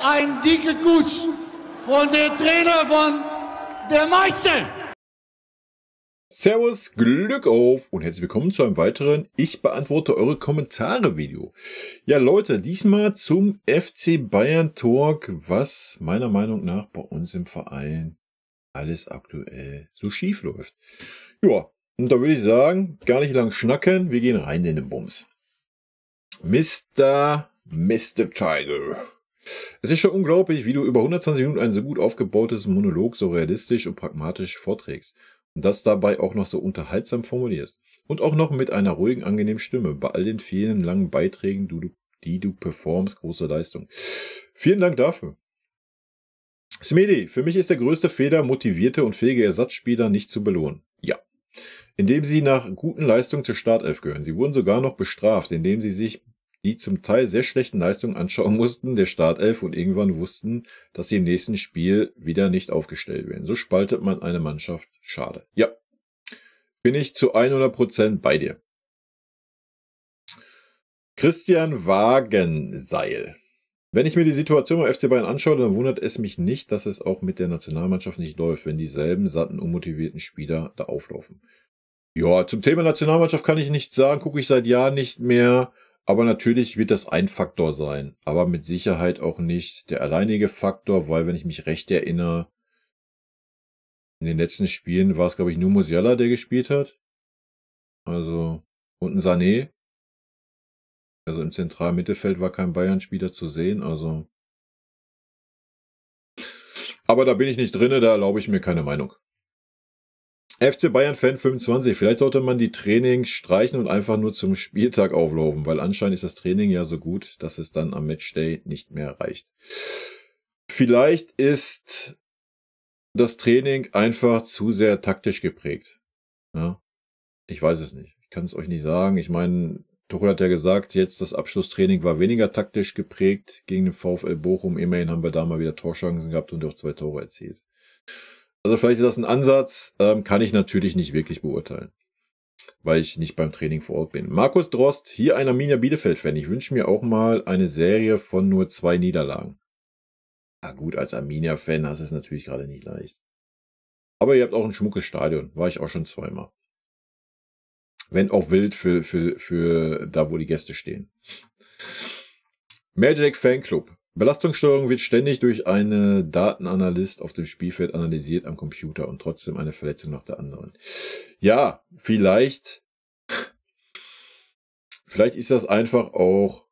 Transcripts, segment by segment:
ein dicker Kuss von der Trainer von der Meister. Servus, Glück auf und herzlich willkommen zu einem weiteren Ich beantworte eure Kommentare Video. Ja Leute, diesmal zum FC Bayern Talk, was meiner Meinung nach bei uns im Verein alles aktuell so schief läuft. Ja, und da würde ich sagen, gar nicht lang schnacken, wir gehen rein in den Bums. Mr. Tiger. Es ist schon unglaublich, wie du über 120 Minuten ein so gut aufgebautes Monolog so realistisch und pragmatisch vorträgst. Und das dabei auch noch so unterhaltsam formulierst. Und auch noch mit einer ruhigen, angenehmen Stimme. Bei all den vielen langen Beiträgen, die du performst, große Leistung. Vielen Dank dafür. Smedi, für mich ist der größte Fehler, motivierte und fähige Ersatzspieler nicht zu belohnen. Ja. Indem sie nach guten Leistungen zur Startelf gehören. Sie wurden sogar noch bestraft, indem sie sich die zum Teil sehr schlechten Leistungen anschauen mussten, der Startelf, und irgendwann wussten, dass sie im nächsten Spiel wieder nicht aufgestellt werden. So spaltet man eine Mannschaft. Schade. Ja, bin ich zu 100% bei dir. Christian Wagenseil. Wenn ich mir die Situation beim FC Bayern anschaue, dann wundert es mich nicht, dass es auch mit der Nationalmannschaft nicht läuft, wenn dieselben satten, unmotivierten Spieler da auflaufen. Ja, zum Thema Nationalmannschaft kann ich nichts sagen, gucke ich seit Jahren nicht mehr. Aber natürlich wird das ein Faktor sein, aber mit Sicherheit auch nicht der alleinige Faktor, weil, wenn ich mich recht erinnere, in den letzten Spielen war es, glaube ich, nur Musiala, der gespielt hat. Also, und ein Sané. Also im zentralen Mittelfeld war kein Bayern-Spieler zu sehen, also. Aber da bin ich nicht drinne, da erlaube ich mir keine Meinung. FC Bayern Fan 25. Vielleicht sollte man die Trainings streichen und einfach nur zum Spieltag auflaufen, weil anscheinend ist das Training ja so gut, dass es dann am Matchday nicht mehr reicht. Vielleicht ist das Training einfach zu sehr taktisch geprägt. Ja, ich weiß es nicht. Ich kann es euch nicht sagen. Ich meine, Tuchel hat ja gesagt, jetzt das Abschlusstraining war weniger taktisch geprägt gegen den VfL Bochum. Immerhin haben wir da mal wieder Torchancen gehabt und auch 2 Tore erzielt. Also vielleicht ist das ein Ansatz, kann ich natürlich nicht wirklich beurteilen, weil ich nicht beim Training vor Ort bin. Markus Drost, hier ein Arminia Bielefeld-Fan. Ich wünsche mir auch mal eine Serie von nur 2 Niederlagen. Na gut, als Arminia-Fan hast du es natürlich gerade nicht leicht. Aber ihr habt auch ein schmuckes Stadion, war ich auch schon 2-mal. Wenn auch wild für da, wo die Gäste stehen. Magic Fanclub. Belastungssteuerung wird ständig durch einen Datenanalyst auf dem Spielfeld analysiert am Computer und trotzdem eine Verletzung nach der anderen. Ja, vielleicht ist das einfach auch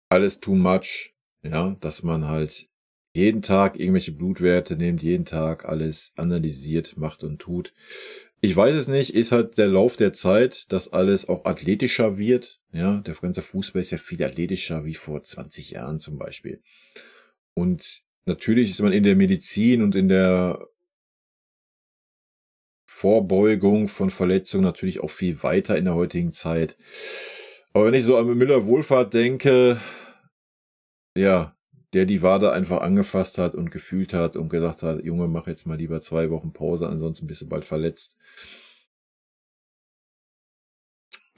alles too much, ja, dass man halt jeden Tag irgendwelche Blutwerte nimmt, jeden Tag alles analysiert, macht und tut. Ich weiß es nicht, ist halt der Lauf der Zeit, dass alles auch athletischer wird. Ja, der ganze Fußball ist ja viel athletischer wie vor 20 Jahren zum Beispiel. Und natürlich ist man in der Medizin und in der Vorbeugung von Verletzungen natürlich auch viel weiter in der heutigen Zeit. Aber wenn ich so an Müller-Wohlfahrt denke, ja, der die Wade einfach angefasst hat und gefühlt hat und gesagt hat, Junge, mach jetzt mal lieber 2 Wochen Pause, ansonsten bist du bald verletzt.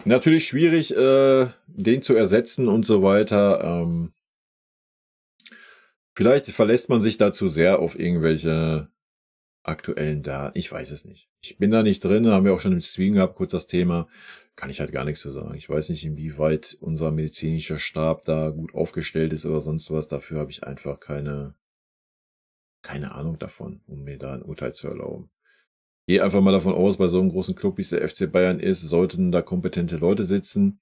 Natürlich schwierig, den zu ersetzen und so weiter. Vielleicht verlässt man sich da zu sehr auf irgendwelche aktuellen Daten. Ich weiß es nicht. Ich bin da nicht drin, haben wir auch schon im Stream gehabt, kurz das Thema. Kann ich halt gar nichts zu sagen. Ich weiß nicht, inwieweit unser medizinischer Stab da gut aufgestellt ist oder sonst was. Dafür habe ich einfach keine Ahnung davon, um mir da ein Urteil zu erlauben. Gehe einfach mal davon aus, bei so einem großen Club, wie es der FC Bayern ist, sollten da kompetente Leute sitzen.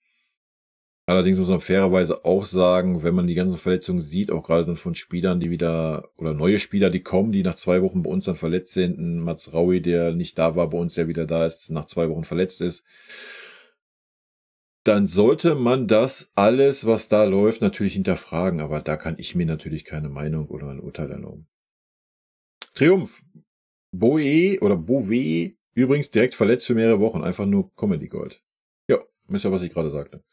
Allerdings muss man fairerweise auch sagen, wenn man die ganzen Verletzungen sieht, auch gerade dann von Spielern, die wieder, oder neue Spieler, die kommen, die nach 2 Wochen bei uns dann verletzt sind, ein Mazraoui, der nicht da war bei uns, der wieder da ist, nach 2 Wochen verletzt ist, dann sollte man das alles, was da läuft, natürlich hinterfragen. Aber da kann ich mir natürlich keine Meinung oder ein Urteil erlauben. Triumph. Boe, übrigens direkt verletzt für mehrere Wochen. Einfach nur Comedy Gold. Ja, wisst ihr, was ich gerade sagte.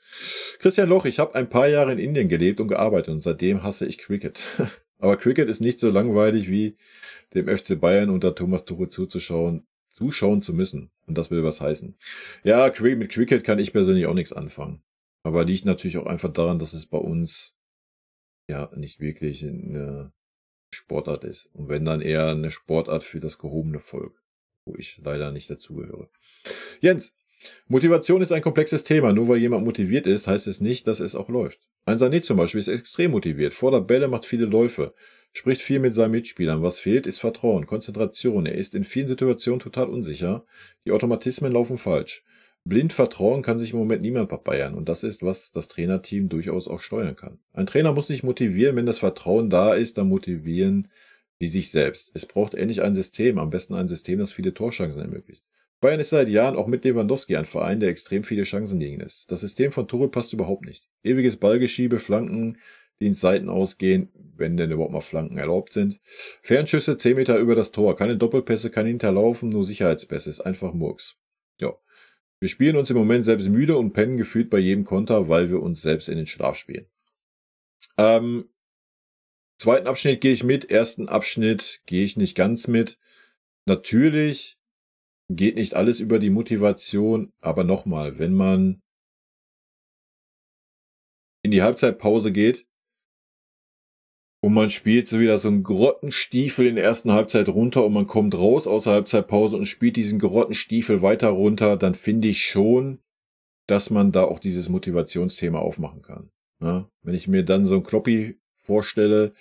Christian Loch, ich habe ein paar Jahre in Indien gelebt und gearbeitet und seitdem hasse ich Cricket. Aber Cricket ist nicht so langweilig wie dem FC Bayern unter Thomas Tuchel zuschauen zu müssen. Und das will was heißen. Ja, mit Cricket kann ich persönlich auch nichts anfangen. Aber liegt natürlich auch einfach daran, dass es bei uns ja nicht wirklich eine Sportart ist. Und wenn dann eher eine Sportart für das gehobene Volk, wo ich leider nicht dazugehöre. Jens, Motivation ist ein komplexes Thema. Nur weil jemand motiviert ist, heißt es nicht, dass es auch läuft. Ein Sané zum Beispiel ist extrem motiviert, fordert Bälle, macht viele Läufe, spricht viel mit seinen Mitspielern. Was fehlt, ist Vertrauen, Konzentration. Er ist in vielen Situationen total unsicher. Die Automatismen laufen falsch. Blind Vertrauen kann sich im Moment niemand bei Bayern. Und das ist, was das Trainerteam durchaus auch steuern kann. Ein Trainer muss nicht motivieren, wenn das Vertrauen da ist, dann motivieren die sich selbst. Es braucht endlich ein System, am besten ein System, das viele Torchancen ermöglicht. Bayern ist seit Jahren auch mit Lewandowski ein Verein, der extrem viele Chancen liegen lässt. Das System von Tuchel passt überhaupt nicht. Ewiges Ballgeschiebe, Flanken, die ins Seiten ausgehen, wenn denn überhaupt mal Flanken erlaubt sind. Fernschüsse 10 Meter über das Tor, keine Doppelpässe, kein Hinterlaufen, nur Sicherheitspässe, ist einfach Murks. Ja. Wir spielen uns im Moment selbst müde und pennen gefühlt bei jedem Konter, weil wir uns selbst in den Schlaf spielen. Zweiten Abschnitt gehe ich mit, ersten Abschnitt gehe ich nicht ganz mit. Natürlich geht nicht alles über die Motivation, aber nochmal, wenn man in die Halbzeitpause geht und man spielt so wieder so einen Grottenstiefel in der ersten Halbzeit runter und man kommt raus aus der Halbzeitpause und spielt diesen Grottenstiefel weiter runter, dann finde ich schon, dass man da auch dieses Motivationsthema aufmachen kann. Ja, wenn ich mir dann so einen Kloppi vorstelle,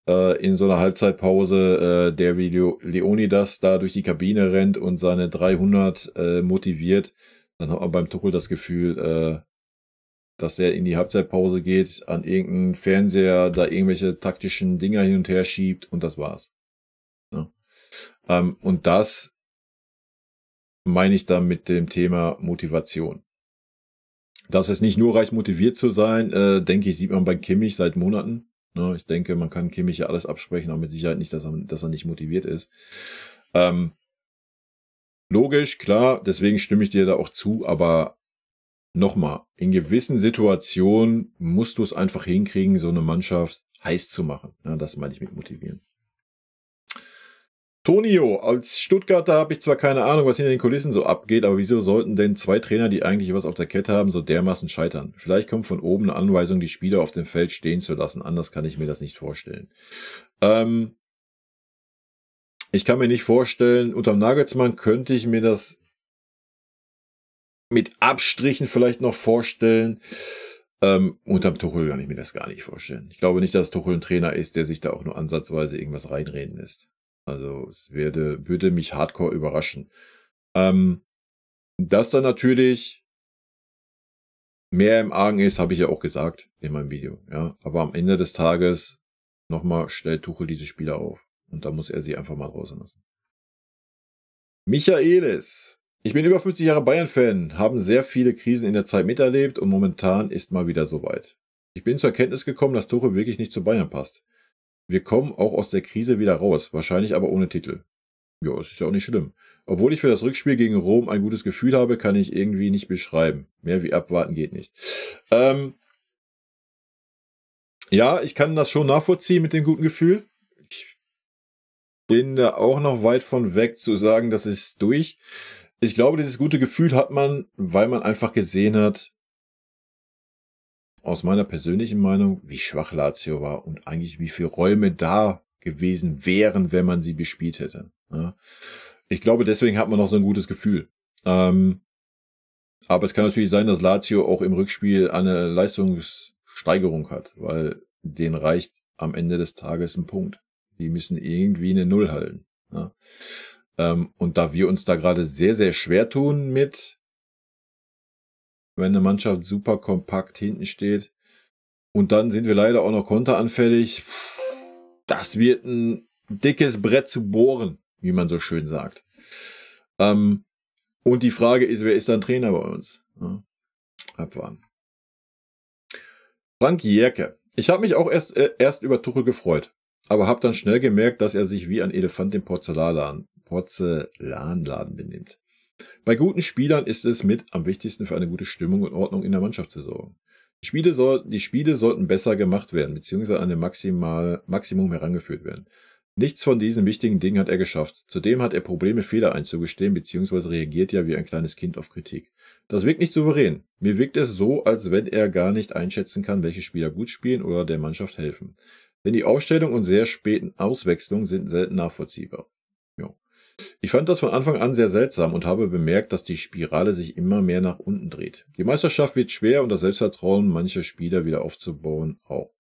in so einer Halbzeitpause, der wie Leonidas da durch die Kabine rennt und seine 300 motiviert, dann hat man beim Tuchel das Gefühl, dass er in die Halbzeitpause geht, an irgendeinen Fernseher da irgendwelche taktischen Dinger hin und her schiebt und das war's. Ja. Und das meine ich dann mit dem Thema Motivation. Dass es nicht nur reicht, motiviert zu sein, denke ich, sieht man bei Kimmich seit Monaten. Ne, ich denke, man kann Kimmich ja alles absprechen, aber mit Sicherheit nicht, dass er nicht motiviert ist. Logisch, klar, deswegen stimme ich dir da auch zu, aber nochmal, in gewissen Situationen musst du es einfach hinkriegen, so eine Mannschaft heiß zu machen. Ja, das meine ich mit motivieren. Tonio, als Stuttgarter habe ich zwar keine Ahnung, was hinter den Kulissen so abgeht, aber wieso sollten denn zwei Trainer, die eigentlich was auf der Kette haben, so dermaßen scheitern? Vielleicht kommt von oben eine Anweisung, die Spieler auf dem Feld stehen zu lassen. Anders kann ich mir das nicht vorstellen. Ich kann mir nicht vorstellen, unterm Nagelsmann könnte ich mir das mit Abstrichen vielleicht noch vorstellen. Unterm Tuchel kann ich mir das gar nicht vorstellen. Ich glaube nicht, dass Tuchel ein Trainer ist, der sich da auch nur ansatzweise irgendwas reinreden lässt. Also es würde mich hardcore überraschen. Dass da natürlich mehr im Argen ist, habe ich ja auch gesagt in meinem Video. Ja, aber am Ende des Tages nochmal stellt Tuchel diese Spieler auf. Und da muss er sie einfach mal draußen lassen. Michaelis. Ich bin über 50 Jahre Bayern-Fan, haben sehr viele Krisen in der Zeit miterlebt und momentan ist mal wieder soweit. Ich bin zur Erkenntnis gekommen, dass Tuchel wirklich nicht zu Bayern passt. Wir kommen auch aus der Krise wieder raus, wahrscheinlich aber ohne Titel. Ja, es ist ja auch nicht schlimm. Obwohl ich für das Rückspiel gegen Rom ein gutes Gefühl habe, kann ich irgendwie nicht beschreiben. Mehr wie abwarten geht nicht. Ja, ich kann das schon nachvollziehen mit dem guten Gefühl. Ich bin da auch noch weit von weg zu sagen, das ist durch. Ich glaube, dieses gute Gefühl hat man, weil man einfach gesehen hat, aus meiner persönlichen Meinung, wie schwach Lazio war und eigentlich wie viele Räume da gewesen wären, wenn man sie bespielt hätte. Ja. Ich glaube, deswegen hat man noch so ein gutes Gefühl. Aber es kann natürlich sein, dass Lazio auch im Rückspiel eine Leistungssteigerung hat, weil denen reicht am Ende des Tages ein Punkt. Die müssen irgendwie eine Null halten. Ja. Und da wir uns da gerade sehr, sehr schwer tun mit, wenn eine Mannschaft super kompakt hinten steht und dann sind wir leider auch noch konteranfällig, das wird ein dickes Brett zu bohren, wie man so schön sagt. Und die Frage ist, wer ist dann Trainer bei uns? Ja, abwarten. Frank Jerke. Ich habe mich auch erst über Tuchel gefreut, aber habe dann schnell gemerkt, dass er sich wie ein Elefant im Porzellanladen benimmt. Bei guten Spielern ist es mit am wichtigsten für eine gute Stimmung und Ordnung in der Mannschaft zu sorgen. Die Spiele sollten besser gemacht werden, beziehungsweise an ein Maximum herangeführt werden. Nichts von diesen wichtigen Dingen hat er geschafft. Zudem hat er Probleme, Fehler einzugestehen, beziehungsweise reagiert ja wie ein kleines Kind auf Kritik. Das wirkt nicht souverän. Mir wirkt es so, als wenn er gar nicht einschätzen kann, welche Spieler gut spielen oder der Mannschaft helfen. Denn die Aufstellung und sehr späten Auswechslungen sind selten nachvollziehbar. Ja. Ich fand das von Anfang an sehr seltsam und habe bemerkt, dass die Spirale sich immer mehr nach unten dreht. Die Meisterschaft wird schwer und das Selbstvertrauen mancher Spieler wieder aufzubauen auch.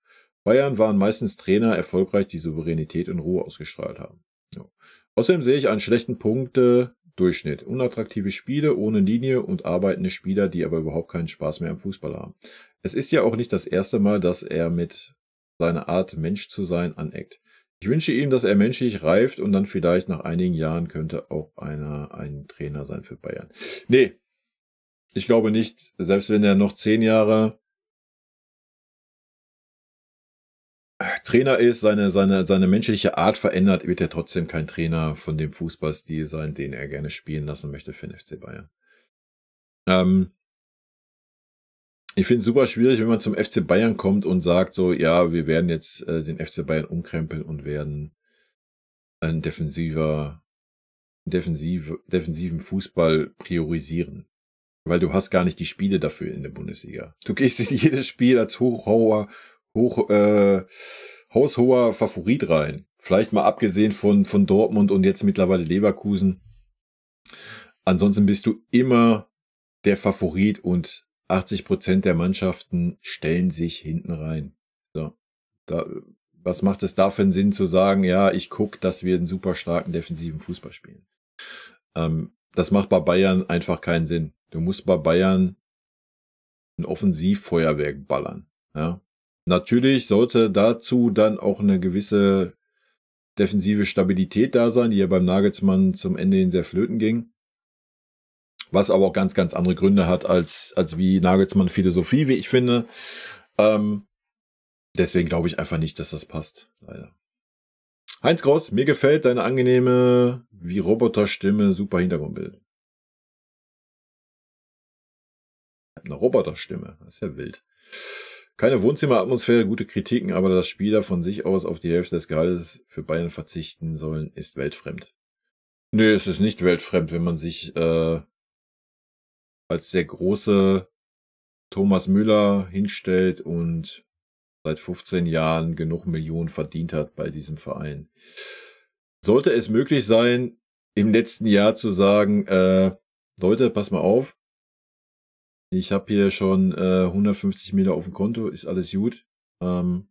Bayern waren meistens Trainer erfolgreich, die Souveränität und Ruhe ausgestrahlt haben. Ja. Außerdem sehe ich einen schlechten Punkte-Durchschnitt. Unattraktive Spiele ohne Linie und arbeitende Spieler, die aber überhaupt keinen Spaß mehr am Fußball haben. Es ist ja auch nicht das erste Mal, dass er mit seiner Art, Mensch zu sein, aneckt. Ich wünsche ihm, dass er menschlich reift und dann vielleicht nach einigen Jahren könnte auch ein Trainer sein für Bayern. Nee, ich glaube nicht. Selbst wenn er noch 10 Jahre Trainer ist, seine menschliche Art verändert, wird er trotzdem kein Trainer von dem Fußballstil sein, den er gerne spielen lassen möchte für den FC Bayern. Ich finde es super schwierig, wenn man zum FC Bayern kommt und sagt so, ja, wir werden jetzt den FC Bayern umkrempeln und werden einen defensiven Fußball priorisier. Weil du hast gar nicht die Spiele dafür in der Bundesliga. Du gehst in jedes Spiel als haushoher Favorit rein. Vielleicht mal abgesehen von Dortmund und jetzt mittlerweile Leverkusen. Ansonsten bist du immer der Favorit und 80% der Mannschaften stellen sich hinten rein. So. Was macht es da für einen Sinn zu sagen, ja, ich gucke, dass wir einen super starken defensiven Fußball spielen? Das macht bei Bayern einfach keinen Sinn. Du musst bei Bayern ein Offensivfeuerwerk ballern. Ja. Natürlich sollte dazu dann auch eine gewisse defensive Stabilität da sein, die ja beim Nagelsmann zum Ende hin sehr flöten ging. Was aber auch ganz, ganz andere Gründe hat als wie Nagelsmann Philosophie, wie ich finde. Deswegen glaube ich einfach nicht, dass das passt. Leider. Heinz Groß, mir gefällt deine angenehme, wie Roboterstimme, super Hintergrundbild. Ich habe eine Roboterstimme, das ist ja wild. Keine Wohnzimmeratmosphäre, gute Kritiken, aber dass Spieler von sich aus auf die Hälfte des Gehaltes für Bayern verzichten sollen, ist weltfremd. Nö, es ist nicht weltfremd, wenn man sich als der große Thomas Müller hinstellt und seit 15 Jahren genug Millionen verdient hat bei diesem Verein. Sollte es möglich sein, im letzten Jahr zu sagen, Leute, pass mal auf, ich habe hier schon 150 Mille auf dem Konto, ist alles gut. Im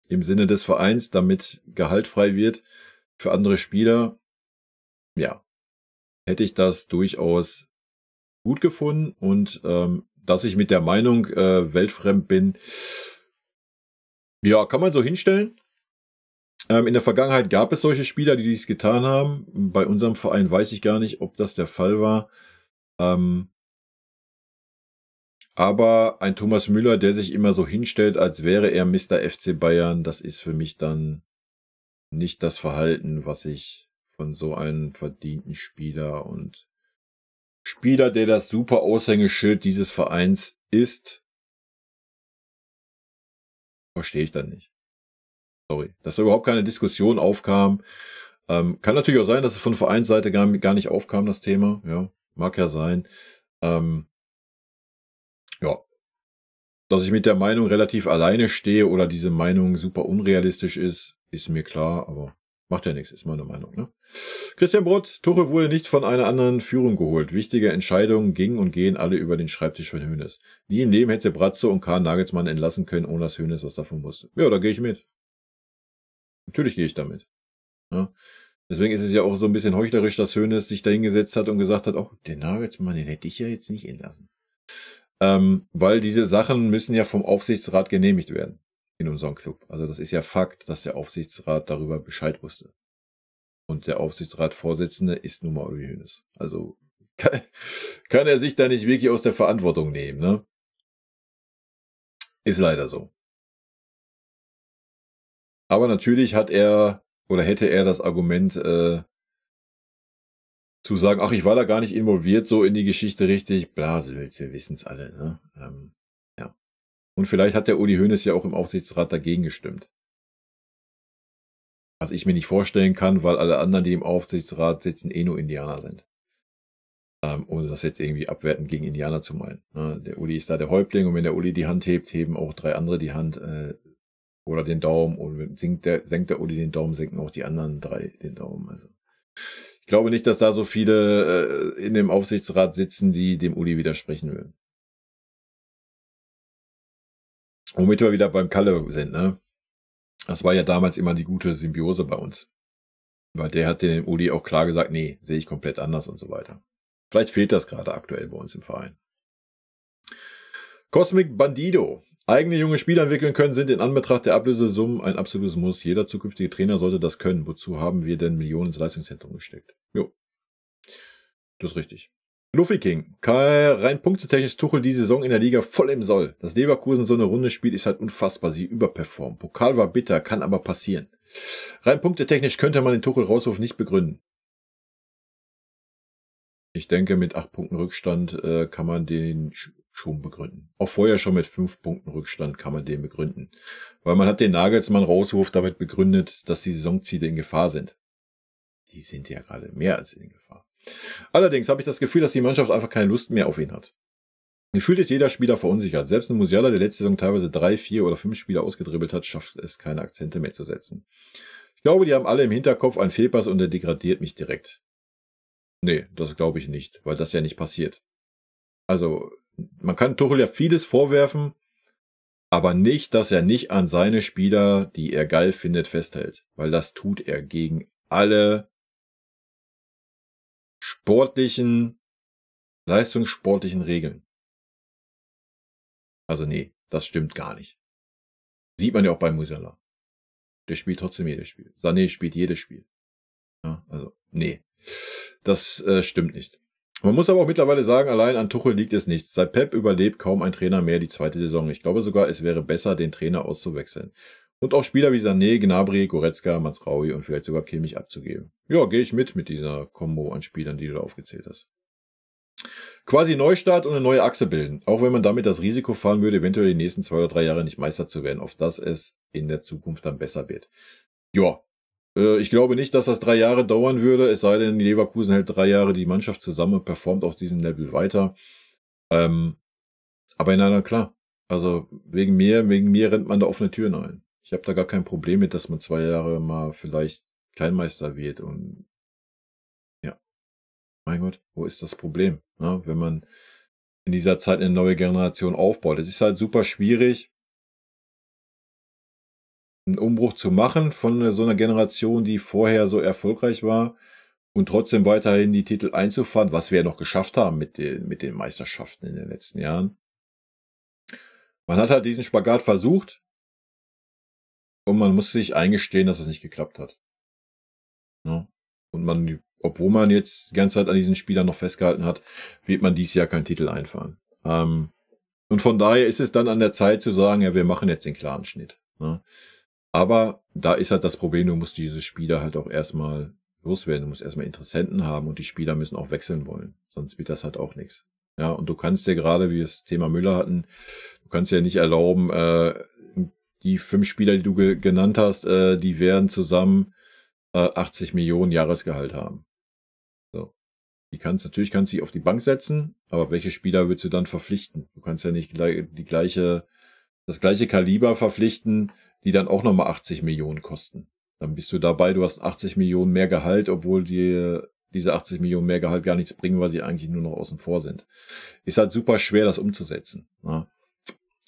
Sinne des Vereins, damit Gehalt frei wird für andere Spieler, ja, hätte ich das durchaus gut gefunden und dass ich mit der Meinung weltfremd bin, ja, kann man so hinstellen. In der Vergangenheit gab es solche Spieler, die dies getan haben. Bei unserem Verein weiß ich gar nicht, ob das der Fall war. Aber ein Thomas Müller, der sich immer so hinstellt, als wäre er Mr. FC Bayern, das ist für mich dann nicht das Verhalten, was ich von so einem verdienten Spieler und Spieler, der das super Aushängeschild dieses Vereins ist, verstehe ich dann nicht. Sorry. Dass da überhaupt keine Diskussion aufkam. Kann natürlich auch sein, dass es von Vereinsseite gar nicht aufkam, das Thema. Ja, mag ja sein. Ja. Dass ich mit der Meinung relativ alleine stehe oder diese Meinung super unrealistisch ist mir klar, aber macht ja nichts, ist meine Meinung, ne? Christian Brott, Tuchel wurde nicht von einer anderen Führung geholt. Wichtige Entscheidungen gingen und gehen alle über den Schreibtisch von Hoeneß. Nie im Leben hätte Brazzo und Karl Nagelsmann entlassen können, ohne dass Hoeneß was davon wusste. Ja, da gehe ich mit. Natürlich gehe ich damit. Ja. Deswegen ist es ja auch so ein bisschen heuchlerisch, dass Hoeneß sich da hingesetzt hat und gesagt hat, oh, den Nagelsmann, den hätte ich ja jetzt nicht entlassen. Weil diese Sachen müssen ja vom Aufsichtsrat genehmigt werden in unserem Club. Also das ist ja Fakt, dass der Aufsichtsrat darüber Bescheid wusste. Und der Aufsichtsratsvorsitzende ist nun mal Uli Hoeneß. Also kann er sich da nicht wirklich aus der Verantwortung nehmen, ne? Ist leider so. Aber natürlich hat er oder hätte er das Argument zu sagen, ach, ich war da gar nicht involviert so in die Geschichte richtig. Bla, wir wissen es alle, ne? Ja. Und vielleicht hat der Uli Hoeneß ja auch im Aufsichtsrat dagegen gestimmt. Was ich mir nicht vorstellen kann, weil alle anderen, die im Aufsichtsrat sitzen, eh nur Indianer sind. Ohne das jetzt irgendwie abwertend gegen Indianer zu meinen. Der Uli ist da der Häuptling und wenn der Uli die Hand hebt, heben auch 3 andere die Hand oder den Daumen. Und senkt der Uli den Daumen, senken auch die anderen 3 den Daumen. Also ich glaube nicht, dass da so viele in dem Aufsichtsrat sitzen, die dem Uli widersprechen würden. Womit wir wieder beim Kalle sind, ne? Das war ja damals immer die gute Symbiose bei uns. Weil der hat dem Uli auch klar gesagt, nee, sehe ich komplett anders und so weiter. Vielleicht fehlt das gerade aktuell bei uns im Verein. Cosmic Bandido. Eigene junge Spieler entwickeln können, sind in Anbetracht der Ablösesummen ein absolutes Muss. Jeder zukünftige Trainer sollte das können. Wozu haben wir denn Millionen ins Leistungszentrum gesteckt? Jo. Das ist richtig. Luffy King. Rein punktetechnisch ist Tuchel die Saison in der Liga voll im Soll. Dass Leverkusen so eine Runde spielt, ist halt unfassbar. Sie überperformen. Pokal war bitter, kann aber passieren. Rein punktetechnisch könnte man den Tuchel-Rauswurf nicht begründen. Ich denke, mit 8 Punkten Rückstand kann man den schon begründen. Auch vorher schon mit 5 Punkten Rückstand kann man den begründen. Weil man hat den Nagelsmann-Rauswurf damit begründet, dass die Saisonziele in Gefahr sind. Die sind ja gerade mehr als in Gefahr. Allerdings habe ich das Gefühl, dass die Mannschaft einfach keine Lust mehr auf ihn hat. Gefühlt ist jeder Spieler verunsichert. Selbst ein Musiala, der letzte Saison teilweise 3, 4 oder 5 Spieler ausgedribbelt hat, schafft es, keine Akzente mehr zu setzen. Ich glaube, die haben alle im Hinterkopf einen Fehlpass und der degradiert mich direkt. Nee, das glaube ich nicht, weil das ja nicht passiert. Also, man kann Tuchel ja vieles vorwerfen, aber nicht, dass er nicht an seine Spieler, die er geil findet, festhält. Weil das tut er gegen alle leistungssportlichen Regeln. Also nee, das stimmt gar nicht. Sieht man ja auch bei Musiala. Der spielt trotzdem jedes Spiel. Sané spielt jedes Spiel. Ja, also, nee. Das stimmt nicht. Man muss aber auch mittlerweile sagen, allein an Tuchel liegt es nicht. Seit Pep überlebt kaum ein Trainer mehr die 2. Saison. Ich glaube sogar, es wäre besser, den Trainer auszuwechseln. Und auch Spieler wie Sané, Gnabry, Goretzka, Mazraoui und vielleicht sogar Kimmich abzugeben. Ja, gehe ich mit dieser Kombo an Spielern, die du da aufgezählt hast. Quasi Neustart und eine neue Achse bilden. Auch wenn man damit das Risiko fahren würde, eventuell die nächsten 2 oder 3 Jahre nicht Meister zu werden, auf dass es in der Zukunft dann besser wird. Ja. Ich glaube nicht, dass das 3 Jahre dauern würde, es sei denn, Leverkusen hält 3 Jahre die Mannschaft zusammen und performt auf diesem Level weiter. Aber na klar, also wegen mir rennt man da offene Türen ein. Ich habe da gar kein Problem mit, dass man 2 Jahre mal vielleicht Kleinmeister wird und ja, mein Gott, wo ist das Problem? Ja, wenn man in dieser Zeit eine neue Generation aufbaut. Es ist halt super schwierig, einen Umbruch zu machen von so einer Generation, die vorher so erfolgreich war und trotzdem weiterhin die Titel einzufahren, was wir ja noch geschafft haben mit den Meisterschaften in den letzten Jahren. Man hat halt diesen Spagat versucht und man muss sich eingestehen, dass es nicht geklappt hat. Ja. Und obwohl man jetzt die ganze Zeit an diesen Spielern noch festgehalten hat, wird man dieses Jahr keinen Titel einfahren. Und von daher ist es dann an der Zeit zu sagen, ja, wir machen jetzt den klaren Schnitt. Ja. Aber da ist halt das Problem, du musst diese Spieler halt auch erstmal loswerden. Du musst erstmal Interessenten haben und die Spieler müssen auch wechseln wollen. Sonst wird das halt auch nichts. Ja, und du kannst dir gerade, wie wir das Thema Müller hatten, du kannst dir nicht erlauben, die 5 Spieler, die du genannt hast, die werden zusammen 80 Millionen Jahresgehalt haben. So. Natürlich kannst du sie auf die Bank setzen, aber welche Spieler willst du dann verpflichten? Du kannst ja nicht das gleiche Kaliber verpflichten, die dann auch nochmal 80 Millionen kosten. Dann bist du dabei, du hast 80 Millionen mehr Gehalt, obwohl diese 80 Millionen mehr Gehalt gar nichts bringen, weil sie eigentlich nur noch außen vor sind. Ist halt super schwer, das umzusetzen. Ja.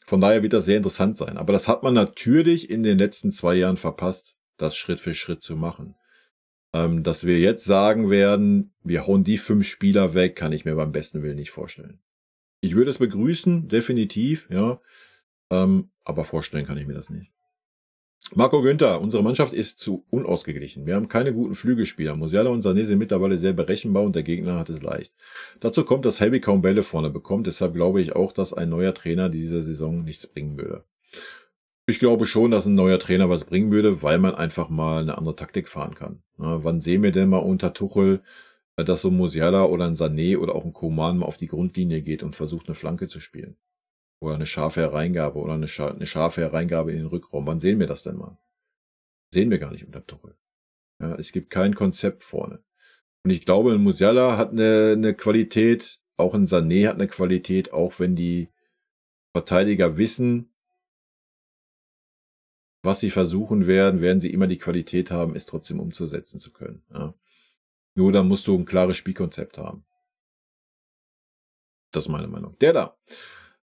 Von daher wird das sehr interessant sein. Aber das hat man natürlich in den letzten 2 Jahren verpasst, das Schritt für Schritt zu machen. Dass wir jetzt sagen werden, wir hauen die 5 Spieler weg, kann ich mir beim besten Willen nicht vorstellen. Ich würde es begrüßen, definitiv, ja. Aber vorstellen kann ich mir das nicht. Marco Günther, unsere Mannschaft ist zu unausgeglichen. Wir haben keine guten Flügelspieler. Musiala und Sané sind mittlerweile sehr berechenbar und der Gegner hat es leicht. Dazu kommt, dass Heavy kaum Bälle vorne bekommt. Deshalb glaube ich auch, dass ein neuer Trainer diese Saison nichts bringen würde. Ich glaube schon, dass ein neuer Trainer was bringen würde, weil man einfach mal eine andere Taktik fahren kann. Ja, wann sehen wir denn mal unter Tuchel, dass so ein Musiala oder ein Sané oder auch ein Coman mal auf die Grundlinie geht und versucht, eine Flanke zu spielen? Oder eine scharfe Hereingabe oder eine scharfe Hereingabe in den Rückraum. Wann sehen wir das denn mal? Sehen wir gar nicht unter Tuchel. Ja, es gibt kein Konzept vorne. Und ich glaube, ein Musiala hat eine Qualität, auch ein Sané hat eine Qualität, auch wenn die Verteidiger wissen, was sie versuchen werden sie immer die Qualität haben, es trotzdem umzusetzen zu können. Ja. Nur dann musst du ein klares Spielkonzept haben. Das ist meine Meinung. Der da.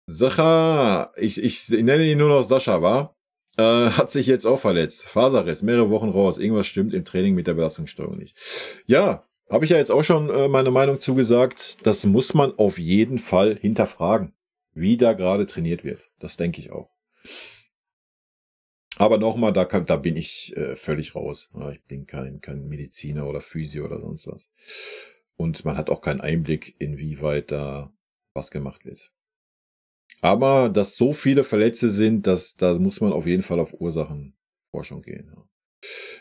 Sascha, ich nenne ihn nur noch Sascha, war? Hat sich jetzt auch verletzt. Faserriss, mehrere Wochen raus. Irgendwas stimmt im Training mit der Belastungssteuerung nicht. Ja, habe ich ja jetzt auch schon meine Meinung zugesagt. Das muss man auf jeden Fall hinterfragen, wie da gerade trainiert wird. Das denke ich auch. Aber nochmal, da bin ich völlig raus. Ja, ich bin kein Mediziner oder Physio oder sonst was. Und man hat auch keinen Einblick, inwieweit da was gemacht wird. Aber dass so viele Verletzte sind, da muss man auf jeden Fall auf Ursachenforschung gehen. Ja.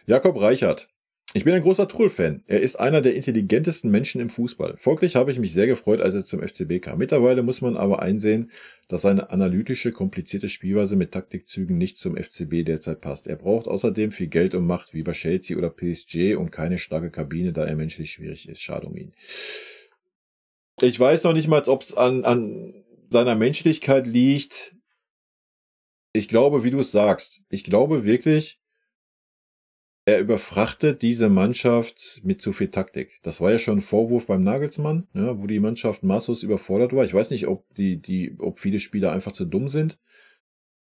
Jakob Reichert. Ich bin ein großer Tuchel-Fan. Er ist einer der intelligentesten Menschen im Fußball. Folglich habe ich mich sehr gefreut, als er zum FCB kam. Mittlerweile muss man aber einsehen, dass seine analytische, komplizierte Spielweise mit Taktikzügen nicht zum FCB derzeit passt. Er braucht außerdem viel Geld und Macht, wie bei Chelsea oder PSG, und keine starke Kabine, da er menschlich schwierig ist. Schade um ihn. Ich weiß noch nicht mal, ob es an seiner Menschlichkeit liegt. Ich glaube, wie du es sagst, ich glaube wirklich, er überfrachtet diese Mannschaft mit zu viel Taktik. Das war ja schon ein Vorwurf beim Nagelsmann, ja, wo die Mannschaft maßlos überfordert war. Ich weiß nicht, ob viele Spieler einfach zu dumm sind.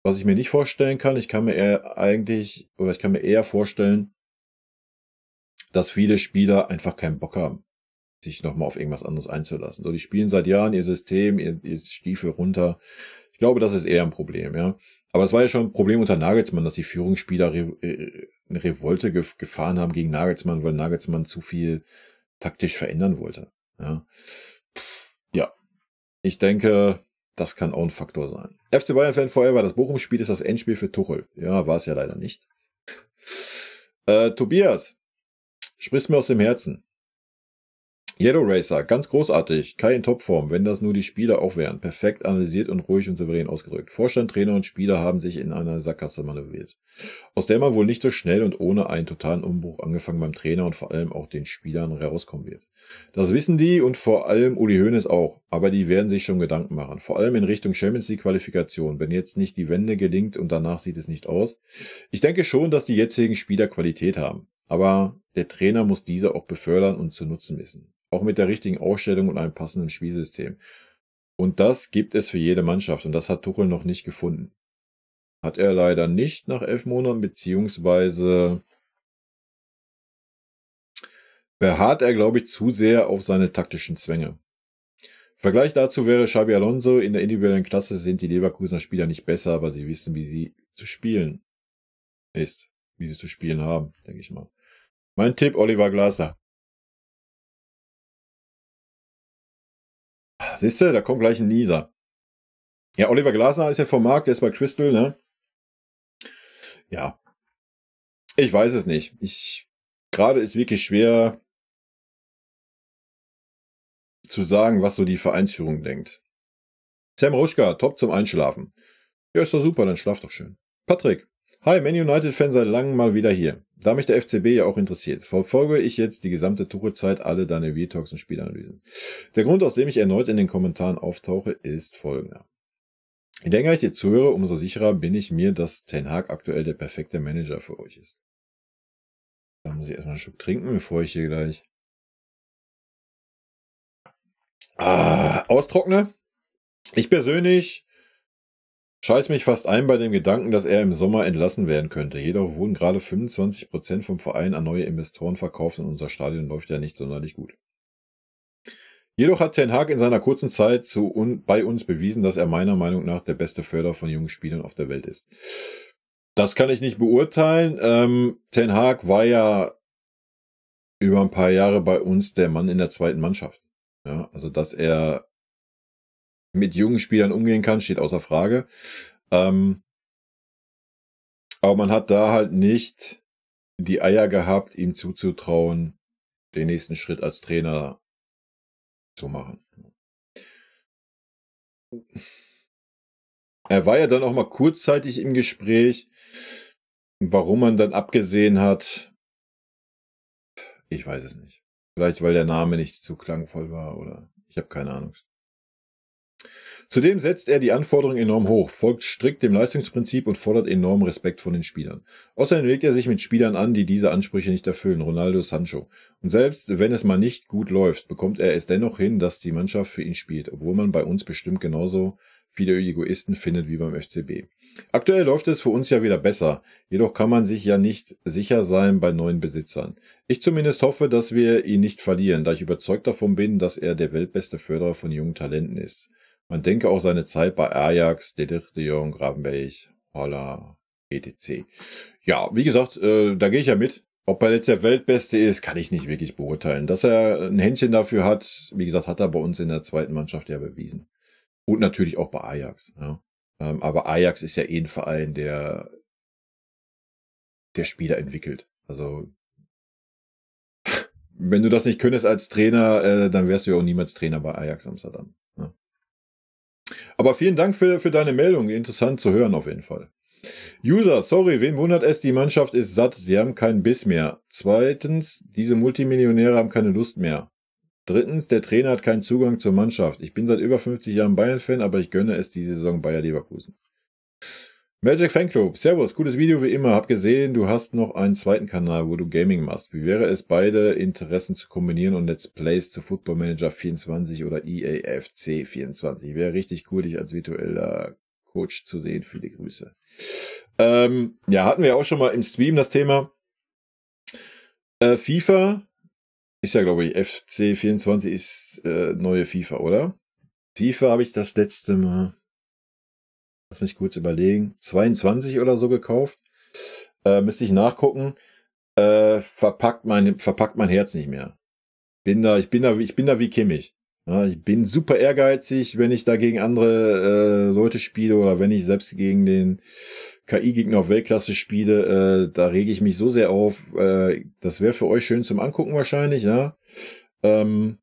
Was ich mir nicht vorstellen kann, ich kann mir eher vorstellen, dass viele Spieler einfach keinen Bock haben, sich nochmal auf irgendwas anderes einzulassen. So, die spielen seit Jahren ihr System, ihr Stiefel runter. Ich glaube, das ist eher ein Problem, ja. Aber es war ja schon ein Problem unter Nagelsmann, dass die Führungsspieler eine Revolte gefahren haben gegen Nagelsmann, weil Nagelsmann zu viel taktisch verändern wollte. Ja, ich denke, das kann auch ein Faktor sein. FC Bayern-Fan Forever, das Bochum-Spiel ist das Endspiel für Tuchel. Ja, war es ja leider nicht. Tobias, sprichst mir aus dem Herzen. Yellow Racer, ganz großartig, Kai in Topform, wenn das nur die Spieler auch wären. Perfekt analysiert und ruhig und souverän ausgedrückt. Vorstand, Trainer und Spieler haben sich in einer Sackgasse manövriert, aus der man wohl nicht so schnell und ohne einen totalen Umbruch, angefangen beim Trainer und vor allem auch den Spielern, herauskommen wird. Das wissen die und vor allem Uli Hoeneß auch, aber die werden sich schon Gedanken machen. Vor allem in Richtung Champions League Qualifikation, wenn jetzt nicht die Wende gelingt und danach sieht es nicht aus. Ich denke schon, dass die jetzigen Spieler Qualität haben, aber der Trainer muss diese auch befördern und zu nutzen wissen. Auch mit der richtigen Ausstellung und einem passenden Spielsystem. Und das gibt es für jede Mannschaft. Und das hat Tuchel noch nicht gefunden. Hat er leider nicht nach 11 Monaten, beziehungsweise beharrt er, glaube ich, zu sehr auf seine taktischen Zwänge. Vergleich dazu wäre Xabi Alonso. In der individuellen Klasse sind die Leverkusener Spieler nicht besser, aber sie wissen, wie sie zu spielen ist. Wie sie zu spielen haben, denke ich mal. Mein Tipp, Oliver Glasner. Siehst du, da kommt gleich ein Nieser. Ja, Oliver Glasner ist ja vom Markt, der ist bei Crystal, ne? Ja. Ich weiß es nicht. Gerade ist wirklich schwer zu sagen, was so die Vereinsführung denkt. Sam Ruschka, top zum Einschlafen. Ja, ist doch super, dann schlaf doch schön. Patrick. Hi, Man United-Fan seit langem mal wieder hier. Da mich der FCB ja auch interessiert, verfolge ich jetzt die gesamte Tuchel-Zeit alle deine V-Talks und Spielanalysen. Der Grund, aus dem ich erneut in den Kommentaren auftauche, ist folgender. Je länger ich dir zuhöre, umso sicherer bin ich mir, dass Ten Hag aktuell der perfekte Manager für euch ist. Da muss ich erstmal einen Schluck trinken, bevor ich hier gleich austrockne. Ich persönlich scheiß mich fast ein bei dem Gedanken, dass er im Sommer entlassen werden könnte. Jedoch wurden gerade 25% vom Verein an neue Investoren verkauft und unser Stadion läuft ja nicht sonderlich gut. Jedoch hat Ten Hag in seiner kurzen Zeit bei uns bewiesen, dass er meiner Meinung nach der beste Förderer von jungen Spielern auf der Welt ist. Das kann ich nicht beurteilen. Ten Hag war ja über ein paar Jahre bei uns der Mann in der zweiten Mannschaft. Ja, also dass er mit jungen Spielern umgehen kann, steht außer Frage. Aber man hat da halt nicht die Eier gehabt, ihm zuzutrauen, den nächsten Schritt als Trainer zu machen. Er war ja dann auch mal kurzzeitig im Gespräch, warum man dann abgesehen hat. Ich weiß es nicht. Vielleicht, weil der Name nicht zu klangvoll war oder ich habe keine Ahnung. Zudem setzt er die Anforderungen enorm hoch, folgt strikt dem Leistungsprinzip und fordert enormen Respekt von den Spielern. Außerdem legt er sich mit Spielern an, die diese Ansprüche nicht erfüllen, Ronaldo, Sancho. Und selbst wenn es mal nicht gut läuft, bekommt er es dennoch hin, dass die Mannschaft für ihn spielt, obwohl man bei uns bestimmt genauso viele Egoisten findet wie beim FCB. Aktuell läuft es für uns ja wieder besser, jedoch kann man sich ja nicht sicher sein bei neuen Besitzern. Ich zumindest hoffe, dass wir ihn nicht verlieren, da ich überzeugt davon bin, dass er der weltbeste Förderer von jungen Talenten ist. Man denke auch seine Zeit bei Ajax, De Ligt, De Jong, Gravenberch, Holla, etc. Ja, wie gesagt, da gehe ich ja mit. Ob er jetzt der Weltbeste ist, kann ich nicht wirklich beurteilen. Dass er ein Händchen dafür hat, wie gesagt, hat er bei uns in der zweiten Mannschaft ja bewiesen. Und natürlich auch bei Ajax. Ja. Aber Ajax ist ja eh ein Verein, der Spieler entwickelt. Also, wenn du das nicht könntest als Trainer, dann wärst du ja auch niemals Trainer bei Ajax Amsterdam. Ja. Aber vielen Dank für deine Meldung. Interessant zu hören auf jeden Fall. User, sorry, wen wundert es? Die Mannschaft ist satt. Sie haben keinen Biss mehr. Zweitens, diese Multimillionäre haben keine Lust mehr. Drittens, der Trainer hat keinen Zugang zur Mannschaft. Ich bin seit über 50 Jahren Bayern-Fan, aber ich gönne es diese Saison Bayer Leverkusen. Magic Fanclub, servus, gutes Video wie immer. Hab gesehen, du hast noch einen zweiten Kanal, wo du Gaming machst. Wie wäre es, beide Interessen zu kombinieren und Let's Plays zu Football Manager 24 oder EAFC 24? Wäre richtig cool, dich als virtueller Coach zu sehen. Viele Grüße. Ja, hatten wir auch schon mal im Stream das Thema. FIFA ist ja, glaube ich, FC 24 ist neue FIFA, oder? FIFA habe ich das letzte Mal, lass mich kurz überlegen, 22 oder so gekauft. Müsste ich nachgucken. Verpackt mein Herz nicht mehr. Ich bin da wie Kimmich. Ja, ich bin super ehrgeizig, wenn ich da gegen andere Leute spiele oder wenn ich selbst gegen den KI-Gegner auf Weltklasse spiele, da rege ich mich so sehr auf. Das wäre für euch schön zum Angucken wahrscheinlich, ja. Für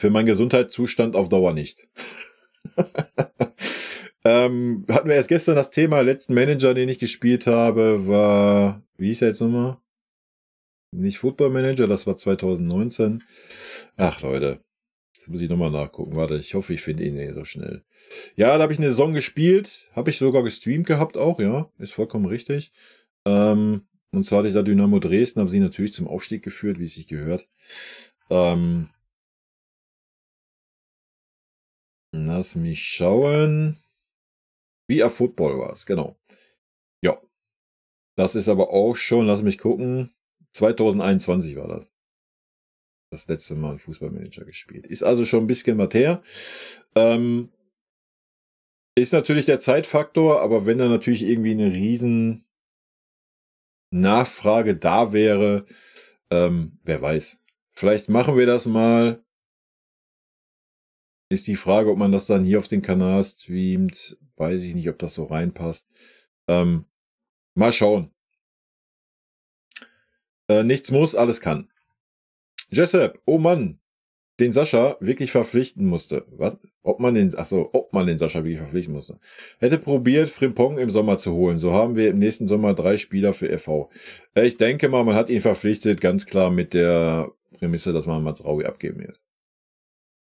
meinen Gesundheitszustand auf Dauer nicht. Hatten wir erst gestern das Thema, letzten Manager, den ich gespielt habe, war, wie hieß er jetzt nochmal? Nicht Football Manager, das war 2019. Ach Leute, jetzt muss ich nochmal nachgucken. Warte, ich hoffe, ich finde ihn nicht so schnell. Ja, da habe ich eine Saison gespielt, habe ich sogar gestreamt gehabt auch, ja, ist vollkommen richtig. Und zwar hatte ich da Dynamo Dresden, habe sie natürlich zum Aufstieg geführt, wie es sich gehört. Lass mich schauen. Via Football war es, genau. Ja. Das ist aber auch schon, lass mich gucken, 2021 war das. Das letzte Mal einen Fußballmanager gespielt. Ist also schon ein bisschen was her. Ist natürlich der Zeitfaktor, aber wenn da natürlich irgendwie eine riesen Nachfrage da wäre, wer weiß. Vielleicht machen wir das mal. Ist die Frage, ob man das dann hier auf den Kanal streamt. Weiß ich nicht, ob das so reinpasst. Mal schauen. Nichts muss, alles kann. Jessup, oh Mann, den Sascha wirklich verpflichten musste. Was? Ob man den Sascha wirklich verpflichten musste. Hätte probiert, Frimpong im Sommer zu holen. So haben wir im nächsten Sommer 3 Spieler für FV. Ich denke mal, man hat ihn verpflichtet, ganz klar mit der Prämisse, dass man Mazraoui abgeben wird.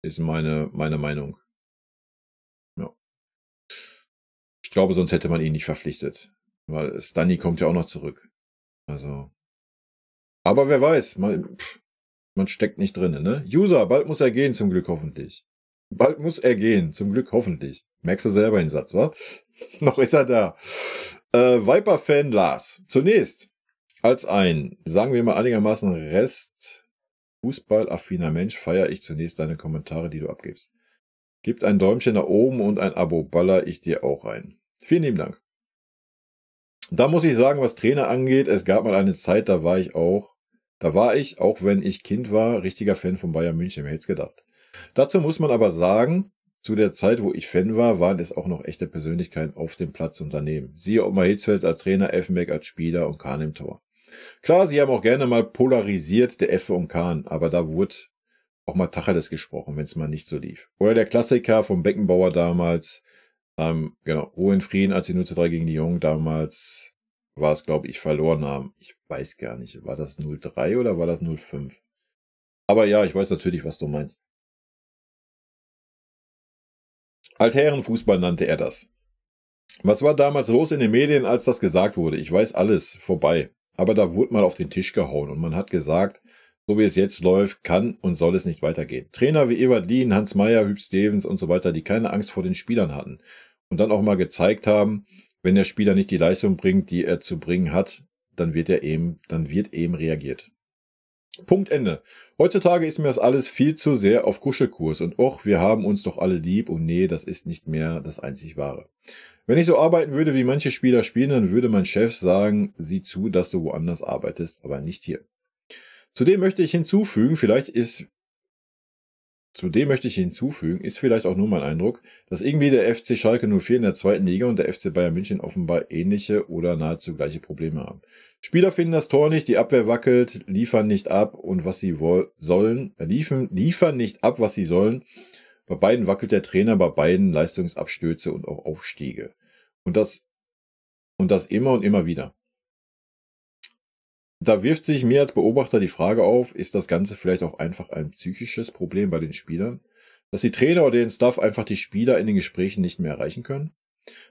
Ist meine Meinung. Ja. Ich glaube, sonst hätte man ihn nicht verpflichtet. Weil Stani kommt ja auch noch zurück. Also. Aber wer weiß, man steckt nicht drin, ne? User, bald muss er gehen, zum Glück hoffentlich. Bald muss er gehen, zum Glück hoffentlich. Merkst du selber den Satz, wa? Noch ist er da. Viper-Fan Lars. Zunächst, als ein, sagen wir mal einigermaßen Fußball-affiner Mensch, feiere ich zunächst deine Kommentare, die du abgibst. Gib ein Däumchen nach oben und ein Abo, baller ich dir auch rein. Vielen lieben Dank. Da muss ich sagen, was Trainer angeht, es gab mal eine Zeit, da war ich, auch wenn ich Kind war, richtiger Fan von Bayern München, wer hätte es gedacht. Dazu muss man aber sagen, zu der Zeit, wo ich Fan war, waren es auch noch echte Persönlichkeiten auf dem Platz und daneben. Siehe Ottmar Hitzfeld als Trainer, Effenberg als Spieler und Kahn im Tor. Klar, sie haben auch gerne mal polarisiert, der Effe und Kahn, aber da wurde auch mal Tacheles gesprochen, wenn es mal nicht so lief. Oder der Klassiker vom Beckenbauer damals, genau, Ruhe in Frieden, als die 0:3 gegen die Jungen damals war es, glaube ich, verloren haben. Ich weiß gar nicht, war das 0-3 oder war das 0-5? Aber ja, ich weiß natürlich, was du meinst. Altherrenfußball nannte er das. Was war damals los in den Medien, als das gesagt wurde? Ich weiß alles, vorbei. Aber da wurde mal auf den Tisch gehauen und man hat gesagt, so wie es jetzt läuft, kann und soll es nicht weitergehen. Trainer wie Ewald Lien, Hans Meyer, Hüb Stevens und so weiter, die keine Angst vor den Spielern hatten und dann auch mal gezeigt haben, wenn der Spieler nicht die Leistung bringt, die er zu bringen hat, dann wird eben reagiert. Punkt Ende. Heutzutage ist mir das alles viel zu sehr auf Kuschelkurs und och, wir haben uns doch alle lieb und nee, das ist nicht mehr das einzig Wahre. Wenn ich so arbeiten würde, wie manche Spieler spielen, dann würde mein Chef sagen, sieh zu, dass du woanders arbeitest, aber nicht hier. Zudem möchte ich hinzufügen, ist vielleicht auch nur mein Eindruck, dass irgendwie der FC Schalke 04 in der zweiten Liga und der FC Bayern München offenbar ähnliche oder nahezu gleiche Probleme haben. Spieler finden das Tor nicht, die Abwehr wackelt, liefern nicht ab und was sie sollen, liefern nicht ab, was sie sollen. Bei beiden wackelt der Trainer, bei beiden Leistungsabstürze und auch Aufstiege. Und das immer und immer wieder. Da wirft sich mir als Beobachter die Frage auf, ist das Ganze vielleicht auch einfach ein psychisches Problem bei den Spielern? Dass die Trainer oder den Staff einfach die Spieler in den Gesprächen nicht mehr erreichen können?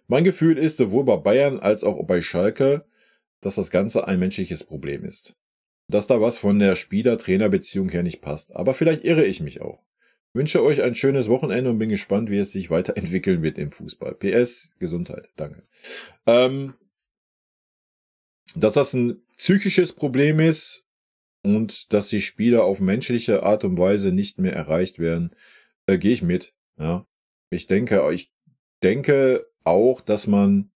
Mein Gefühl ist, sowohl bei Bayern als auch bei Schalke, dass das Ganze ein menschliches Problem ist. Dass da was von der Spieler-Trainer-Beziehung her nicht passt. Aber vielleicht irre ich mich auch. Wünsche euch ein schönes Wochenende und bin gespannt, wie es sich weiterentwickeln wird im Fußball. PS, Gesundheit. Danke. Dass das ein psychisches Problem ist und dass die Spieler auf menschliche Art und Weise nicht mehr erreicht werden, gehe ich mit. Ja. Ich denke auch, dass man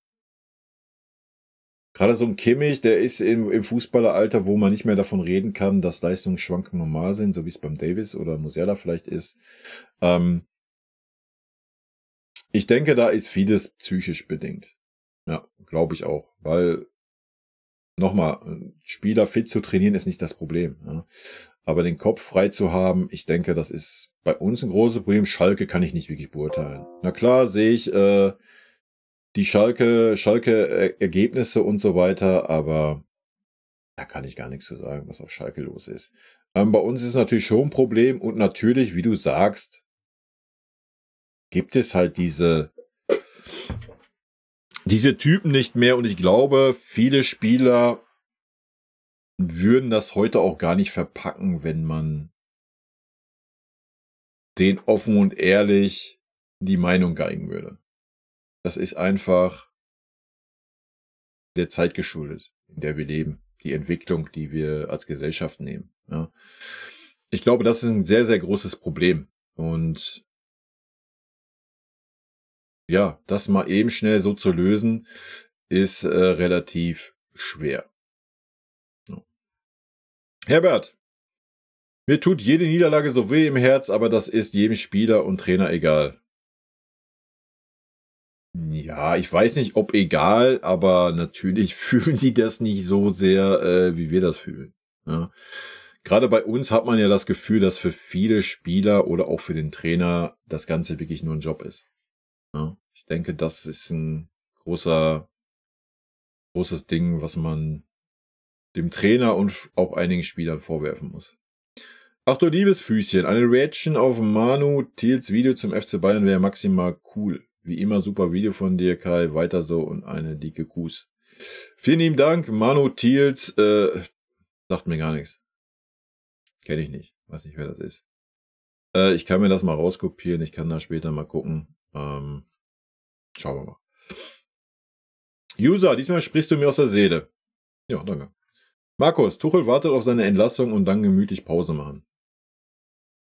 gerade so ein Kimmich, der ist im Fußballeralter, wo man nicht mehr davon reden kann, dass Leistungsschwankungen normal sind, so wie es beim Davis oder Musiala vielleicht ist. Ich denke, da ist vieles psychisch bedingt. Ja, glaube ich auch. Weil, nochmal, Spieler fit zu trainieren ist nicht das Problem. Ja. Aber den Kopf frei zu haben, ich denke, das ist bei uns ein großes Problem. Schalke kann ich nicht wirklich beurteilen. Na klar, sehe ich die Schalke-Ergebnisse und so weiter, aber da kann ich gar nichts zu sagen, was auf Schalke los ist. Bei uns ist es natürlich schon ein Problem und natürlich, wie du sagst, gibt es halt diese Typen nicht mehr und ich glaube, viele Spieler würden das heute auch gar nicht verpacken, wenn man denen offen und ehrlich die Meinung geigen würde. Das ist einfach der Zeit geschuldet, in der wir leben. Die Entwicklung, die wir als Gesellschaft nehmen. Ja. Ich glaube, das ist ein sehr, sehr großes Problem. Und ja, das mal eben schnell so zu lösen, ist relativ schwer. Ja. Herbert, mir tut jede Niederlage so weh im Herz, aber das ist jedem Spieler und Trainer egal. Ja, ich weiß nicht, ob egal, aber natürlich fühlen die das nicht so sehr, wie wir das fühlen. Ja. Gerade bei uns hat man ja das Gefühl, dass für viele Spieler oder auch für den Trainer das Ganze wirklich nur ein Job ist. Ja. Ich denke, das ist ein großes Ding, was man dem Trainer und auch einigen Spielern vorwerfen muss. Ach du liebes Füßchen, eine Reaction auf Manu Thiels Video zum FC Bayern wäre maximal cool. Wie immer, super Video von dir, Kai. Weiter so und eine dicke Kuss. Vielen lieben Dank. Manu Thiels, sagt mir gar nichts. Kenne ich nicht. Weiß nicht, wer das ist. Ich kann mir das mal rauskopieren. Ich kann da später mal gucken. Schauen wir mal. User, diesmal sprichst du mir aus der Seele. Ja, danke. Markus, Tuchel wartet auf seine Entlassung und dann gemütlich Pause machen.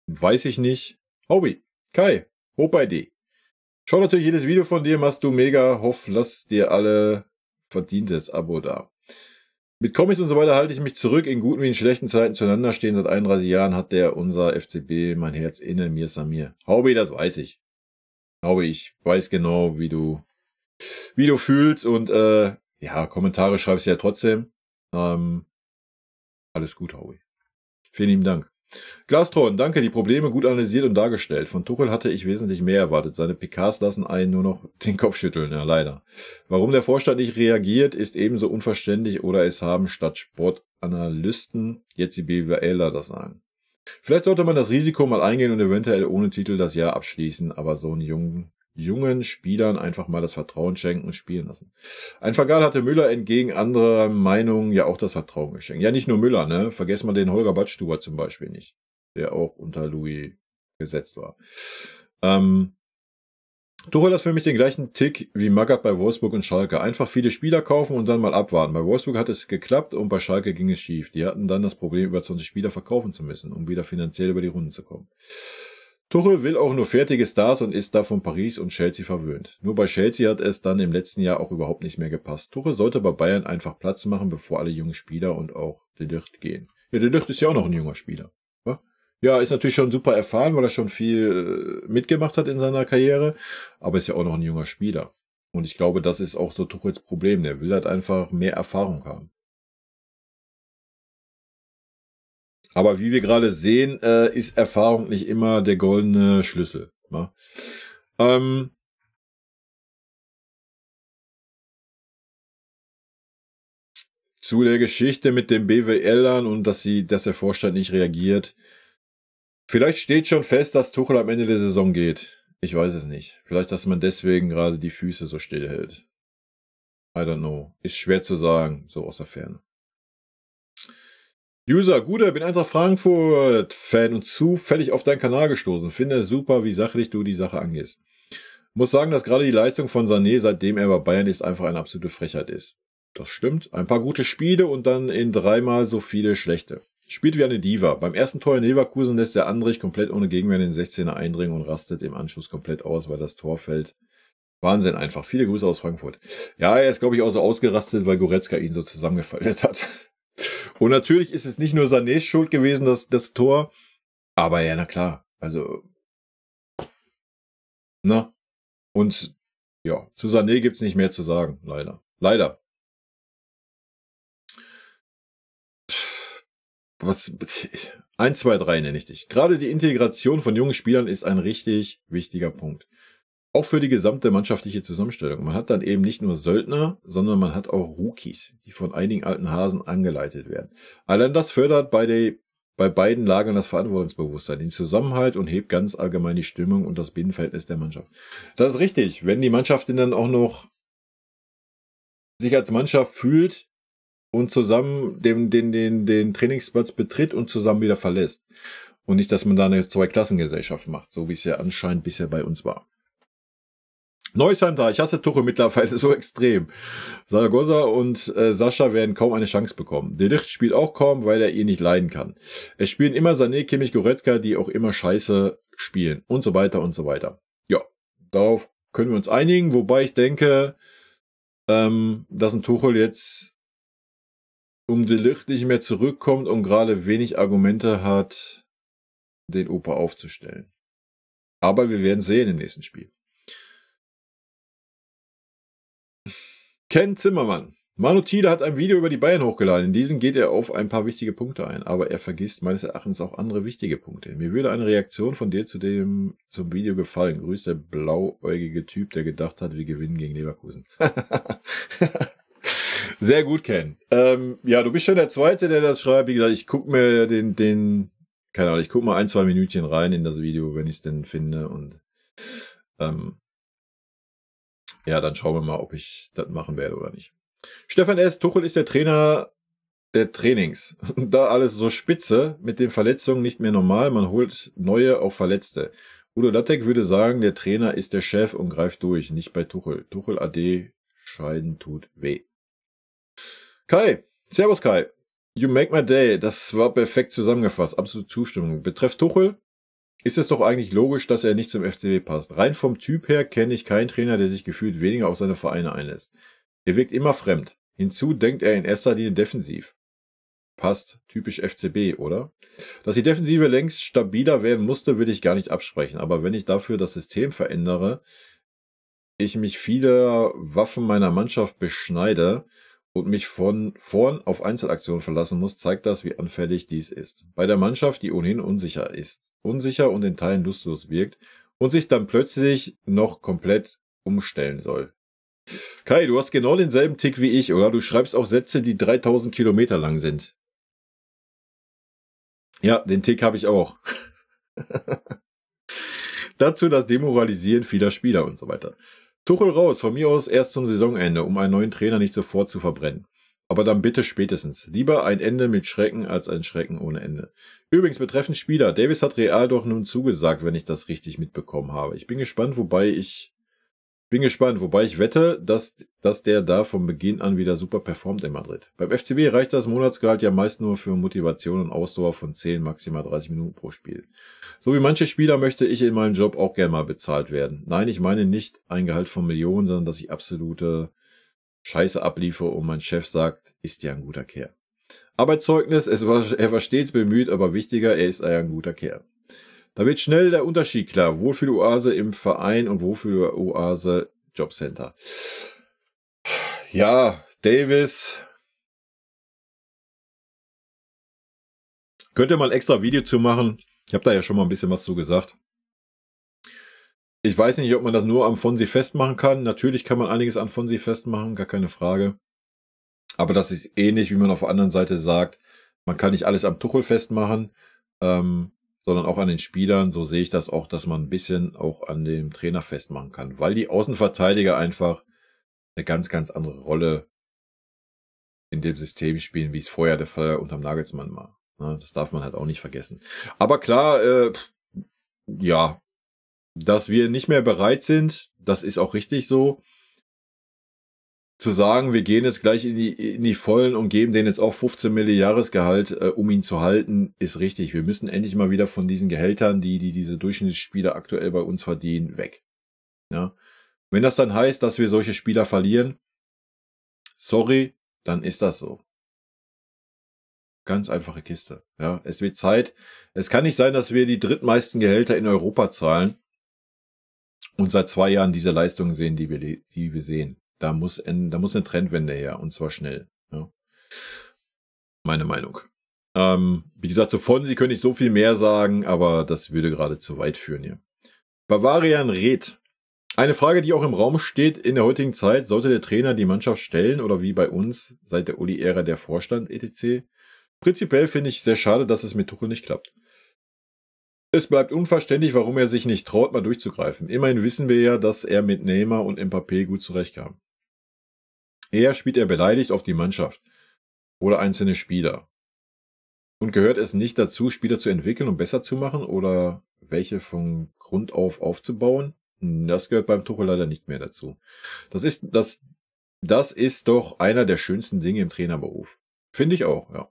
Weiß ich nicht. Hobby. Kai, hoch bei dir. Schau natürlich jedes Video von dir, machst du mega. Hoff, lass dir alle verdientes Abo da. Mit Comics und so weiter halte ich mich zurück. In guten wie in schlechten Zeiten zueinander stehen. Seit 31 Jahren hat unser FCB mein Herz inne. Mir Samir. Hobby, das weiß ich. Hobby, ich weiß genau, wie du fühlst. Und ja, Kommentare schreibst du ja trotzdem. Alles gut, Hobby. Vielen lieben Dank. Glastron, danke, die Probleme gut analysiert und dargestellt. Von Tuchel hatte ich wesentlich mehr erwartet. Seine PKs lassen einen nur noch den Kopf schütteln, ja leider. Warum der Vorstand nicht reagiert, ist ebenso unverständlich oder es haben statt Sportanalysten jetzt die BWLer das sagen. Vielleicht sollte man das Risiko mal eingehen und eventuell ohne Titel das Jahr abschließen, aber so einen jungen Spielern einfach mal das Vertrauen schenken und spielen lassen. Ein Van Gaal hatte Müller entgegen anderer Meinungen ja auch das Vertrauen geschenkt. Ja, nicht nur Müller, ne? Vergesst mal den Holger Badstuber zum Beispiel nicht, der auch unter Louis gesetzt war. Tuchel hat für mich den gleichen Tick wie Magath bei Wolfsburg und Schalke. Einfach viele Spieler kaufen und dann mal abwarten. Bei Wolfsburg hat es geklappt und bei Schalke ging es schief. Die hatten dann das Problem, über 20 Spieler verkaufen zu müssen, um wieder finanziell über die Runden zu kommen. Tuchel will auch nur fertige Stars und ist da von Paris und Chelsea verwöhnt. Nur bei Chelsea hat es dann im letzten Jahr auch überhaupt nicht mehr gepasst. Tuchel sollte bei Bayern einfach Platz machen, bevor alle jungen Spieler und auch De Ligt gehen. Ja, De Ligt ist ja auch noch ein junger Spieler. Ja, ist natürlich schon super erfahren, weil er schon viel mitgemacht hat in seiner Karriere, aber ist ja auch noch ein junger Spieler. Und ich glaube, das ist auch so Tuchels Problem. Der will halt einfach mehr Erfahrung haben. Aber wie wir gerade sehen, ist Erfahrung nicht immer der goldene Schlüssel. Ne? Zu der Geschichte mit den BWLern und dass der Vorstand nicht reagiert. Vielleicht steht schon fest, dass Tuchel am Ende der Saison geht. Ich weiß es nicht. Vielleicht, dass man deswegen gerade die Füße so still hält. I don't know. Ist schwer zu sagen, so aus der Ferne. User, Gude, bin Eintracht Frankfurt-Fan und zufällig auf deinen Kanal gestoßen. Finde es super, wie sachlich du die Sache angehst. Muss sagen, dass gerade die Leistung von Sané, seitdem er bei Bayern ist, einfach eine absolute Frechheit ist. Das stimmt. Ein paar gute Spiele und dann in 3-mal so viele schlechte. Spielt wie eine Diva. Beim ersten Tor in Leverkusen lässt der Andrich komplett ohne Gegenwehr in den 16er eindringen und rastet im Anschluss komplett aus, weil das Tor fällt. Wahnsinn einfach. Viele Grüße aus Frankfurt. Ja, er ist, glaube ich, auch so ausgerastet, weil Goretzka ihn so zusammengefaltet hat. Und natürlich ist es nicht nur Sanés Schuld gewesen, das Tor. Aber ja, na klar. Also, na. Und ja, zu Sané gibt's nicht mehr zu sagen. Leider. Leider. 1, 2, 3 nenne ich dich. Gerade die Integration von jungen Spielern ist ein richtig wichtiger Punkt. Auch für die gesamte mannschaftliche Zusammenstellung. Man hat dann eben nicht nur Söldner, sondern man hat auch Rookies, die von einigen alten Hasen angeleitet werden. Allein das fördert bei beiden Lagern das Verantwortungsbewusstsein, den Zusammenhalt und hebt ganz allgemein die Stimmung und das Binnenverhältnis der Mannschaft. Das ist richtig. Wenn die Mannschaft dann auch noch sich als Mannschaft fühlt, und zusammen den Trainingsplatz betritt und zusammen wieder verlässt. Und nicht, dass man da eine Zweiklassengesellschaft macht, so wie es ja anscheinend bisher bei uns war. Neusheim da, ich hasse Tuchel mittlerweile so extrem. Zaragoza und Sascha werden kaum eine Chance bekommen. De Ligt spielt auch kaum, weil er ihn nicht leiden kann. Es spielen immer Sané, Kimmich, Goretzka, die auch immer scheiße spielen. Und so weiter und so weiter. Ja, darauf können wir uns einigen, wobei ich denke, dass ein Tuchel jetzt um De Ligt nicht mehr zurückkommt und gerade wenig Argumente hat, den Opa aufzustellen. Aber wir werden sehen im nächsten Spiel. Ken Zimmermann. Manu Thiele hat ein Video über die Bayern hochgeladen. In diesem geht er auf ein paar wichtige Punkte ein, aber er vergisst meines Erachtens auch andere wichtige Punkte. Mir würde eine Reaktion von dir zum Video gefallen. Grüßt der blauäugige Typ, der gedacht hat, wir gewinnen gegen Leverkusen. Sehr gut, Ken. Ja, du bist schon der Zweite, der das schreibt. Wie gesagt, ich gucke mir keine Ahnung, ich gucke mal 1, 2 Minütchen rein in das Video, wenn ich es denn finde. Und ja, dann schauen wir mal, ob ich das machen werde oder nicht. Stefan S. Tuchel ist der Trainer der Trainings. Da alles so spitze, mit den Verletzungen nicht mehr normal. Man holt neue, auch Verletzte. Udo Lattek würde sagen, der Trainer ist der Chef und greift durch, nicht bei Tuchel. Tuchel AD, Scheiden tut weh. Kai, servus Kai. You make my day. Das war perfekt zusammengefasst. Absolute Zustimmung. Betreff Tuchel ist es doch eigentlich logisch, dass er nicht zum FCB passt. Rein vom Typ her kenne ich keinen Trainer, der sich gefühlt weniger auf seine Vereine einlässt. Er wirkt immer fremd. Hinzu denkt er in erster Linie defensiv. Passt. Typisch FCB, oder? Dass die Defensive längst stabiler werden musste, will ich gar nicht absprechen. Aber wenn ich dafür das System verändere, ich mich vieler Waffen meiner Mannschaft beschneide und mich von vorn auf Einzelaktionen verlassen muss, zeigt das, wie anfällig dies ist. Bei der Mannschaft, die ohnehin unsicher und in Teilen lustlos wirkt und sich dann plötzlich noch komplett umstellen soll. Kai, du hast genau denselben Tick wie ich, oder? Du schreibst auch Sätze, die 3000 Kilometer lang sind. Ja, den Tick habe ich auch. Dazu das Demoralisieren vieler Spieler und so weiter. Tuchel raus, von mir aus erst zum Saisonende, um einen neuen Trainer nicht sofort zu verbrennen. Aber dann bitte spätestens. Lieber ein Ende mit Schrecken als ein Schrecken ohne Ende. Übrigens betreffend Spieler, Davis hat Real doch nun zugesagt, wenn ich das richtig mitbekommen habe. Ich bin gespannt, wobei ich wette, dass der da von Beginn an wieder super performt in Madrid. Beim FCB reicht das Monatsgehalt ja meist nur für Motivation und Ausdauer von 10, maximal 30 Minuten pro Spiel. So wie manche Spieler möchte ich in meinem Job auch gerne mal bezahlt werden. Nein, ich meine nicht ein Gehalt von Millionen, sondern dass ich absolute Scheiße abliefere und mein Chef sagt, ist ja ein guter Kerl. Arbeitszeugnis, er war stets bemüht, aber wichtiger, er ist ein guter Kerl. Da wird schnell der Unterschied klar. Wohlfühl-Oase im Verein und Wohlfühl-Oase Jobcenter. Ja, Davis. Könnt ihr mal ein extra Video zu machen? Ich habe da ja schon mal ein bisschen was zu gesagt. Ich weiß nicht, ob man das nur am Fonsi festmachen kann. Natürlich kann man einiges an Fonsi festmachen, gar keine Frage. Aber das ist ähnlich, wie man auf der anderen Seite sagt, man kann nicht alles am Tuchel festmachen, sondern auch an den Spielern. So sehe ich das auch, dass man ein bisschen auch an dem Trainer festmachen kann, weil die Außenverteidiger einfach eine ganz, ganz andere Rolle in dem System spielen, wie es vorher der Fall unterm Nagelsmann war. Das darf man halt auch nicht vergessen. Aber klar, ja, dass wir nicht mehr bereit sind, das ist auch richtig so. Zu sagen, wir gehen jetzt gleich in die Vollen und geben denen jetzt auch 15 Millionen Jahresgehalt, um ihn zu halten, ist richtig. Wir müssen endlich mal wieder von diesen Gehältern, die diese Durchschnittsspieler aktuell bei uns verdienen, weg. Ja. Wenn das dann heißt, dass wir solche Spieler verlieren, sorry, dann ist das so. Ganz einfache Kiste. Ja, es wird Zeit. Es kann nicht sein, dass wir die drittmeisten Gehälter in Europa zahlen und seit 2 Jahren diese Leistungen sehen, die wir sehen. Da muss eine Trendwende her, und zwar schnell. Ja. Meine Meinung. Wie gesagt, zu Fonsi könnte ich so viel mehr sagen, aber das würde gerade zu weit führen hier. Bavarian Red. Eine Frage, die auch im Raum steht in der heutigen Zeit. Sollte der Trainer die Mannschaft stellen oder wie bei uns seit der Uli-Ära der Vorstand etc.? Prinzipiell finde ich sehr schade, dass es mit Tuchel nicht klappt. Es bleibt unverständlich, warum er sich nicht traut, mal durchzugreifen. Immerhin wissen wir ja, dass er mit Neymar und Mbappé gut zurechtkam. Eher spielt er beleidigt auf die Mannschaft oder einzelne Spieler. Und gehört es nicht dazu, Spieler zu entwickeln und besser zu machen oder welche von Grund auf aufzubauen? Das gehört beim Tuchel leider nicht mehr dazu. Das ist doch einer der schönsten Dinge im Trainerberuf. Finde ich auch, ja.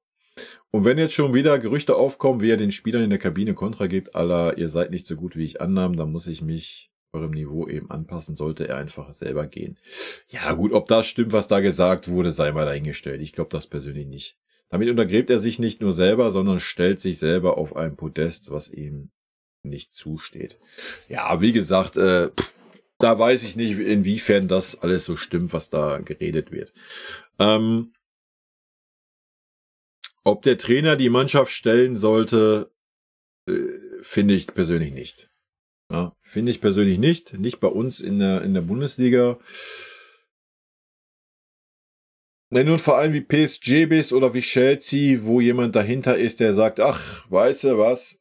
Und wenn jetzt schon wieder Gerüchte aufkommen, wie er den Spielern in der Kabine Kontra gibt, ihr seid nicht so gut, wie ich annahm, dann muss ich mich eurem Niveau eben anpassen, sollte er einfach selber gehen. Ja gut, ob das stimmt, was da gesagt wurde, sei mal dahingestellt. Ich glaube das persönlich nicht. Damit untergräbt er sich nicht nur selber, sondern stellt sich selber auf ein Podest, was ihm nicht zusteht. Ja, wie gesagt, da weiß ich nicht, inwiefern das alles so stimmt, was da geredet wird. Ob der Trainer die Mannschaft stellen sollte, finde ich persönlich nicht. Ja, finde ich persönlich nicht. Nicht bei uns in der Bundesliga. Wenn du ein Verein wie PSG bist oder wie Chelsea, wo jemand dahinter ist, der sagt, ach, weißt du was?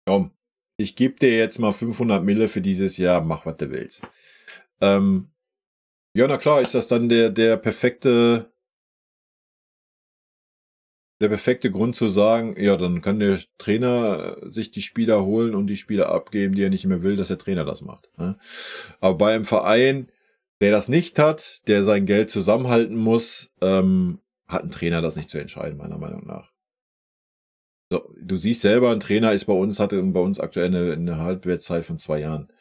Komm, ich gebe dir jetzt mal 500 Mille für dieses Jahr, mach, was du willst. Ja, na klar, ist das dann der perfekte Grund zu sagen, ja, dann kann der Trainer sich die Spieler holen und die Spieler abgeben, die er nicht mehr will, dass der Trainer das macht. Ne? Aber bei einem Verein, der das nicht hat, der sein Geld zusammenhalten muss, hat ein Trainer das nicht zu entscheiden, meiner Meinung nach. So, du siehst selber, ein Trainer hatte bei uns aktuell eine Halbwertszeit von 2 Jahren.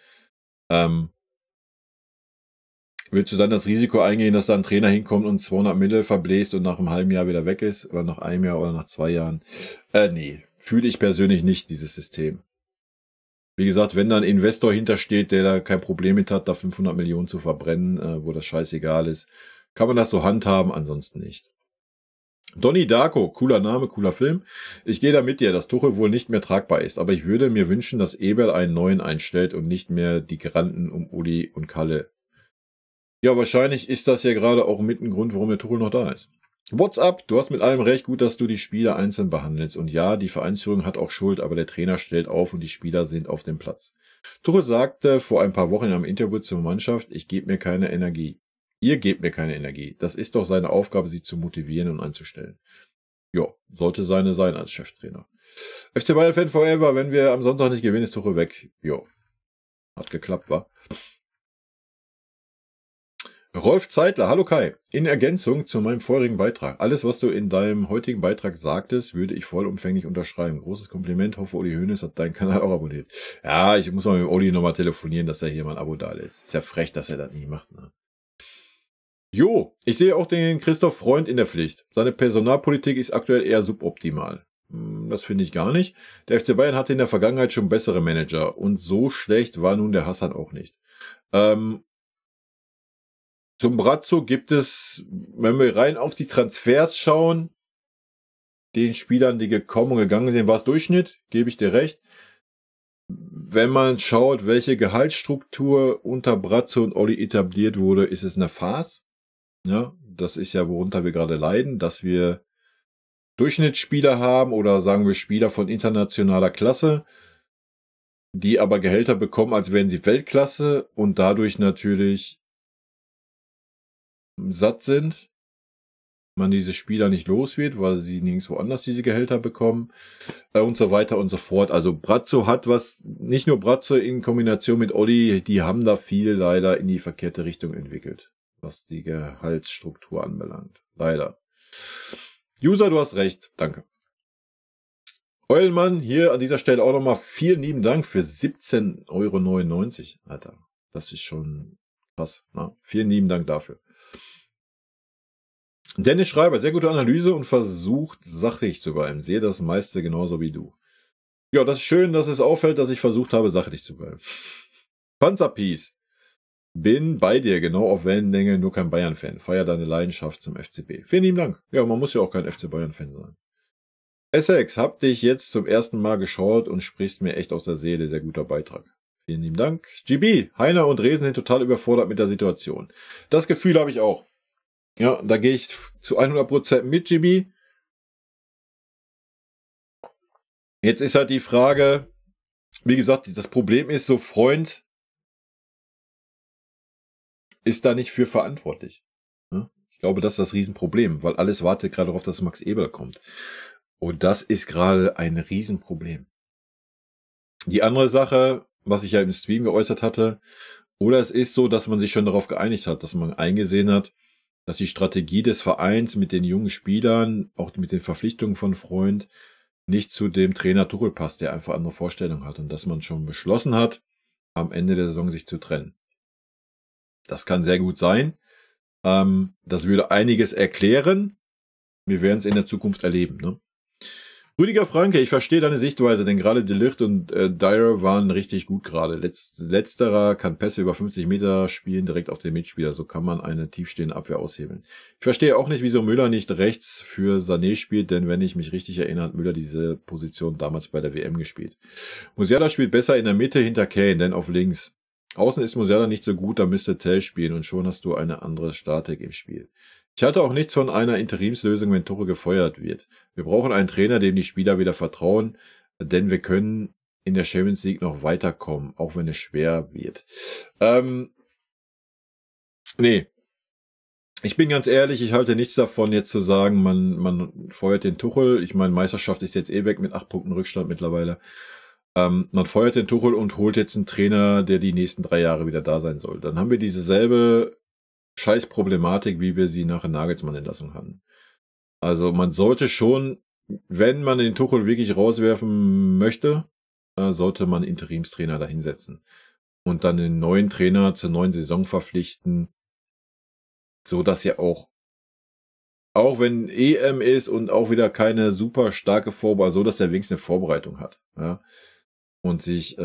Willst du dann das Risiko eingehen, dass da ein Trainer hinkommt und 200 Mille verbläst und nach einem halben Jahr wieder weg ist? Oder nach einem Jahr oder nach 2 Jahren? Nee, fühle ich persönlich nicht, dieses System. Wie gesagt, wenn da ein Investor hintersteht, der da kein Problem mit hat, da 500 Millionen zu verbrennen, wo das scheißegal ist, kann man das so handhaben, ansonsten nicht. Donnie Darko, cooler Name, cooler Film. Ich gehe da mit dir, dass Tuchel wohl nicht mehr tragbar ist, aber ich würde mir wünschen, dass Eberl einen neuen einstellt und nicht mehr die Granden um Uli und Kalle. Ja, wahrscheinlich ist das ja gerade auch mit ein Grund, warum der Tuchel noch da ist. What's up? Du hast mit allem recht, gut, dass du die Spieler einzeln behandelst. Und ja, die Vereinsführung hat auch Schuld, aber der Trainer stellt auf und die Spieler sind auf dem Platz. Tuchel sagte vor ein paar Wochen in einem Interview zur Mannschaft, ich gebe mir keine Energie. Ihr gebt mir keine Energie. Das ist doch seine Aufgabe, sie zu motivieren und einzustellen. Ja, sollte seine sein als Cheftrainer. FC Bayern Fan forever, wenn wir am Sonntag nicht gewinnen, ist Tuchel weg. Ja, hat geklappt, wa? Rolf Zeitler, hallo Kai. In Ergänzung zu meinem vorherigen Beitrag. Alles, was du in deinem heutigen Beitrag sagtest, würde ich vollumfänglich unterschreiben. Großes Kompliment. Hoffe, Uli Hoeneß hat deinen Kanal auch abonniert. Ja, ich muss mal mit Uli nochmal telefonieren, dass er hier mal ein Abo da lässt. Ist ja frech, dass er das nie macht, ne? Jo, ich sehe auch den Christoph Freund in der Pflicht. Seine Personalpolitik ist aktuell eher suboptimal. Das finde ich gar nicht. Der FC Bayern hatte in der Vergangenheit schon bessere Manager und so schlecht war nun der Hassan auch nicht. Zum Brazzo gibt es, wenn wir rein auf die Transfers schauen, den Spielern, die gekommen und gegangen sind, war es Durchschnitt, gebe ich dir recht. Wenn man schaut, welche Gehaltsstruktur unter Brazzo und Olli etabliert wurde, ist es eine Farce. Ja, das ist ja, worunter wir gerade leiden, dass wir Durchschnittsspieler haben oder sagen wir Spieler von internationaler Klasse, die aber Gehälter bekommen, als wären sie Weltklasse und dadurch natürlich satt sind. Man diese Spieler nicht los wird, weil sie nirgendwo anders diese Gehälter bekommen und so weiter und so fort. Also Brazzo hat was, nicht nur Brazzo in Kombination mit Olli, die haben da viel leider in die verkehrte Richtung entwickelt, was die Gehaltsstruktur anbelangt. Leider. User, du hast recht. Danke. Eulmann, hier an dieser Stelle auch nochmal vielen lieben Dank für 17,99 €. Alter, das ist schon krass. Na? Vielen lieben Dank dafür. Dennis Schreiber, sehr gute Analyse und versucht sachlich zu bleiben. Sehe das meiste genauso wie du. Ja, das ist schön, dass es auffällt, dass ich versucht habe, sachlich zu bleiben. Panzerpiece. Bin bei dir, genau auf Wellenlänge, nur kein Bayern-Fan. Feier deine Leidenschaft zum FCB. Vielen lieben Dank. Ja, man muss ja auch kein FC Bayern-Fan sein. Essex, hab dich jetzt zum ersten Mal geschaut und sprichst mir echt aus der Seele. Sehr guter Beitrag. Vielen lieben Dank. GB, Heiner und Resen sind total überfordert mit der Situation. Das Gefühl habe ich auch. Ja, da gehe ich zu 100% mit, GB. Jetzt ist halt die Frage, wie gesagt, das Problem ist, so Freund ist da nicht für verantwortlich. Ich glaube, das ist das Riesenproblem, weil alles wartet gerade darauf, dass Max Eberl kommt. Und das ist gerade ein Riesenproblem. Die andere Sache, was ich ja im Stream geäußert hatte, oder es ist so, dass man sich schon darauf geeinigt hat, dass man eingesehen hat, dass die Strategie des Vereins mit den jungen Spielern, auch mit den Verpflichtungen von Freund, nicht zu dem Trainer Tuchel passt, der einfach andere Vorstellungen hat und dass man schon beschlossen hat, am Ende der Saison sich zu trennen. Das kann sehr gut sein. Das würde einiges erklären. Wir werden es in der Zukunft erleben. Ne? Rüdiger Franke, ich verstehe deine Sichtweise, denn gerade De Ligt und Dyer waren richtig gut gerade. Letzterer kann Pässe über 50 Meter spielen, direkt auf den Mitspieler. So kann man eine tiefstehende Abwehr aushebeln. Ich verstehe auch nicht, wieso Müller nicht rechts für Sané spielt, denn wenn ich mich richtig erinnere, hat Müller diese Position damals bei der WM gespielt. Musiala spielt besser in der Mitte hinter Kane, denn auf links. Außen ist Musiala nicht so gut, da müsste Tell spielen und schon hast du eine andere Statik im Spiel. Ich halte auch nichts von einer Interimslösung, wenn Tuchel gefeuert wird. Wir brauchen einen Trainer, dem die Spieler wieder vertrauen, denn wir können in der Champions League noch weiterkommen, auch wenn es schwer wird. Nee. Ich bin ganz ehrlich, ich halte nichts davon, jetzt zu sagen, man feuert den Tuchel. Ich meine, Meisterschaft ist jetzt eh weg mit 8 Punkten Rückstand mittlerweile. Man feuert den Tuchel und holt jetzt einen Trainer, der die nächsten 3 Jahre wieder da sein soll. Dann haben wir dieselbe Scheiß-Problematik, wie wir sie nach der Nagelsmann-Entlassung hatten. Also man sollte schon, wenn man den Tuchel wirklich rauswerfen möchte, sollte man Interimstrainer da hinsetzen. Und dann den neuen Trainer zur neuen Saison verpflichten, so dass er auch wenn EM ist und auch wieder keine super starke Vorbereitung, so dass er wenigstens eine Vorbereitung hat. Ja? Und sich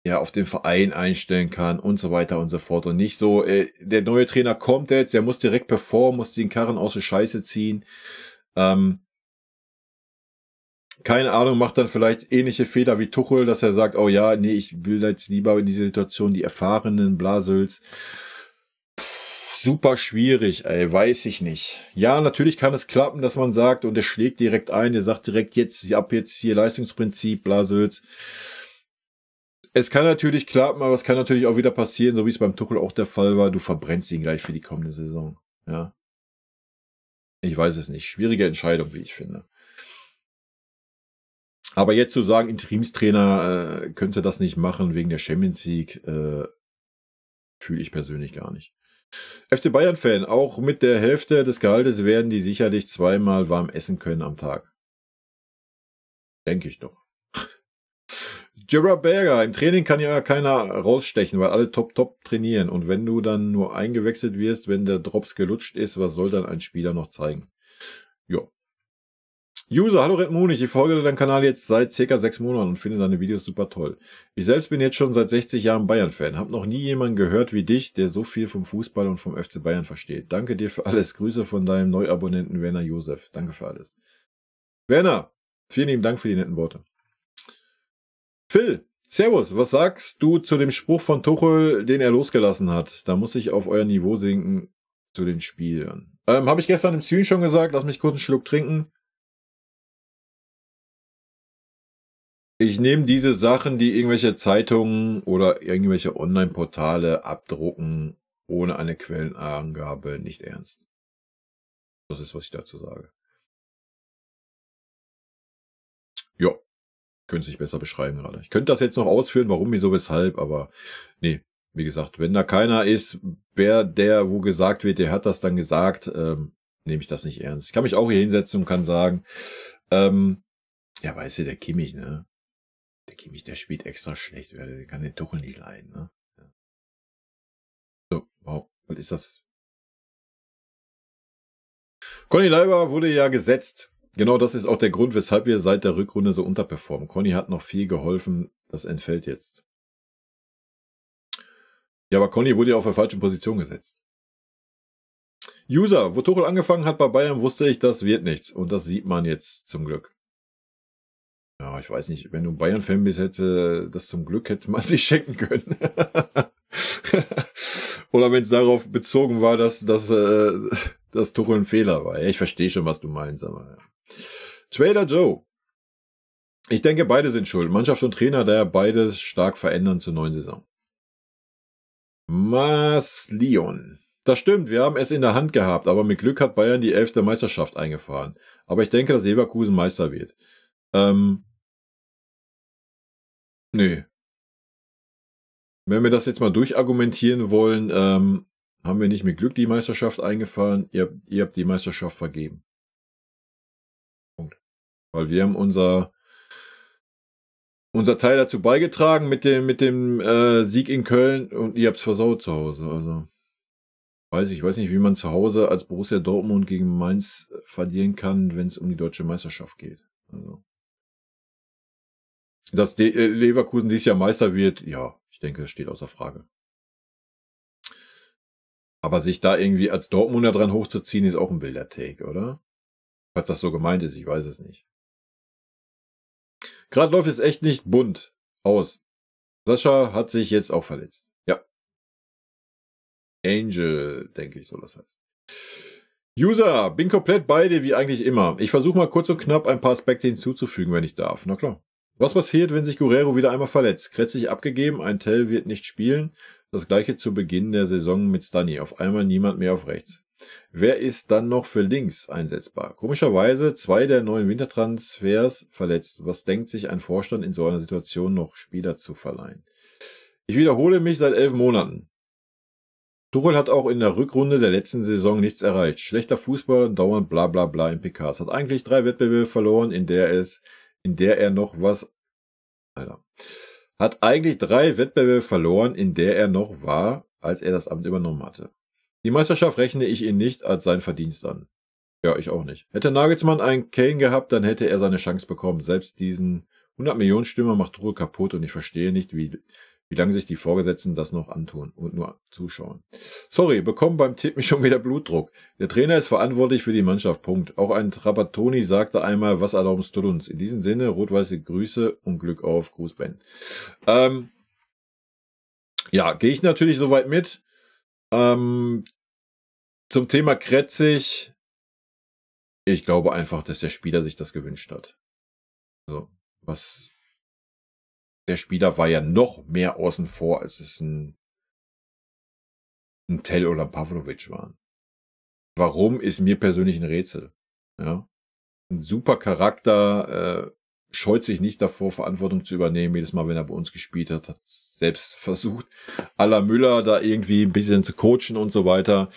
ja, auf den Verein einstellen kann und so weiter und so fort. Und nicht so, der neue Trainer kommt jetzt, der muss direkt performen, muss den Karren aus der Scheiße ziehen. Keine Ahnung, macht dann vielleicht ähnliche Fehler wie Tuchel, dass er sagt, oh ja, nee, ich will jetzt lieber in diese Situation die erfahrenen Blasels. Super schwierig, ey, weiß ich nicht. Ja, natürlich kann es klappen, dass man sagt, und der schlägt direkt ein, der sagt direkt jetzt, ab jetzt hier Leistungsprinzip, Blasels. Es kann natürlich klappen, aber es kann natürlich auch wieder passieren, so wie es beim Tuchel auch der Fall war, du verbrennst ihn gleich für die kommende Saison. Ja. Ich weiß es nicht. Schwierige Entscheidung, wie ich finde. Aber jetzt zu sagen, Interimstrainer könnte das nicht machen wegen der Champions League, fühle ich persönlich gar nicht. FC Bayern-Fan, auch mit der Hälfte des Gehaltes werden die sicherlich zweimal warm essen können am Tag. Denke ich doch. Gerard Berger, im Training kann ja keiner rausstechen, weil alle top trainieren. Und wenn du dann nur eingewechselt wirst, wenn der Drops gelutscht ist, was soll dann ein Spieler noch zeigen? Jo. User, hallo Red Moon, ich folge deinem Kanal jetzt seit ca. 6 Monaten und finde deine Videos super toll. Ich selbst bin jetzt schon seit 60 Jahren Bayern-Fan, hab noch nie jemanden gehört wie dich, der so viel vom Fußball und vom FC Bayern versteht. Danke dir für alles. Grüße von deinem Neuabonnenten Werner Josef. Danke für alles. Werner, vielen lieben Dank für die netten Worte. Phil, servus, was sagst du zu dem Spruch von Tuchel, den er losgelassen hat? Da muss ich auf euer Niveau sinken zu den Spielern. Habe ich gestern im Stream schon gesagt, lass mich kurz einen Schluck trinken. Ich nehme diese Sachen, die irgendwelche Zeitungen oder irgendwelche Online-Portale abdrucken, ohne eine Quellenangabe, nicht ernst. Das ist, was ich dazu sage. Ja, könnte sich besser beschreiben gerade. Ich könnte das jetzt noch ausführen, warum, wieso, weshalb, aber nee, wie gesagt, wenn da keiner ist, wer der, wo gesagt wird, der hat das dann gesagt, nehme ich das nicht ernst. Ich kann mich auch hier hinsetzen und kann sagen, ja, weißt du, der Kimmich, ne? Der Kimmich, der spielt extra schlecht, der kann den Tuchel nicht leiden, ne? Ja. So, wow, was ist das? Conny Leiber wurde ja gesetzt. Genau, das ist auch der Grund, weshalb wir seit der Rückrunde so unterperformen. Conny hat noch viel geholfen, das entfällt jetzt. Ja, aber Conny wurde ja auf der falschen Position gesetzt. User, wo Tuchel angefangen hat bei Bayern, wusste ich, das wird nichts. Und das sieht man jetzt zum Glück. Ja, ich weiß nicht, wenn du Bayern-Fan bist, hätte das zum Glück hätte man sich schenken können. Oder wenn es darauf bezogen war, dass Tuchel ein Fehler war. Ja, ich verstehe schon, was du meinst, aber ja. Trader Joe. Ich denke, beide sind schuld. Mannschaft und Trainer, daher beides stark verändern zur neuen Saison. Maslion. Das stimmt, wir haben es in der Hand gehabt, aber mit Glück hat Bayern die 11. Meisterschaft eingefahren. Aber ich denke, dass Leverkusen Meister wird. Nee. Wenn wir das jetzt mal durchargumentieren wollen, haben wir nicht mit Glück die Meisterschaft eingefahren, ihr habt die Meisterschaft vergeben. Punkt. Weil wir haben unser Teil dazu beigetragen mit dem Sieg in Köln und ihr habt es versaut zu Hause. Also ich weiß nicht, wie man zu Hause als Borussia Dortmund gegen Mainz verlieren kann, wenn es um die deutsche Meisterschaft geht. Also. Dass Leverkusen dieses Jahr Meister wird, ja, ich denke, das steht außer Frage. Aber sich da irgendwie als Dortmunder dran hochzuziehen, ist auch ein wilder Take, oder? Falls das so gemeint ist, ich weiß es nicht. Gerade läuft es echt nicht bunt aus. Sascha hat sich jetzt auch verletzt. Ja. Angel, denke ich, so das heißt. User, bin komplett bei dir, wie eigentlich immer. Ich versuche mal kurz und knapp ein paar Aspekte hinzuzufügen, wenn ich darf. Na klar. Was passiert, wenn sich Guerrero wieder einmal verletzt? Kretzig abgegeben, ein Tell wird nicht spielen. Das gleiche zu Beginn der Saison mit Stani. Auf einmal niemand mehr auf rechts. Wer ist dann noch für links einsetzbar? Komischerweise 2 der neuen Wintertransfers verletzt. Was denkt sich ein Vorstand in so einer Situation noch, Spieler zu verleihen? Ich wiederhole mich seit 11 Monaten. Tuchel hat auch in der Rückrunde der letzten Saison nichts erreicht. Schlechter Fußball und dauernd bla bla bla in PKs. Hat eigentlich 3 Wettbewerbe verloren, in der er noch war, als er das Amt übernommen hatte. Die Meisterschaft rechne ich ihn nicht als sein Verdienst an. Ja, ich auch nicht. Hätte Nagelsmann einen Kane gehabt, dann hätte er seine Chance bekommen. Selbst diesen 100 Millionen Stürmer macht Tuchel kaputt und ich verstehe nicht, wie wie lange sich die Vorgesetzten das noch antun und nur zuschauen. Sorry, bekommen beim Tippen schon wieder Blutdruck. Der Trainer ist verantwortlich für die Mannschaft, Punkt. Auch ein Trapattoni sagte einmal, was erlaubst du uns? In diesem Sinne, rot-weiße Grüße und Glück auf, Gruß Ben. Ja, gehe ich natürlich soweit mit. Zum Thema Kretzig, ich glaube einfach, dass der Spieler sich das gewünscht hat. Also, der Spieler war ja noch mehr außen vor, als es ein Tell oder ein Pavlovic waren. Warum, ist mir persönlich ein Rätsel. Ja. Ein super Charakter, scheut sich nicht davor, Verantwortung zu übernehmen. Jedes Mal, wenn er bei uns gespielt hat, hat selbst versucht, à la Müller da irgendwie ein bisschen zu coachen und so weiter.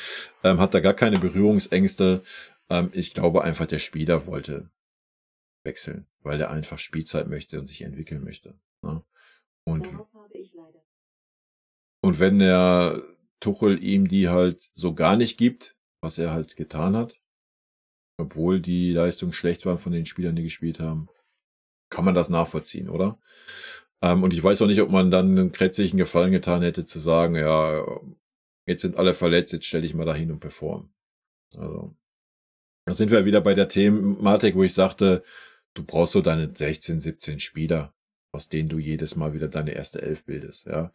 Hat da gar keine Berührungsängste. Ich glaube einfach, der Spieler wollte wechseln, weil er einfach Spielzeit möchte und sich entwickeln möchte. Ja. Und wenn der Tuchel ihm die halt so gar nicht gibt, was er halt getan hat, obwohl die Leistungen schlecht waren von den Spielern, die gespielt haben, kann man das nachvollziehen, oder? Und ich weiß auch nicht, ob man dann einen Kretzigen Gefallen getan hätte, zu sagen, ja, jetzt sind alle verletzt, jetzt stelle ich mal dahin und perform. Also, da sind wir wieder bei der Thematik, wo ich sagte, du brauchst so deine 16, 17 Spieler, aus denen du jedes Mal wieder deine erste Elf bildest, ja.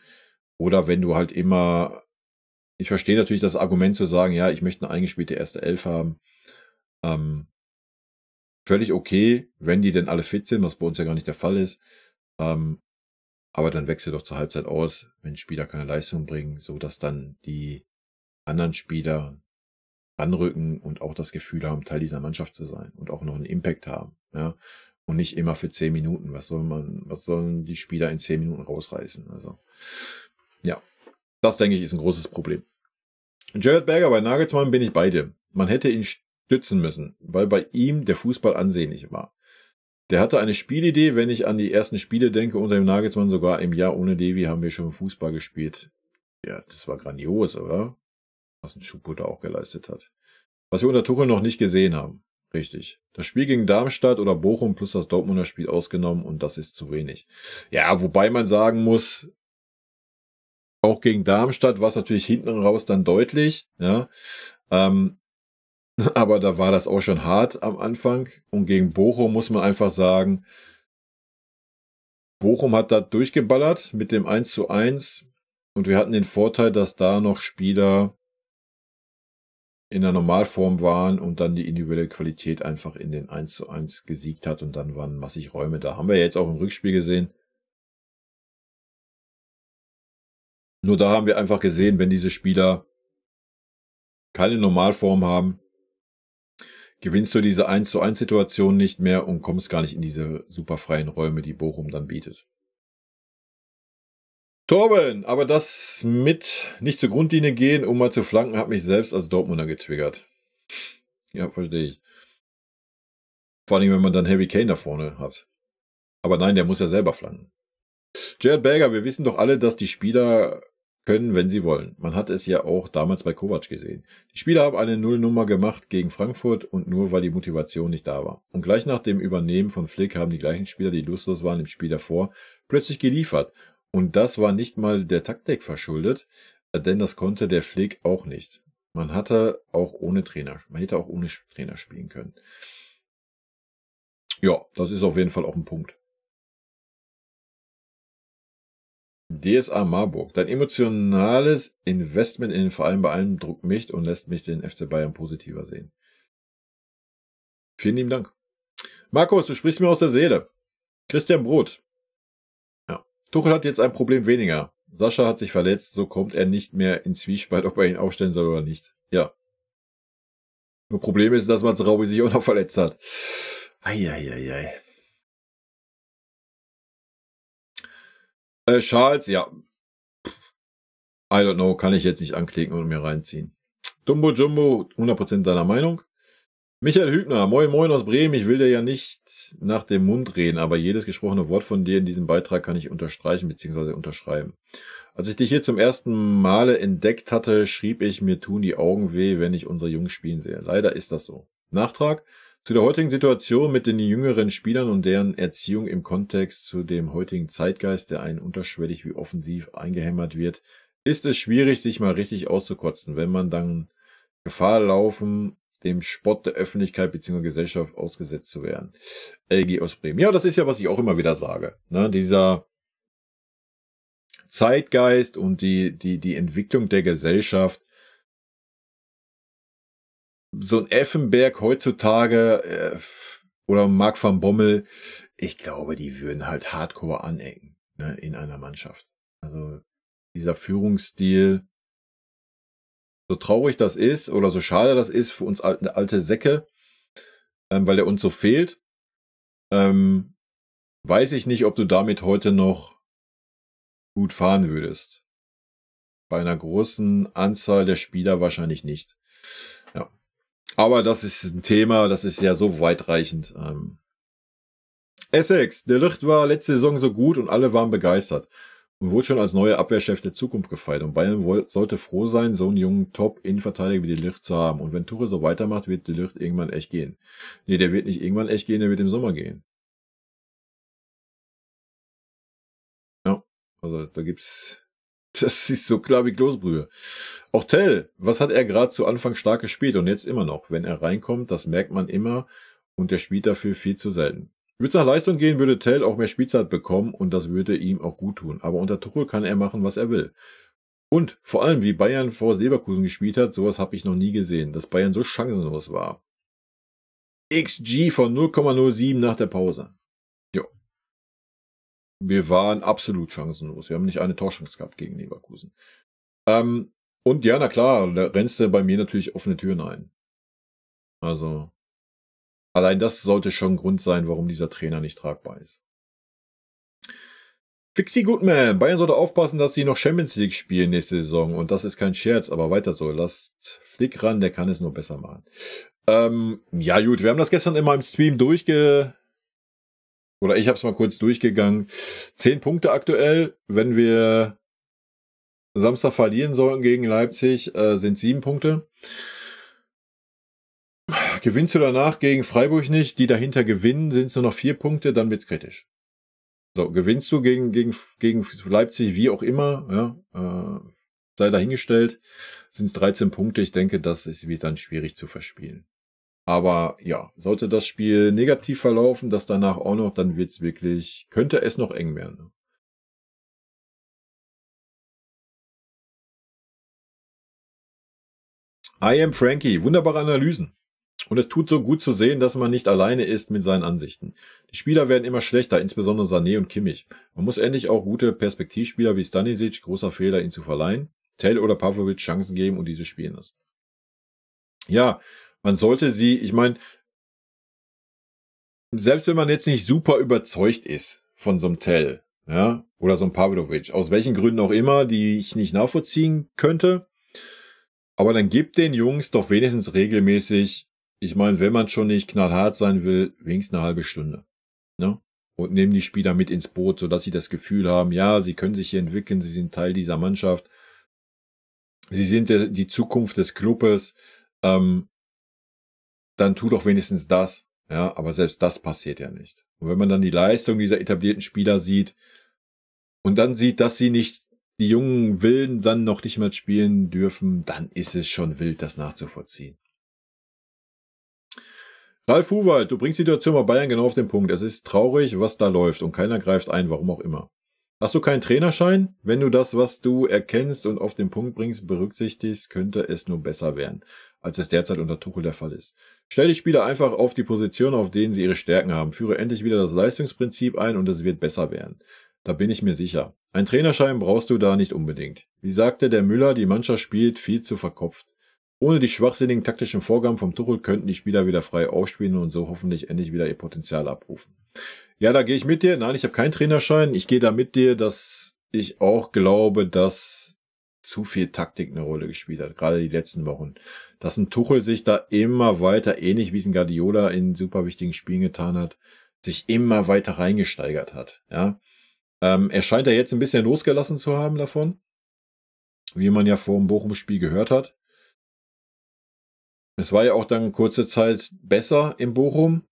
Oder wenn du halt immer, ich verstehe natürlich das Argument zu sagen, ja, ich möchte eine eingespielte erste Elf haben. Völlig okay, wenn die denn alle fit sind, was bei uns ja gar nicht der Fall ist. Aber dann wechsel doch zur Halbzeit aus, wenn Spieler keine Leistung bringen, so dass dann die anderen Spieler anrücken und auch das Gefühl haben, Teil dieser Mannschaft zu sein und auch noch einen Impact haben, ja. Und nicht immer für 10 Minuten. Was sollen die Spieler in 10 Minuten rausreißen? Also, ja. Das, denke ich, ist ein großes Problem. Jared Berger, bei Nagelsmann bin ich bei dir. Man hätte ihn stützen müssen, weil bei ihm der Fußball ansehnlich war. Der hatte eine Spielidee, wenn ich an die ersten Spiele denke, unter dem Nagelsmann, sogar im Jahr ohne Devi haben wir schon Fußball gespielt. Ja, das war grandios, oder? Was ein Schuppo da auch geleistet hat. Was wir unter Tuchel noch nicht gesehen haben. Richtig. Das Spiel gegen Darmstadt oder Bochum plus das Dortmunder Spiel ausgenommen und das ist zu wenig. Ja, wobei man sagen muss, auch gegen Darmstadt war es natürlich hinten raus dann deutlich, ja. Aber da war das auch schon hart am Anfang. Und gegen Bochum muss man einfach sagen, Bochum hat da durchgeballert mit dem 1:1 und wir hatten den Vorteil, dass da noch Spieler in der Normalform waren und dann die individuelle Qualität einfach in den 1:1 gesiegt hat und dann waren massig Räume da. Haben wir jetzt auch im Rückspiel gesehen. Nur da haben wir einfach gesehen, wenn diese Spieler keine Normalform haben, gewinnst du diese 1:1 Situation nicht mehr und kommst gar nicht in diese super freien Räume, die Bochum dann bietet. Torben, aber das mit nicht zur Grundlinie gehen, um mal zu flanken, hat mich selbst als Dortmunder getriggert. Ja, verstehe ich. Vor allem, wenn man dann Harry Kane da vorne hat. Aber nein, der muss ja selber flanken. Jared Berger, wir wissen doch alle, dass die Spieler können, wenn sie wollen. Man hat es ja auch damals bei Kovac gesehen. Die Spieler haben eine Nullnummer gemacht gegen Frankfurt und nur, weil die Motivation nicht da war. Und gleich nach dem Übernehmen von Flick haben die gleichen Spieler, die lustlos waren im Spiel davor, plötzlich geliefert. Und das war nicht mal der Taktik verschuldet, denn das konnte der Flick auch nicht. Man hätte auch ohne Trainer spielen können. Ja, das ist auf jeden Fall auch ein Punkt. DSA Marburg. Dein emotionales Investment in den Verein beeindruckt mich und lässt mich den FC Bayern positiver sehen. Vielen lieben Dank. Markus, du sprichst mir aus der Seele. Christian Brot. Ja. Tuchel hat jetzt ein Problem weniger. Sascha hat sich verletzt, so kommt er nicht mehr in Zwiespalt, ob er ihn aufstellen soll oder nicht. Ja. Nur Problem ist, dass Mazraoui sich auch noch verletzt hat. Eieiei. Charles, ja. I don't know, kann ich jetzt nicht anklicken und mir reinziehen. Dumbo Jumbo, 100% deiner Meinung. Michael Hübner, moin aus Bremen, ich will dir ja nicht nach dem Mund reden, aber jedes gesprochene Wort von dir in diesem Beitrag kann ich unterstreichen bzw. unterschreiben. Als ich dich hier zum ersten Male entdeckt hatte, schrieb ich, mir tun die Augen weh, wenn ich unsere Jungs spielen sehe. Leider ist das so. Nachtrag, Zu der heutigen Situation mit den jüngeren Spielern und deren Erziehung im Kontext zu dem heutigen Zeitgeist, der einen unterschwellig wie offensiv eingehämmert wird, ist es schwierig, sich mal richtig auszukotzen, wenn man dann Gefahr laufen, dem Spott der Öffentlichkeit bzw. Gesellschaft ausgesetzt zu werden. LG aus Bremen. Ja, das ist ja, was ich auch immer wieder sage. Ne? Dieser Zeitgeist und die Entwicklung der Gesellschaft. So ein Effenberg heutzutage oder Marc van Bommel, ich glaube, die würden halt hardcore anecken, ne, in einer Mannschaft. Also dieser Führungsstil, so traurig das ist oder so schade das ist für uns alte Säcke, weil der uns so fehlt, weiß ich nicht, ob du damit heute noch gut fahren würdest. Bei einer großen Anzahl der Spieler wahrscheinlich nicht. Ja. Aber das ist ein Thema, das ist ja so weitreichend. Essex, der Ligt war letzte Saison so gut und alle waren begeistert und wurde schon als neuer Abwehrchef der Zukunft gefeiert. Und Bayern sollte froh sein, so einen jungen Top-Innenverteidiger wie de Ligt zu haben. Und wenn Tuchel so weitermacht, wird de Ligt irgendwann echt gehen. Nee, der wird nicht irgendwann echt gehen, der wird im Sommer gehen. Ja, also da gibt's... Das ist so klar wie Kloßbrühe. Auch Tell, was hat er gerade zu Anfang stark gespielt und jetzt immer noch? Wenn er reinkommt, das merkt man immer und der spielt dafür viel zu selten. Würde es nach Leistung gehen, würde Tell auch mehr Spielzeit bekommen und das würde ihm auch gut tun. Aber unter Tuchel kann er machen, was er will. Und vor allem, wie Bayern vor Leverkusen gespielt hat, sowas habe ich noch nie gesehen, dass Bayern so chancenlos war. XG von 0,07 nach der Pause. Jo. Wir waren absolut chancenlos. Wir haben nicht eine Torchance gehabt gegen Leverkusen. Und ja, na klar, da rennst du bei mir natürlich offene Türen ein. Also, allein das sollte schon ein Grund sein, warum dieser Trainer nicht tragbar ist. Fixie Goodman. Bayern sollte aufpassen, dass sie noch Champions League spielen nächste Saison. Und das ist kein Scherz, aber weiter so. Lasst Flick ran, der kann es nur besser machen. Ja gut, wir haben das gestern in meinem Stream oder ich habe es mal kurz durchgegangen. 10 Punkte aktuell. Wenn wir Samstag verlieren sollten gegen Leipzig, sind 7 Punkte. Gewinnst du danach gegen Freiburg nicht, die dahinter gewinnen, sind es nur noch 4 Punkte, dann wird's kritisch. So, gewinnst du gegen Leipzig, wie auch immer, ja, sei dahingestellt, sind es 13 Punkte. Ich denke, das wird dann schwierig zu verspielen. Aber ja, sollte das Spiel negativ verlaufen, das danach auch noch, dann könnte es noch eng werden. I am Frankie, wunderbare Analysen. Und es tut so gut zu sehen, dass man nicht alleine ist mit seinen Ansichten. Die Spieler werden immer schlechter, insbesondere Sané und Kimmich. Man muss endlich auch gute Perspektivspieler wie Stanisic, großer Fehler, ihn zu verleihen, Tell oder Pavlovic Chancen geben und diese spielen lassen. Ja, man sollte ich meine, selbst wenn man jetzt nicht super überzeugt ist von so einem Tell, ja, oder so einem Pavlovic, aus welchen Gründen auch immer, die ich nicht nachvollziehen könnte, aber dann gibt den Jungs doch wenigstens regelmäßig, ich meine, wenn man schon nicht knallhart sein will, wenigstens eine halbe Stunde, ne? Und nehmen die Spieler mit ins Boot, sodass sie das Gefühl haben, ja, sie können sich hier entwickeln, sie sind Teil dieser Mannschaft, sie sind die Zukunft des Clubes, dann tu doch wenigstens das. Ja, aber selbst das passiert ja nicht. Und wenn man dann die Leistung dieser etablierten Spieler sieht und dann sieht, dass die jungen Wilden dann noch nicht mal spielen dürfen, dann ist es schon wild, das nachzuvollziehen. Ralf Huwald, du bringst die Situation bei Bayern genau auf den Punkt. Es ist traurig, was da läuft und keiner greift ein, warum auch immer. Hast du keinen Trainerschein? Wenn du das, was du erkennst und auf den Punkt bringst, berücksichtigst, könnte es nur besser werden, als es derzeit unter Tuchel der Fall ist. Stell die Spieler einfach auf die Position, auf denen sie ihre Stärken haben. Führe endlich wieder das Leistungsprinzip ein und es wird besser werden. Da bin ich mir sicher. Ein Trainerschein brauchst du da nicht unbedingt. Wie sagte der Müller, die Mannschaft spielt viel zu verkopft. Ohne die schwachsinnigen taktischen Vorgaben vom Tuchel könnten die Spieler wieder frei aufspielen und so hoffentlich endlich wieder ihr Potenzial abrufen. Ja, da gehe ich mit dir. Nein, ich habe keinen Trainerschein. Ich gehe da mit dir, dass ich auch glaube, dass zu viel Taktik eine Rolle gespielt hat, gerade die letzten Wochen. Dass ein Tuchel sich da immer weiter, ähnlich wie es ein Guardiola in super wichtigen Spielen getan hat, sich immer weiter reingesteigert hat. Ja, er scheint ja jetzt ein bisschen losgelassen zu haben davon, wie man ja vor dem Bochum-Spiel gehört hat. Es war ja auch dann kurze Zeit besser in Bochum.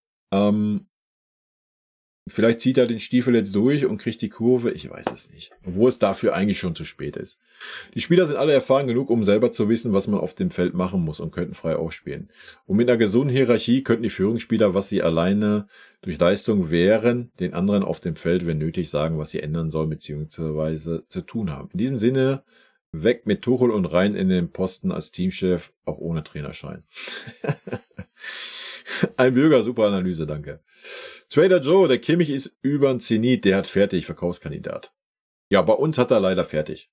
Vielleicht zieht er den Stiefel jetzt durch und kriegt die Kurve. Ich weiß es nicht. Obwohl es dafür eigentlich schon zu spät ist. Die Spieler sind alle erfahren genug, um selber zu wissen, was man auf dem Feld machen muss und könnten frei aufspielen. Und mit einer gesunden Hierarchie könnten die Führungsspieler, was sie alleine durch Leistung wären, den anderen auf dem Feld, wenn nötig, sagen, was sie ändern sollen bzw. zu tun haben. In diesem Sinne, weg mit Tuchel und rein in den Posten als Teamchef, auch ohne Trainerschein. Ein Bürger, super Analyse, danke. Trader Joe, der Kimmich ist übern Zenit, der hat fertig, Verkaufskandidat. Ja, bei uns hat er leider fertig.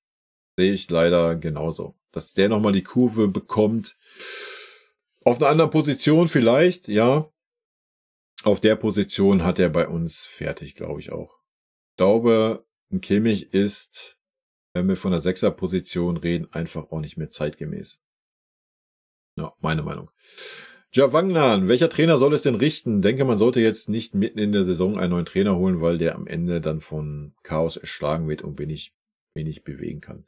Sehe ich leider genauso. Dass der nochmal die Kurve bekommt. Auf einer anderen Position vielleicht, ja. Auf der Position hat er bei uns fertig, glaube ich auch. Ich glaube, ein Kimmich ist, wenn wir von der Sechser-Position reden, einfach auch nicht mehr zeitgemäß. Ja, meine Meinung. Javangnan, welcher Trainer soll es denn richten? Denke, man sollte jetzt nicht mitten in der Saison einen neuen Trainer holen, weil der am Ende dann von Chaos erschlagen wird und wenig bewegen kann.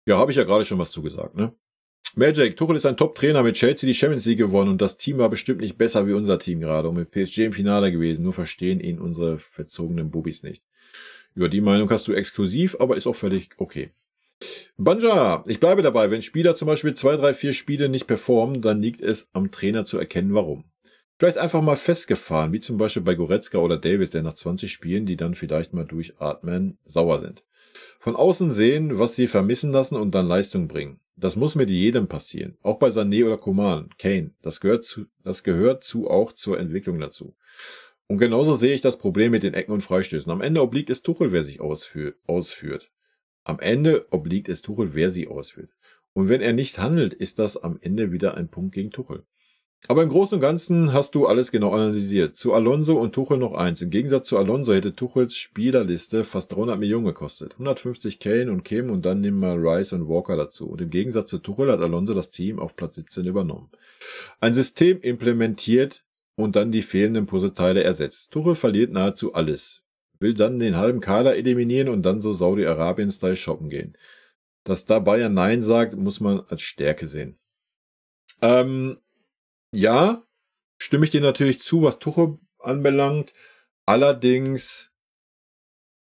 Ja, habe ich ja gerade schon was zugesagt, ne? Magic, Tuchel ist ein Top-Trainer, mit Chelsea die Champions League gewonnen und das Team war bestimmt nicht besser wie unser Team gerade und mit PSG im Finale gewesen, nur verstehen ihn unsere verzogenen Bubis nicht. Über die Meinung hast du exklusiv, aber ist auch völlig okay. Banja, ich bleibe dabei, wenn Spieler zum Beispiel 2, 3, 4 Spiele nicht performen, dann liegt es am Trainer zu erkennen, warum. Vielleicht einfach mal festgefahren, wie zum Beispiel bei Goretzka oder Davis, der nach 20 Spielen, die dann vielleicht mal durchatmen, sauer sind. Von außen sehen, was sie vermissen lassen und dann Leistung bringen. Das muss mit jedem passieren, auch bei Sané oder Coman, Kane. Das gehört auch zur Entwicklung dazu. Und genauso sehe ich das Problem mit den Ecken und Freistößen. Am Ende obliegt es Tuchel, wer sich ausführt. Am Ende obliegt es Tuchel, wer sie ausführt. Und wenn er nicht handelt, ist das am Ende wieder ein Punkt gegen Tuchel. Aber im Großen und Ganzen hast du alles genau analysiert. Zu Alonso und Tuchel noch eins. Im Gegensatz zu Alonso hätte Tuchels Spielerliste fast 300 Millionen gekostet. 150 Kane und Kim und dann nehmen wir Rice und Walker dazu. Und im Gegensatz zu Tuchel hat Alonso das Team auf Platz 17 übernommen. Ein System implementiert und dann die fehlenden Puzzleteile ersetzt. Tuchel verliert nahezu alles. Will dann den halben Kader eliminieren und dann so Saudi-Arabien-Style shoppen gehen. Dass da Bayern Nein sagt, muss man als Stärke sehen. Ja, stimme ich dir natürlich zu, was Tuchel anbelangt. Allerdings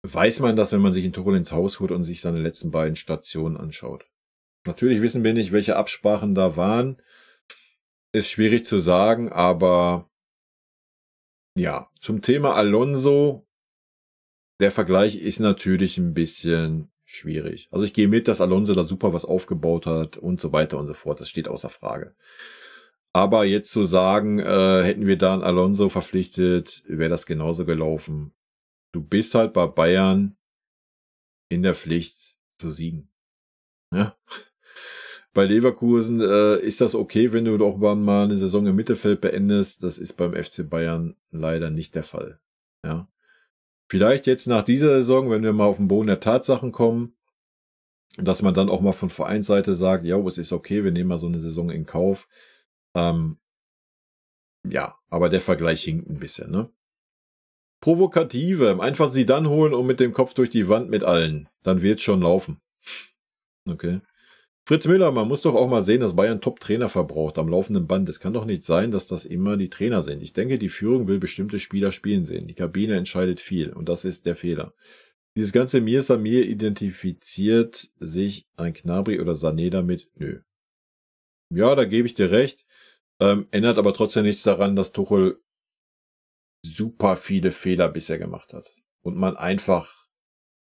weiß man das, wenn man sich in Tuchel ins Haus holt und sich seine letzten beiden Stationen anschaut. Natürlich wissen wir nicht, welche Absprachen da waren. Ist schwierig zu sagen, aber ja, zum Thema Alonso, der Vergleich ist natürlich ein bisschen schwierig. Also ich gehe mit, dass Alonso da super was aufgebaut hat und so weiter und so fort. Das steht außer Frage. Aber jetzt zu sagen, hätten wir da einen Alonso verpflichtet, wäre das genauso gelaufen. Du bist halt bei Bayern in der Pflicht zu siegen. Ja. Bei Leverkusen ist das okay, wenn du doch mal eine Saison im Mittelfeld beendest. Das ist beim FC Bayern leider nicht der Fall. Ja. Vielleicht jetzt nach dieser Saison, wenn wir mal auf den Boden der Tatsachen kommen, dass man dann auch mal von Vereinsseite sagt, ja, es ist okay, wir nehmen mal so eine Saison in Kauf. Ja, aber der Vergleich hinkt ein bisschen, ne? Provokative, einfach sie dann holen und mit dem Kopf durch die Wand mit allen. Dann wird's schon laufen. Okay. Fritz Müller, man muss doch auch mal sehen, dass Bayern Top-Trainer verbraucht am laufenden Band. Es kann doch nicht sein, dass das immer die Trainer sind. Ich denke, die Führung will bestimmte Spieler spielen sehen. Die Kabine entscheidet viel und das ist der Fehler. Dieses ganze Mir Samir identifiziert sich ein Gnabry oder Sané damit? Nö. Ja, da gebe ich dir recht. Ändert aber trotzdem nichts daran, dass Tuchel super viele Fehler bisher gemacht hat. Und man einfach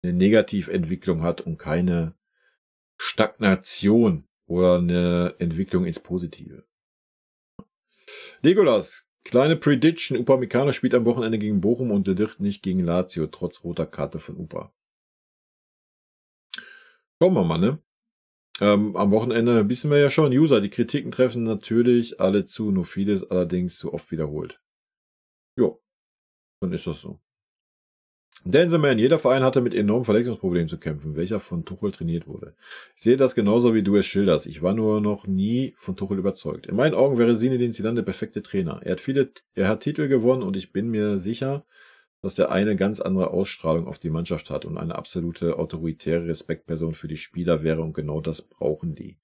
eine Negativentwicklung hat und keine Stagnation oder eine Entwicklung ins Positive. Legolas, kleine Prediction. Upamecano spielt am Wochenende gegen Bochum und De Ligt nicht gegen Lazio, trotz roter Karte von Upa. Schauen wir mal, ne? Am Wochenende wissen wir ja schon, User, die Kritiken treffen natürlich alle zu, nur vieles allerdings zu oft wiederholt. Jo, dann ist das so. Danceman, jeder Verein hatte mit enormen Verletzungsproblemen zu kämpfen, welcher von Tuchel trainiert wurde. Ich sehe das genauso, wie du es schilderst. Ich war nur noch nie von Tuchel überzeugt. In meinen Augen wäre Zinedine Zidane der perfekte Trainer. Er hat Titel gewonnen und ich bin mir sicher, dass der eine ganz andere Ausstrahlung auf die Mannschaft hat und eine absolute autoritäre Respektperson für die Spieler wäre und genau das brauchen die.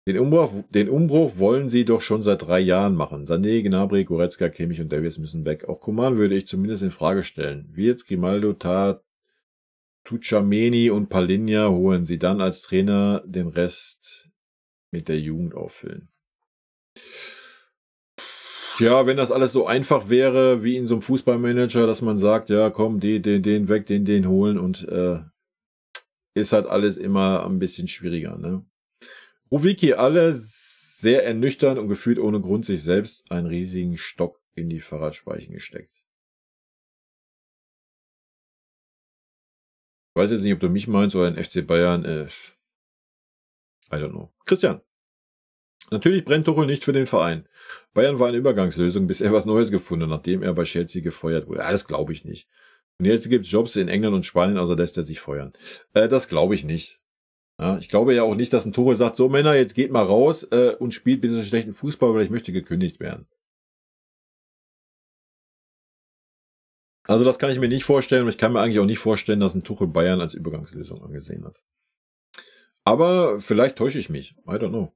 Den Umbruch wollen sie doch schon seit 3 Jahren machen. Sané, Gnabry, Goretzka, Kimmich und Davies müssen weg. Auch Coman würde ich zumindest in Frage stellen. Wirtz, Grimaldo, Tchouaméni und Palhinha holen sie dann als Trainer den Rest mit der Jugend auffüllen. Ja, wenn das alles so einfach wäre, wie in so einem Fußballmanager, dass man sagt, ja komm, den weg, den holen und ist halt alles immer ein bisschen schwieriger, ne? Ruvicki, alle sehr ernüchternd und gefühlt ohne Grund sich selbst einen riesigen Stock in die Fahrradspeichen gesteckt. Ich weiß jetzt nicht, ob du mich meinst oder den FC Bayern. I don't know. Christian. Natürlich brennt Tuchel nicht für den Verein. Bayern war eine Übergangslösung, bis er was Neues gefunden, nachdem er bei Chelsea gefeuert wurde. Ja, das glaube ich nicht. Und jetzt gibt es Jobs in England und Spanien, also lässt er sich feuern. Das glaube ich nicht. Ja, ich glaube ja auch nicht, dass ein Tuchel sagt, so Männer, jetzt geht mal raus und spielt bitte so schlechten Fußball, weil ich möchte gekündigt werden. Also das kann ich mir nicht vorstellen und ich kann mir eigentlich auch nicht vorstellen, dass ein Tuchel Bayern als Übergangslösung angesehen hat. Aber vielleicht täusche ich mich. I don't know.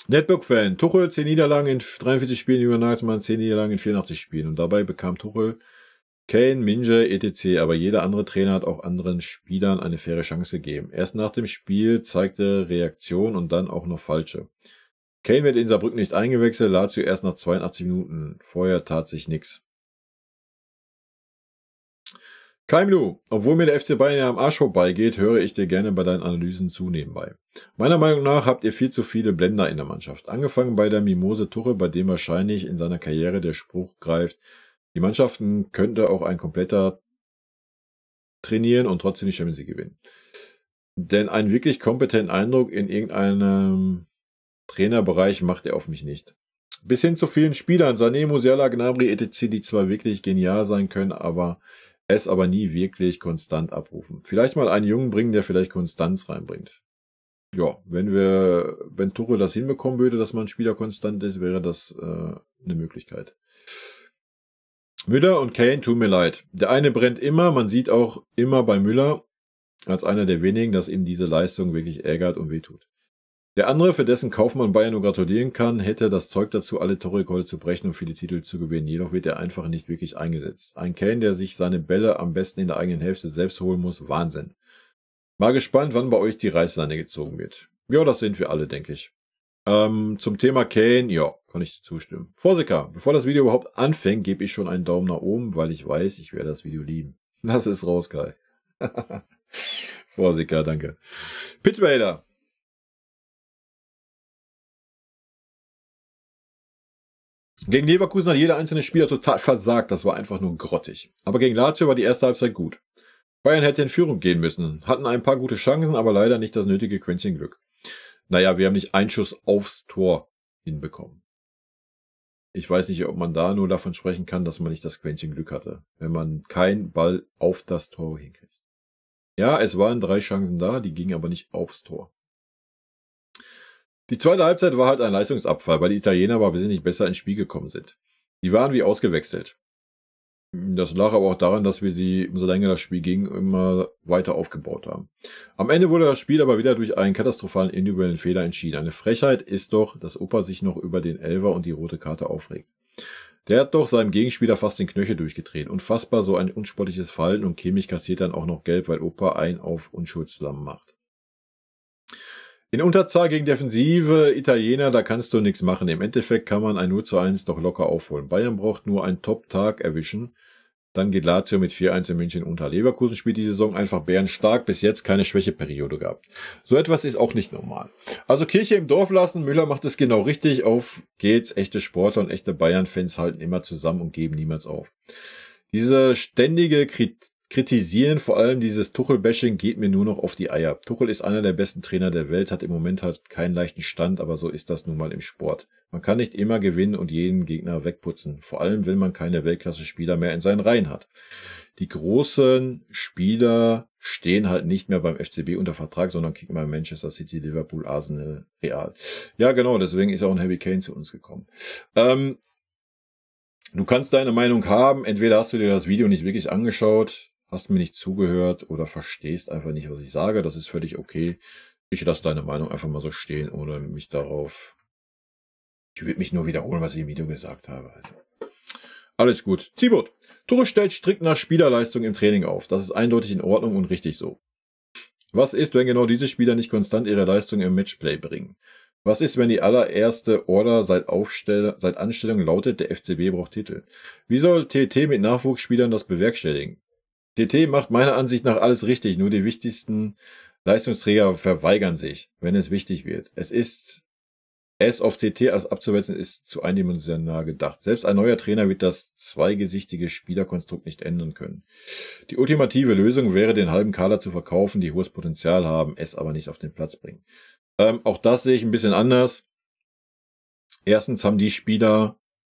Netbook-Fan. Tuchel 10 Niederlagen in 43 Spielen, Julian Nagelsmann 10 Niederlagen in 84 Spielen. Und dabei bekam Tuchel Kane, Minje, etc. Aber jeder andere Trainer hat auch anderen Spielern eine faire Chance gegeben. Erst nach dem Spiel zeigte Reaktion und dann auch noch falsche. Kane wird in Saarbrücken nicht eingewechselt, Lazio erst nach 82 Minuten. Vorher tat sich nichts. Kaimlu, obwohl mir der FC Bayern ja am Arsch vorbeigeht, höre ich dir gerne bei deinen Analysen zu nebenbei. Meiner Meinung nach habt ihr viel zu viele Blender in der Mannschaft. Angefangen bei der Mimose Tuchel, bei dem wahrscheinlich in seiner Karriere der Spruch greift, die Mannschaften könnte auch ein kompletter trainieren und trotzdem die Champions League gewinnen. Denn einen wirklich kompetenten Eindruck in irgendeinem Trainerbereich macht er auf mich nicht. Bis hin zu vielen Spielern, Sané, Musiala, Gnabry, etc., die zwar wirklich genial sein können, aber nie wirklich konstant abrufen. Vielleicht mal einen Jungen bringen, der vielleicht Konstanz reinbringt. Ja, wenn Tuchel das hinbekommen würde, dass man ein Spieler konstant ist, wäre das eine Möglichkeit. Müller und Kane tun mir leid. Der eine brennt immer, man sieht auch immer bei Müller, als einer der wenigen, dass ihm diese Leistung wirklich ärgert und wehtut. Der andere, für dessen Kauf man Bayern nur gratulieren kann, hätte das Zeug dazu, alle Torrekorde zu brechen und viele Titel zu gewinnen. Jedoch wird er einfach nicht wirklich eingesetzt. Ein Kane, der sich seine Bälle am besten in der eigenen Hälfte selbst holen muss, Wahnsinn. Mal gespannt, wann bei euch die Reißleine gezogen wird. Ja, das sind wir alle, denke ich. Zum Thema Kane, ja, kann ich dir zustimmen. Vorsicker, bevor das Video überhaupt anfängt, gebe ich schon einen Daumen nach oben, weil ich weiß, ich werde das Video lieben. Das ist raus, Kai. Vorsicker, danke. Pitvader. Gegen Leverkusen hat jeder einzelne Spieler total versagt, das war einfach nur grottig. Aber gegen Lazio war die erste Halbzeit gut. Bayern hätte in Führung gehen müssen, hatten ein paar gute Chancen, aber leider nicht das nötige Quäntchen Glück. Naja, wir haben nicht einen Schuss aufs Tor hinbekommen. Ich weiß nicht, ob man da nur davon sprechen kann, dass man nicht das Quäntchen Glück hatte, wenn man keinen Ball auf das Tor hinkriegt. Ja, es waren 3 Chancen da, die gingen aber nicht aufs Tor. Die zweite Halbzeit war halt ein Leistungsabfall, weil die Italiener aber wesentlich besser ins Spiel gekommen sind. Die waren wie ausgewechselt. Das lag aber auch daran, dass wir sie, umso länger das Spiel ging, immer weiter aufgebaut haben. Am Ende wurde das Spiel aber wieder durch einen katastrophalen individuellen Fehler entschieden. Eine Frechheit ist doch, dass Opa sich noch über den Elfer und die rote Karte aufregt. Der hat doch seinem Gegenspieler fast den Knöchel durchgedreht. Unfassbar, so ein unsportliches Verhalten, und Kimmich kassiert dann auch noch Gelb, weil Opa einen auf Unschuld zusammen macht. In Unterzahl gegen defensive Italiener, da kannst du nichts machen. Im Endeffekt kann man ein 0:1 doch locker aufholen. Bayern braucht nur einen Top-Tag erwischen. Dann geht Lazio mit 4:1 in München unter. Leverkusen spielt die Saison einfach bärenstark, bis jetzt keine Schwächeperiode gehabt. So etwas ist auch nicht normal. Also Kirche im Dorf lassen, Müller macht es genau richtig. Auf geht's, echte Sportler und echte Bayern-Fans halten immer zusammen und geben niemals auf. Diese ständige Kritisieren, vor allem dieses Tuchel-Bashing, geht mir nur noch auf die Eier. Tuchel ist einer der besten Trainer der Welt, hat im Moment halt keinen leichten Stand, aber so ist das nun mal im Sport. Man kann nicht immer gewinnen und jeden Gegner wegputzen, vor allem wenn man keine Weltklasse-Spieler mehr in seinen Reihen hat. Die großen Spieler stehen halt nicht mehr beim FCB unter Vertrag, sondern kicken bei Manchester City, Liverpool, Arsenal, Real. Ja genau, deswegen ist auch ein Harry Kane zu uns gekommen. Du kannst deine Meinung haben, entweder hast du dir das Video nicht wirklich angeschaut, hast mir nicht zugehört oder verstehst einfach nicht, was ich sage. Das ist völlig okay. Ich lasse deine Meinung einfach mal so stehen, ohne mich darauf... Ich würde mich nur wiederholen, was ich im Video gesagt habe. Also. Alles gut. Zibot. Tuchel stellt strikt nach Spielerleistung im Training auf. Das ist eindeutig in Ordnung und richtig so. Was ist, wenn genau diese Spieler nicht konstant ihre Leistung im Matchplay bringen? Was ist, wenn die allererste Order seit Anstellung lautet, der FCB braucht Titel? Wie soll TT mit Nachwuchsspielern das bewerkstelligen? TT macht meiner Ansicht nach alles richtig, nur die wichtigsten Leistungsträger verweigern sich, wenn es wichtig wird. Es auf TT als abzuwälzen ist zu eindimensional gedacht. Selbst ein neuer Trainer wird das zweigesichtige Spielerkonstrukt nicht ändern können. Die ultimative Lösung wäre, den halben Kader zu verkaufen, die hohes Potenzial haben, es aber nicht auf den Platz bringen. Auch das sehe ich ein bisschen anders. Erstens haben die Spieler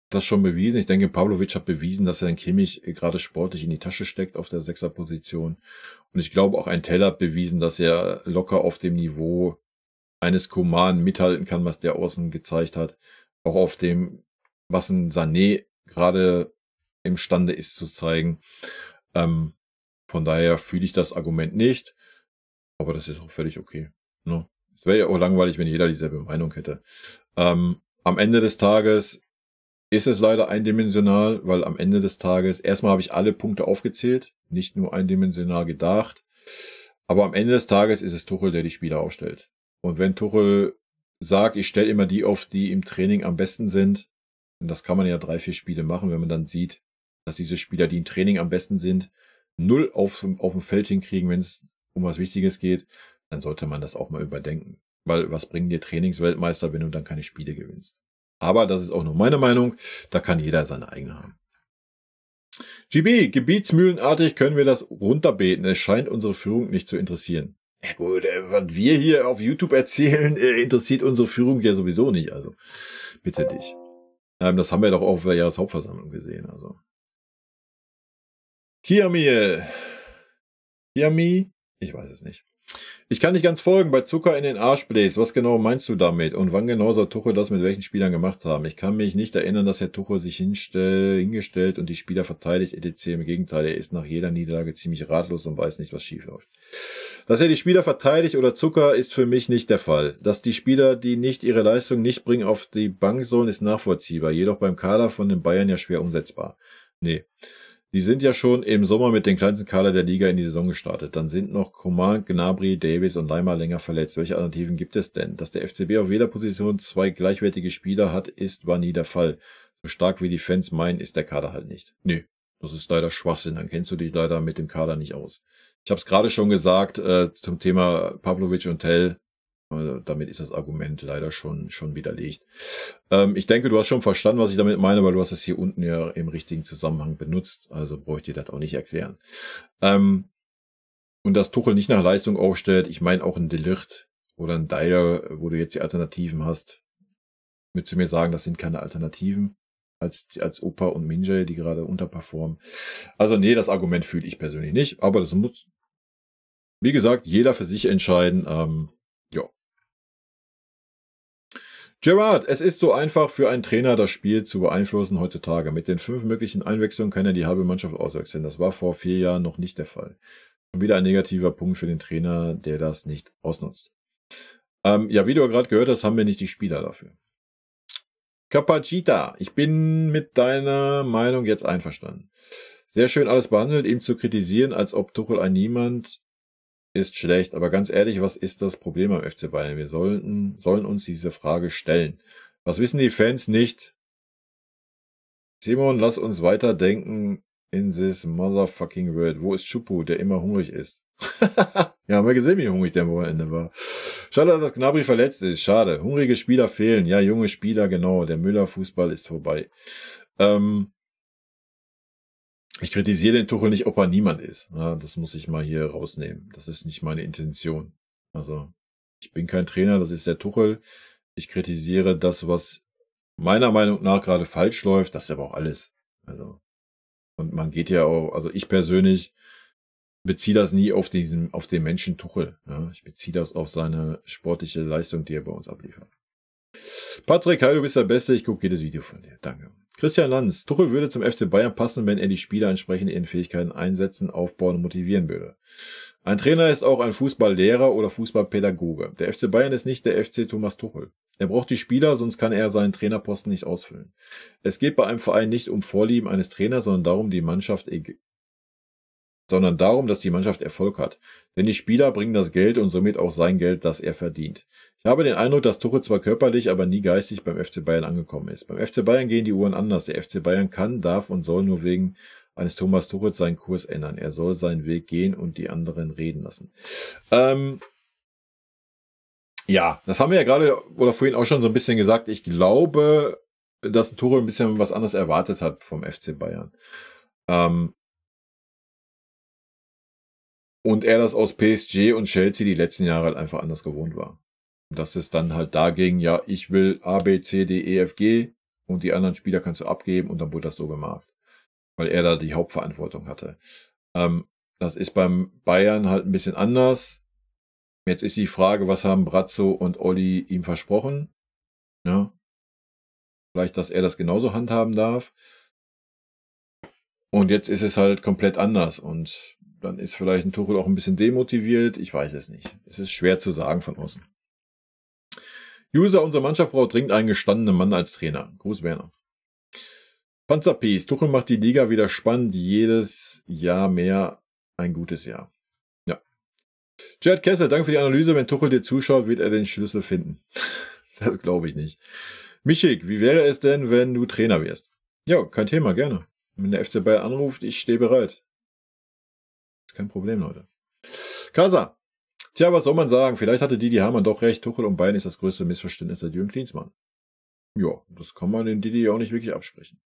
das schon bewiesen. Ich denke, Pavlovic hat bewiesen, dass er den Kimmich gerade sportlich in die Tasche steckt auf der Sechserposition. Und ich glaube, auch ein Tell hat bewiesen, dass er locker auf dem Niveau eines Coman mithalten kann, was der außen gezeigt hat. Auch auf dem, was ein Sané gerade imstande ist zu zeigen. Von daher fühle ich das Argument nicht. Aber das ist auch völlig okay. Ne? Es wäre ja auch langweilig, wenn jeder dieselbe Meinung hätte. Am Ende des Tages ist es leider eindimensional, weil am Ende des Tages, erstmal habe ich alle Punkte aufgezählt, nicht nur eindimensional gedacht. Aber am Ende des Tages ist es Tuchel, der die Spieler aufstellt. Und wenn Tuchel sagt, ich stelle immer die auf, die im Training am besten sind, und das kann man ja 3-4 Spiele machen, wenn man dann sieht, dass diese Spieler, die im Training am besten sind, 0 auf dem Feld hinkriegen, wenn es um was Wichtiges geht, dann sollte man das auch mal überdenken. Weil was bringen dir Trainingsweltmeister, wenn du dann keine Spiele gewinnst? Aber das ist auch nur meine Meinung, da kann jeder seine eigene haben. GB, gebietsmühlenartig können wir das runterbeten, es scheint unsere Führung nicht zu interessieren. Ja gut, was wir hier auf YouTube erzählen, interessiert unsere Führung ja sowieso nicht, also bitte dich. Das haben wir doch auch auf der Jahreshauptversammlung gesehen, also. Kiami? Ich weiß es nicht. Ich kann nicht ganz folgen, bei Zucker in den Arsch bläst. Was genau meinst du damit? Und wann genau soll Tuchel das mit welchen Spielern gemacht haben? Ich kann mich nicht erinnern, dass Herr Tuchel sich hingestellt und die Spieler verteidigt, etc. Im Gegenteil, er ist nach jeder Niederlage ziemlich ratlos und weiß nicht, was schief läuft. Dass er die Spieler verteidigt oder Zucker, ist für mich nicht der Fall. Dass die Spieler, die nicht ihre Leistung nicht bringen, auf die Bank sollen, ist nachvollziehbar. Jedoch beim Kader von den Bayern ja schwer umsetzbar. Nee. Die sind ja schon im Sommer mit dem kleinsten Kader der Liga in die Saison gestartet. Dann sind noch Coman, Gnabry, Davies und Leimer länger verletzt. Welche Alternativen gibt es denn? Dass der FCB auf jeder Position 2 gleichwertige Spieler hat, war nie der Fall. So stark wie die Fans meinen, ist der Kader halt nicht. Nee, das ist leider Schwachsinn. Dann kennst du dich leider mit dem Kader nicht aus. Ich habe es gerade schon gesagt zum Thema Pavlovic und Tell. Damit ist das Argument leider schon widerlegt. Ich denke, du hast schon verstanden, was ich damit meine, weil du hast es hier unten ja im richtigen Zusammenhang benutzt. Also brauche ich dir das auch nicht erklären. Und dass Tuchel nicht nach Leistung aufstellt, ich meine auch ein De Ligt oder ein Dyer, wo du jetzt die Alternativen hast. Würdest du mir sagen, das sind keine Alternativen als Opa und Minje, die gerade unterperformen. Also nee, das Argument fühle ich persönlich nicht. Aber das muss, wie gesagt, jeder für sich entscheiden. Ja. Gerard, es ist so einfach für einen Trainer, das Spiel zu beeinflussen heutzutage. Mit den 5 möglichen Einwechslungen kann er die halbe Mannschaft auswechseln. Das war vor 4 Jahren noch nicht der Fall. Schon wieder ein negativer Punkt für den Trainer, der das nicht ausnutzt. Ja, wie du gerade gehört hast, haben wir nicht die Spieler dafür. Capacita, ich bin mit deiner Meinung jetzt einverstanden. Sehr schön alles behandelt, ihm zu kritisieren, als ob Tuchel ein Niemand ist schlecht, aber ganz ehrlich, was ist das Problem am FC Bayern? Wir sollen uns diese Frage stellen. Was wissen die Fans nicht? Simon, lass uns weiterdenken in this motherfucking world. Wo ist Chupu, der immer hungrig ist? Ja, haben wir gesehen, wie hungrig der am Wochenende war. Schade, dass Gnabry verletzt ist. Schade. Hungrige Spieler fehlen. Ja, junge Spieler, genau. Der Müller-Fußball ist vorbei. Ich kritisiere den Tuchel nicht, ob er niemand ist. Ja, das muss ich mal hier rausnehmen. Das ist nicht meine Intention. Also, ich bin kein Trainer, das ist der Tuchel. Ich kritisiere das, was meiner Meinung nach gerade falsch läuft. Das ist aber auch alles. Also, und man geht ja auch, also ich persönlich beziehe das nie auf den Menschen Tuchel. Ja, ich beziehe das auf seine sportliche Leistung, die er bei uns abliefert. Patrick, hi, du bist der Beste. Ich gucke jedes Video von dir. Danke. Christian Lanz. Tuchel würde zum FC Bayern passen, wenn er die Spieler entsprechend ihren Fähigkeiten einsetzen, aufbauen und motivieren würde. Ein Trainer ist auch ein Fußballlehrer oder Fußballpädagoge. Der FC Bayern ist nicht der FC Thomas Tuchel. Er braucht die Spieler, sonst kann er seinen Trainerposten nicht ausfüllen. Es geht bei einem Verein nicht um Vorlieben eines Trainers, sondern darum, dass die Mannschaft Erfolg hat. Denn die Spieler bringen das Geld und somit auch sein Geld, das er verdient. Ich habe den Eindruck, dass Tuchel zwar körperlich, aber nie geistig beim FC Bayern angekommen ist. Beim FC Bayern gehen die Uhren anders. Der FC Bayern kann, darf und soll nur wegen eines Thomas Tuchel seinen Kurs ändern. Er soll seinen Weg gehen und die anderen reden lassen. Ja, das haben wir ja gerade oder vorhin auch schon so ein bisschen gesagt. Ich glaube, dass Tuchel ein bisschen was anderes erwartet hat vom FC Bayern. Und er das aus PSG und Chelsea die letzten Jahre halt einfach anders gewohnt war. Dass es dann halt dagegen, ja, ich will A, B, C, D, E, F, G und die anderen Spieler kannst du abgeben und dann wurde das so gemacht. Weil er da die Hauptverantwortung hatte. Das ist beim Bayern halt ein bisschen anders. Jetzt ist die Frage, was haben Brazzo und Olli ihm versprochen? Ja. Vielleicht, dass er das genauso handhaben darf. Und jetzt ist es halt komplett anders und dann ist vielleicht ein Tuchel auch ein bisschen demotiviert. Ich weiß es nicht. Es ist schwer zu sagen von außen. User, unsere Mannschaft braucht dringend einen gestandenen Mann als Trainer. Gruß Werner. Panzerpiece. Tuchel macht die Liga wieder spannend. Jedes Jahr mehr ein gutes Jahr. Ja. Chad Kessel, danke für die Analyse. Wenn Tuchel dir zuschaut, wird er den Schlüssel finden. Das glaube ich nicht. Mischik, wie wäre es denn, wenn du Trainer wärst? Ja, kein Thema, gerne. Wenn der FC Bayern anruft, ich stehe bereit. Ist kein Problem, Leute. Kasa. Tja, was soll man sagen? Vielleicht hatte Didi Hamann doch recht. Tuchel und Bayern ist das größte Missverständnis seit Jürgen Klinsmann. Ja, das kann man den Didi auch nicht wirklich absprechen.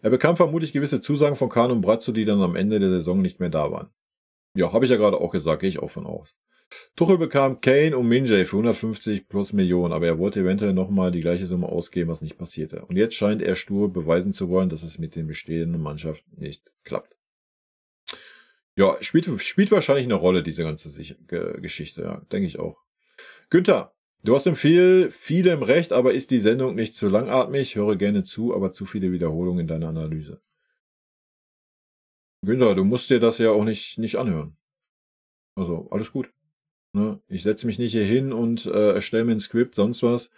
Er bekam vermutlich gewisse Zusagen von Kahn und Brazzo, die dann am Ende der Saison nicht mehr da waren. Ja, habe ich ja gerade auch gesagt, gehe ich auch von aus. Tuchel bekam Kane und Minjay für 150 plus Millionen, aber er wollte eventuell nochmal die gleiche Summe ausgeben, was nicht passierte. Und jetzt scheint er stur beweisen zu wollen, dass es mit den bestehenden Mannschaft nicht klappt. Ja, spielt wahrscheinlich eine Rolle, diese ganze Geschichte, ja, denke ich auch. Günther, du hast vielem recht, aber ist die Sendung nicht zu langatmig? Höre gerne zu, aber zu viele Wiederholungen in deiner Analyse. Günther, du musst dir das ja auch nicht anhören. Also, alles gut. Ne? Ich setze mich nicht hier hin und erstelle mir ein Skript, sonst was.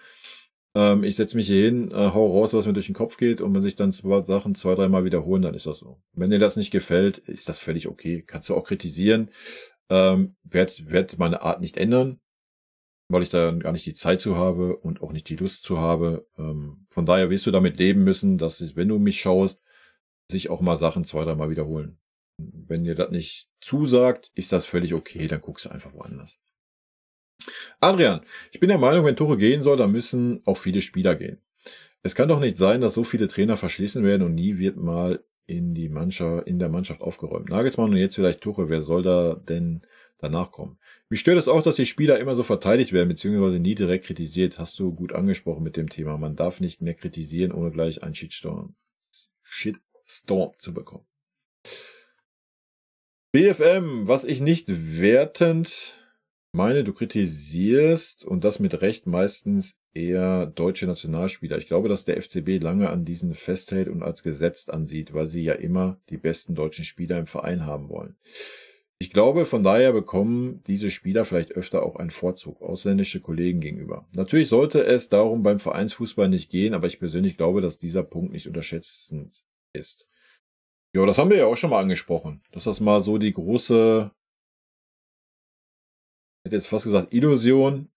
Ich setze mich hier hin, hau raus, was mir durch den Kopf geht, und wenn sich dann Sachen 2-3 Mal wiederholen, dann ist das so. Wenn dir das nicht gefällt, ist das völlig okay. Kannst du auch kritisieren. Werd meine Art nicht ändern, weil ich da gar nicht die Zeit zu habe und auch nicht die Lust zu habe. Von daher wirst du damit leben müssen, dass, wenn du mich schaust, sich auch mal Sachen 2-3 Mal wiederholen. Wenn dir das nicht zusagt, ist das völlig okay, dann guckst du einfach woanders. Adrian, ich bin der Meinung, wenn Tuchel gehen soll, dann müssen auch viele Spieler gehen. Es kann doch nicht sein, dass so viele Trainer verschlissen werden und nie wird mal in der Mannschaft aufgeräumt. Nagelsmann und jetzt vielleicht Tuchel, wer soll da denn danach kommen? Mich stört es auch, dass die Spieler immer so verteidigt werden, beziehungsweise nie direkt kritisiert. Hast du gut angesprochen mit dem Thema. Man darf nicht mehr kritisieren, ohne gleich einen Shitstorm zu bekommen. BFM, was ich nicht wertend meine, du kritisierst, und das mit Recht, meistens eher deutsche Nationalspieler. Ich glaube, dass der FCB lange an diesen festhält und als gesetzt ansieht, weil sie ja immer die besten deutschen Spieler im Verein haben wollen. Ich glaube, von daher bekommen diese Spieler vielleicht öfter auch einen Vorzug ausländische Kollegen gegenüber. Natürlich sollte es darum beim Vereinsfußball nicht gehen, aber ich persönlich glaube, dass dieser Punkt nicht unterschätzend ist. Ja, das haben wir ja auch schon mal angesprochen, dass das mal so die große, ich hätte jetzt fast gesagt Illusion,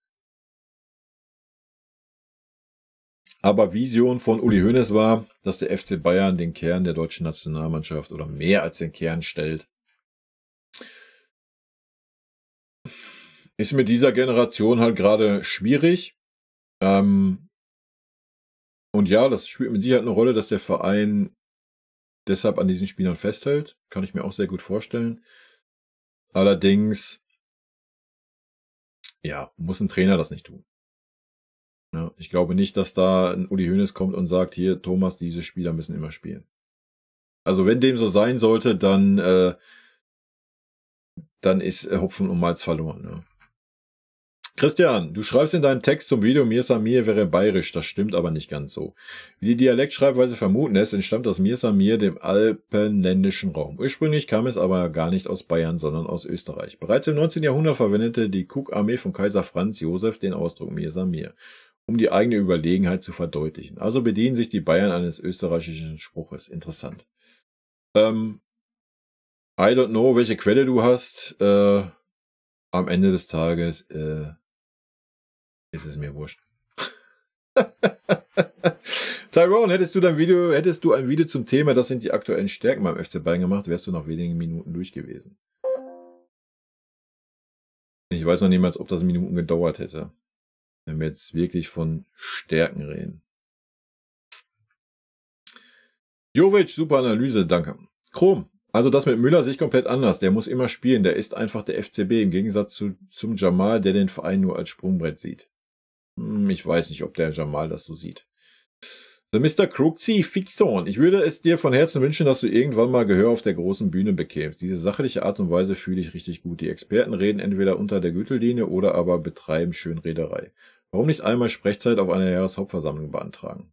aber Vision von Uli Hoeneß war, dass der FC Bayern den Kern der deutschen Nationalmannschaft oder mehr als den Kern stellt. Ist mit dieser Generation halt gerade schwierig. Und ja, das spielt mit Sicherheit eine Rolle, dass der Verein deshalb an diesen Spielern festhält. Kann ich mir auch sehr gut vorstellen. Allerdings, ja, muss ein Trainer das nicht tun. Ja, ich glaube nicht, dass da ein Uli Hoeneß kommt und sagt, hier, Thomas, diese Spieler müssen immer spielen. Also wenn dem so sein sollte, dann ist Hopfen und Malz verloren. Ne? Christian, du schreibst in deinem Text zum Video, Mir Samir wäre bayerisch, das stimmt aber nicht ganz so. Wie die Dialektschreibweise vermuten lässt, entstammt das Mir Samir dem alpenländischen Raum. Ursprünglich kam es aber gar nicht aus Bayern, sondern aus Österreich. Bereits im 19. Jahrhundert verwendete die Cook-Armee von Kaiser Franz Josef den Ausdruck Mir Samir, um die eigene Überlegenheit zu verdeutlichen. Also bedienen sich die Bayern eines österreichischen Spruches. Interessant. I don't know, welche Quelle du hast. Am Ende des Tages ist es mir wurscht. Tyrone, hättest du ein Video zum Thema, das sind die aktuellen Stärken beim FC Bayern gemacht, wärst du nach wenigen Minuten durch gewesen. Ich weiß noch niemals, ob das Minuten gedauert hätte. Wenn wir jetzt wirklich von Stärken reden. Jovic, super Analyse, danke. Chrom, also das mit Müller sehe ich komplett anders. Der muss immer spielen, der ist einfach der FCB im Gegensatz zum Jamal, der den Verein nur als Sprungbrett sieht. Ich weiß nicht, ob der Jamal das so sieht. The Mr. Cruxy Fixon. Ich würde es dir von Herzen wünschen, dass du irgendwann mal Gehör auf der großen Bühne bekämst. Diese sachliche Art und Weise fühle ich richtig gut. Die Experten reden entweder unter der Gürtellinie oder aber betreiben Schönrederei. Warum nicht einmal Sprechzeit auf einer Jahreshauptversammlung beantragen?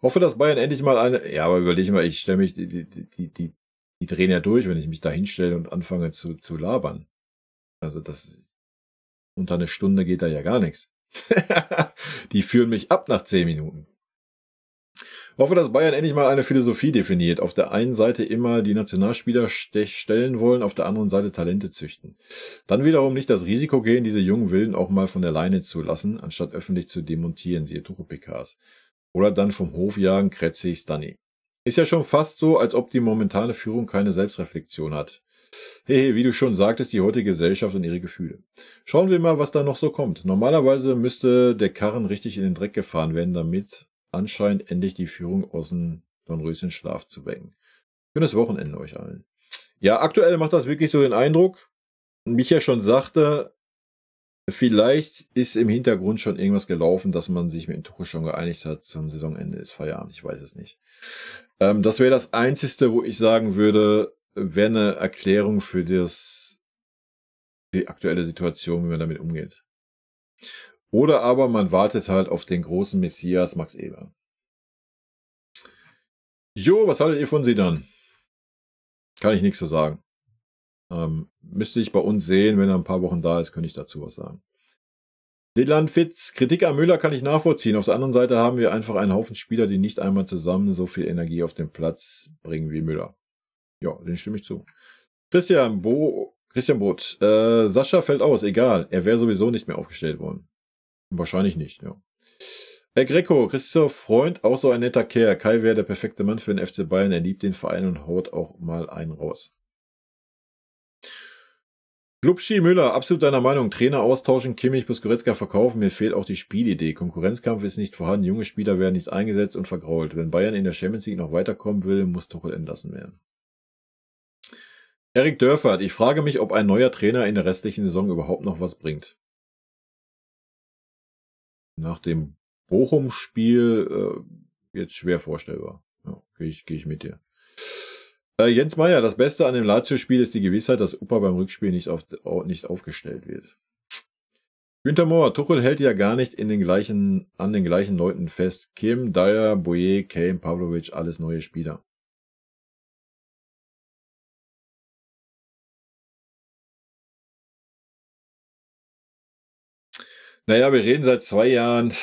Hoffe, dass Bayern endlich mal eine... Ja, aber überleg mal, ich stelle mich... Die drehen ja durch, wenn ich mich da hinstelle und anfange zu labern. Also das... Unter eine Stunde geht da ja gar nichts. Die führen mich ab nach 10 Minuten. Hoffe, dass Bayern endlich mal eine Philosophie definiert. Auf der einen Seite immer die Nationalspieler stellen wollen, auf der anderen Seite Talente züchten. Dann wiederum nicht das Risiko gehen, diese jungen Wilden auch mal von der Leine zu lassen, anstatt öffentlich zu demontieren, siehe Tuchel-PKs. Oder dann vom Hof jagen, Kretzi, Stanny. Ist ja schon fast so, als ob die momentane Führung keine Selbstreflexion hat. Hey, wie du schon sagtest, die heutige Gesellschaft und ihre Gefühle. Schauen wir mal, was da noch so kommt. Normalerweise müsste der Karren richtig in den Dreck gefahren werden, damit anscheinend endlich die Führung aus dem Dornröschenschlaf zu wecken. Schönes Wochenende euch allen. Ja, aktuell macht das wirklich so den Eindruck, wie ich ja schon sagte, vielleicht ist im Hintergrund schon irgendwas gelaufen, dass man sich mit dem Tuchel schon geeinigt hat, zum Saisonende ist Feierabend, ich weiß es nicht. Das wäre das Einzige, wo ich sagen würde, wäre eine Erklärung für die aktuelle Situation, wie man damit umgeht. Oder aber man wartet halt auf den großen Messias Max Eber. Jo, was haltet ihr von sie dann? Kann ich nichts zu sagen. Müsste ich bei uns sehen, wenn er ein paar Wochen da ist, könnte ich dazu was sagen. Leland Fitz, Kritik an Müller kann ich nachvollziehen. Auf der anderen Seite haben wir einfach einen Haufen Spieler, die nicht einmal zusammen so viel Energie auf den Platz bringen wie Müller. Ja, den stimme ich zu. Christian Both, Sascha fällt aus, egal. Er wäre sowieso nicht mehr aufgestellt worden. Wahrscheinlich nicht, ja. Herr Greco, Christoph Freund, auch so ein netter Kerl. Kai wäre der perfekte Mann für den FC Bayern. Er liebt den Verein und haut auch mal einen raus. Glubschi Müller, absolut deiner Meinung. Trainer austauschen, Kimmich bis Goretzka verkaufen. Mir fehlt auch die Spielidee. Konkurrenzkampf ist nicht vorhanden. Junge Spieler werden nicht eingesetzt und vergrault. Wenn Bayern in der Champions League noch weiterkommen will, muss Tuchel entlassen werden. Erik Dörfert, ich frage mich, ob ein neuer Trainer in der restlichen Saison überhaupt noch was bringt. Nach dem Bochum-Spiel jetzt schwer vorstellbar. Ja, gehe ich mit dir. Jens Meyer, das Beste an dem Lazio-Spiel ist die Gewissheit, dass Upa beim Rückspiel nicht aufgestellt wird. Günther Mohr, Tuchel hält ja gar nicht an den gleichen Leuten fest. Kim, Dyer, Boye, Kane, Pavlovic, alles neue Spieler. Naja, wir reden seit 2 Jahren.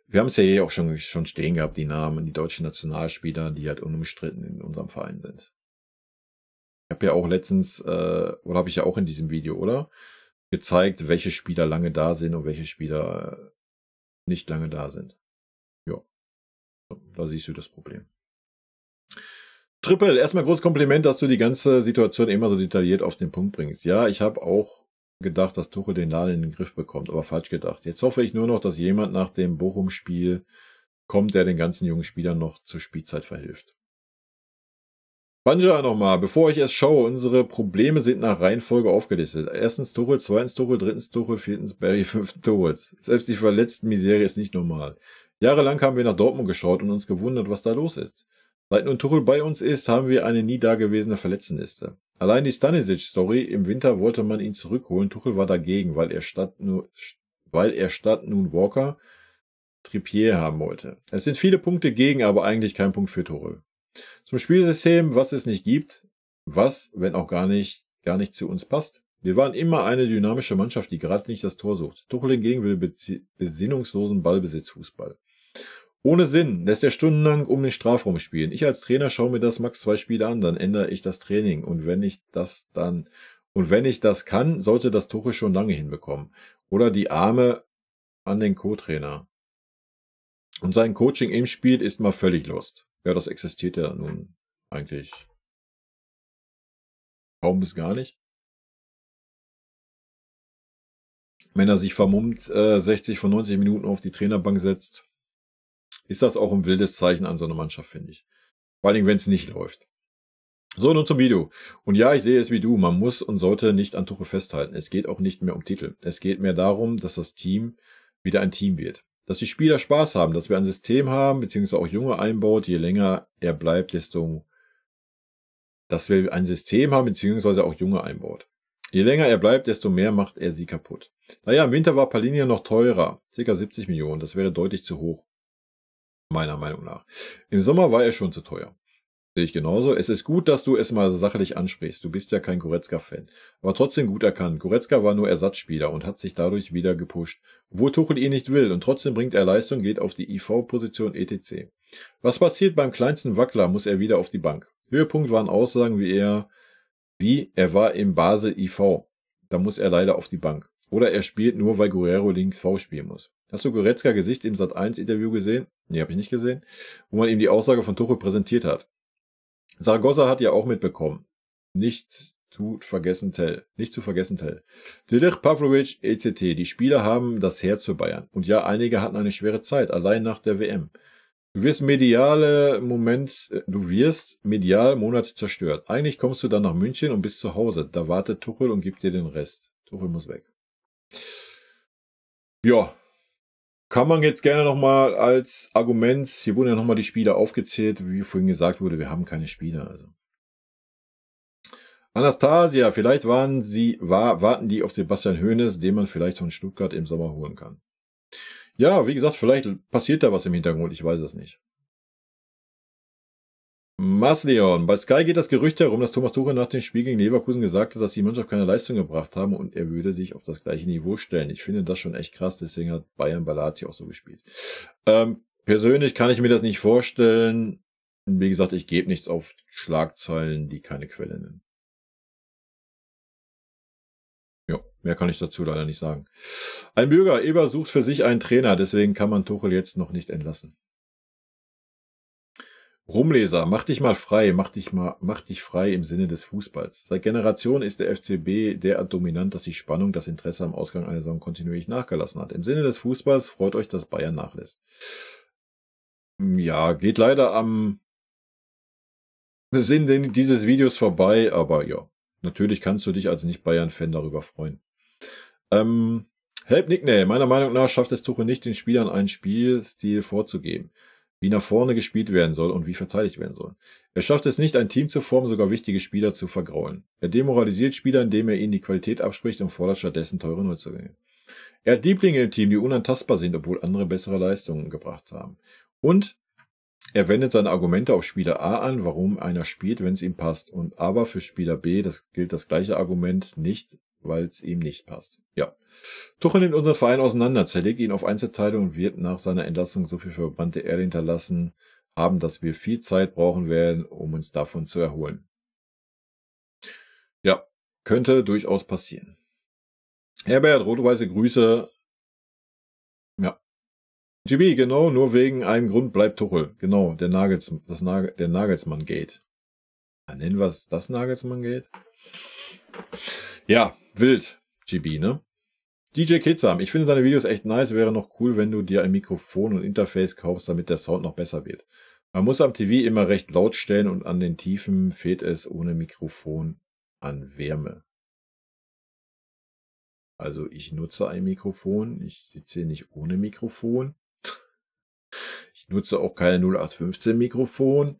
Wir haben es ja hier auch schon stehen gehabt, die Namen, die deutschen Nationalspieler, die halt unumstritten in unserem Verein sind. Ich habe ja auch letztens, oder habe ich ja auch in diesem Video, oder? Gezeigt, welche Spieler lange da sind und welche Spieler nicht lange da sind. Ja, da siehst du das Problem. Triple, erstmal großes Kompliment, dass du die ganze Situation immer so detailliert auf den Punkt bringst. Ja, ich habe auch gedacht, dass Tuchel den Laden in den Griff bekommt, aber falsch gedacht. Jetzt hoffe ich nur noch, dass jemand nach dem Bochum-Spiel kommt, der den ganzen jungen Spielern noch zur Spielzeit verhilft. Banja nochmal, bevor ich es schaue, unsere Probleme sind nach Reihenfolge aufgelistet. Erstens Tuchel, zweitens Tuchel, drittens Tuchel, viertens Barry, fünftens Tuchel. Selbst die verletzten Miserie ist nicht normal. Jahrelang haben wir nach Dortmund geschaut und uns gewundert, was da los ist. Seit nun Tuchel bei uns ist, haben wir eine nie dagewesene Verletztenliste. Allein die Stanisic-Story, im Winter wollte man ihn zurückholen. Tuchel war dagegen, weil er statt nun Walker Trippier haben wollte. Es sind viele Punkte gegen, aber eigentlich kein Punkt für Tuchel. Zum Spielsystem, was es nicht gibt, was, wenn auch gar nicht zu uns passt. Wir waren immer eine dynamische Mannschaft, die gerade nicht das Tor sucht. Tuchel hingegen will besinnungslosen Ballbesitzfußball. Ohne Sinn, lässt er stundenlang um den Strafraum spielen. Ich als Trainer schaue mir das max 2 Spiele an, dann ändere ich das Training. Und wenn ich das kann, sollte das Tuchel schon lange hinbekommen. Oder die Arme an den Co-Trainer. Und sein Coaching im Spiel ist mal völlig lost. Ja, das existiert ja nun eigentlich kaum bis gar nicht. Wenn er sich vermummt 60 von 90 Minuten auf die Trainerbank setzt, ist das auch ein wildes Zeichen an so einer Mannschaft, finde ich. Vor allem, wenn es nicht läuft. So, nun zum Video. Und ja, ich sehe es wie du. Man muss und sollte nicht an Tuchel festhalten. Es geht auch nicht mehr um Titel. Es geht mehr darum, dass das Team wieder ein Team wird. Dass die Spieler Spaß haben, dass wir ein System haben, beziehungsweise auch Junge einbaut. Je länger er bleibt, dass wir ein System haben, beziehungsweise auch Junge einbaut. Je länger er bleibt, desto mehr macht er sie kaputt. Naja, im Winter war Palhinha noch teurer. Ca. 70 Millionen. Das wäre deutlich zu hoch. Meiner Meinung nach. Im Sommer war er schon zu teuer. Sehe ich genauso. Es ist gut, dass du es mal sachlich ansprichst. Du bist ja kein Goretzka-Fan. Aber trotzdem gut erkannt. Goretzka war nur Ersatzspieler und hat sich dadurch wieder gepusht. Obwohl Tuchel ihn nicht will und trotzdem bringt er Leistung, geht auf die IV-Position etc. Was passiert beim kleinsten Wackler, muss er wieder auf die Bank. Höhepunkt waren Aussagen wie er war im Basel IV. Da muss er leider auf die Bank. Oder er spielt nur, weil Guerrero links V spielen muss. Hast du Goretzka Gesicht im Sat.1-Interview gesehen? Nee, habe ich nicht gesehen. Wo man ihm die Aussage von Tuchel präsentiert hat. Zaragoza hat ja auch mitbekommen. Nicht zu vergessen Tell. Dilich, Pavlovic, etc. Die Spieler haben das Herz für Bayern. Und ja, einige hatten eine schwere Zeit, allein nach der WM. Du wirst medial Monate zerstört. Eigentlich kommst du dann nach München und bist zu Hause. Da wartet Tuchel und gibt dir den Rest. Tuchel muss weg. Ja, kann man jetzt gerne nochmal als Argument, hier wurden ja nochmal die Spieler aufgezählt, wie vorhin gesagt wurde, wir haben keine Spieler. Also. Anastasia, vielleicht warten die auf Sebastian Hoeneß, den man vielleicht von Stuttgart im Sommer holen kann. Ja, wie gesagt, vielleicht passiert da was im Hintergrund, ich weiß es nicht. Masleon, bei Sky geht das Gerücht herum, dass Thomas Tuchel nach dem Spiel gegen Leverkusen gesagt hat, dass die Mannschaft keine Leistung gebracht haben und er würde sich auf das gleiche Niveau stellen. Ich finde das schon echt krass, deswegen hat Bayern bei Lazio auch so gespielt. Persönlich kann ich mir das nicht vorstellen. Wie gesagt, ich gebe nichts auf Schlagzeilen, die keine Quelle nennen. Ja, mehr kann ich dazu leider nicht sagen. Ein Bürger, Eber sucht für sich einen Trainer, deswegen kann man Tuchel jetzt noch nicht entlassen. Rumleser, mach dich mal frei, mach dich frei im Sinne des Fußballs. Seit Generationen ist der FCB derart dominant, dass die Spannung, das Interesse am Ausgang einer Saison kontinuierlich nachgelassen hat. Im Sinne des Fußballs freut euch, dass Bayern nachlässt. Ja, geht leider am Sinn dieses Videos vorbei, aber ja, natürlich kannst du dich als Nicht-Bayern-Fan darüber freuen. Help Nickname, meiner Meinung nach schafft es Tuchel nicht, den Spielern einen Spielstil vorzugeben, wie nach vorne gespielt werden soll und wie verteidigt werden soll. Er schafft es nicht, ein Team zu formen, sogar wichtige Spieler zu vergraulen. Er demoralisiert Spieler, indem er ihnen die Qualität abspricht und fordert stattdessen teure Neuzugänge. Er hat Lieblinge im Team, die unantastbar sind, obwohl andere bessere Leistungen gebracht haben. Und er wendet seine Argumente auf Spieler A an, warum einer spielt, wenn es ihm passt. Und aber für Spieler B, das gilt das gleiche Argument nicht, weil es ihm nicht passt. Ja. Tuchel nimmt unseren Verein auseinander, zerlegt ihn auf Einzelteile und wird nach seiner Entlassung so viel verbrannte Erde hinterlassen haben, dass wir viel Zeit brauchen werden, um uns davon zu erholen. Ja, könnte durchaus passieren. Herbert, rot-weiße Grüße. Ja. GB, genau, nur wegen einem Grund bleibt Tuchel. Genau, der Nagelsmann-Gate. Nennen wir es das Nagelsmann-Gate? Ja, wild, GB, ne? DJ Kidsam, ich finde deine Videos echt nice, wäre noch cool, wenn du dir ein Mikrofon und Interface kaufst, damit der Sound noch besser wird. Man muss am TV immer recht laut stellen und an den Tiefen fehlt es ohne Mikrofon an Wärme. Also ich nutze ein Mikrofon, ich sitze hier nicht ohne Mikrofon. Ich nutze auch keine 0815 Mikrofon.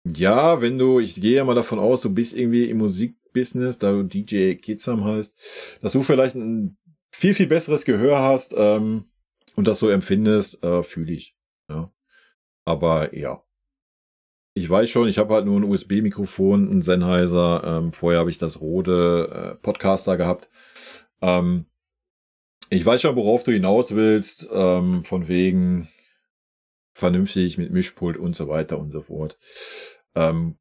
Ja, ich gehe ja mal davon aus, du bist irgendwie im Musikbusiness, da du DJ Kitsam heißt, dass du vielleicht ein viel, viel besseres Gehör hast und das so empfindest, fühle ich. Ja. Aber ja, ich weiß schon, ich habe halt nur ein USB-Mikrofon, ein Sennheiser. Vorher habe ich das Rode Podcaster gehabt. Ich weiß schon, worauf du hinaus willst, von wegen vernünftig mit Mischpult und so weiter und so fort. I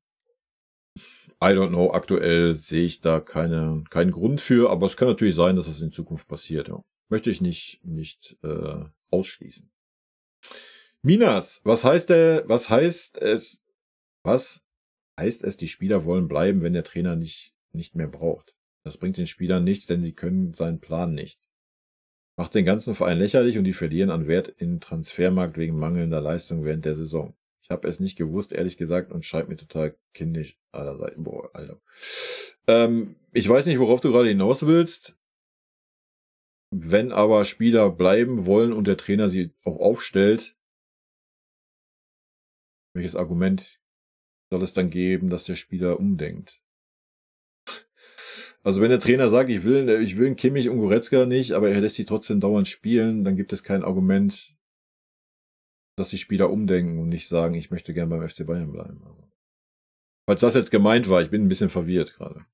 don't know, aktuell sehe ich da keinen Grund für, aber es kann natürlich sein, dass das in Zukunft passiert. Ja. Möchte ich nicht ausschließen. Minas, was heißt es, die Spieler wollen bleiben, wenn der Trainer nicht mehr braucht? Das bringt den Spielern nichts, denn sie können seinen Plan nicht. Macht den ganzen Verein lächerlich und die verlieren an Wert im Transfermarkt wegen mangelnder Leistung während der Saison. Ich habe es nicht gewusst, ehrlich gesagt, und scheint mir total kindisch aller Seiten. Boah, Alter. Ich weiß nicht, worauf du gerade hinaus willst. Wenn aber Spieler bleiben wollen und der Trainer sie auch aufstellt, welches Argument soll es dann geben, dass der Spieler umdenkt? Also wenn der Trainer sagt, ich will einen Kimmich und Goretzka nicht, aber er lässt sie trotzdem dauernd spielen, dann gibt es kein Argument, dass die Spieler umdenken und nicht sagen, ich möchte gern beim FC Bayern bleiben. Also, falls das jetzt gemeint war, ich bin ein bisschen verwirrt gerade.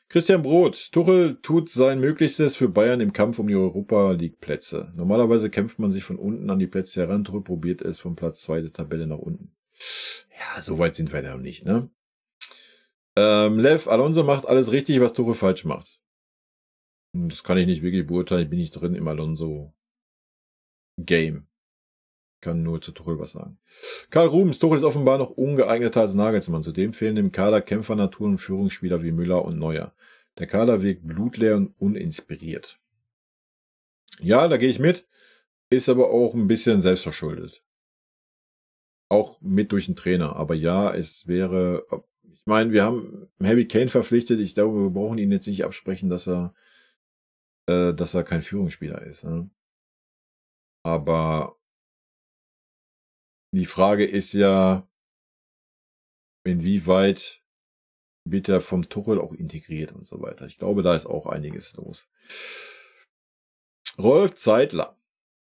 Christian Brot, Tuchel tut sein Möglichstes für Bayern im Kampf um die Europa-League-Plätze. Normalerweise kämpft man sich von unten an die Plätze heran, Tuchel probiert es von Platz 2 der Tabelle nach unten. Ja, so weit sind wir da noch nicht, ne? Lev, Alonso macht alles richtig, was Tuchel falsch macht. Das kann ich nicht wirklich beurteilen, ich bin nicht drin im Alonso-Game. Kann nur zu Tuchel was sagen. Karl Rubens, Tuchel ist offenbar noch ungeeigneter als Nagelsmann. Zudem fehlen im Kader Kämpfernatur und Führungsspieler wie Müller und Neuer. Der Kader wirkt blutleer und uninspiriert. Ja, da gehe ich mit. Ist aber auch ein bisschen selbstverschuldet. Auch mit durch den Trainer. Aber ja, es wäre... Ich meine, wir haben Harry Kane verpflichtet. Ich glaube, wir brauchen ihn jetzt nicht absprechen, dass er kein Führungsspieler ist. Ne? Aber die Frage ist ja, inwieweit wird er vom Tuchel auch integriert und so weiter. Ich glaube, da ist auch einiges los. Rolf Zeitler.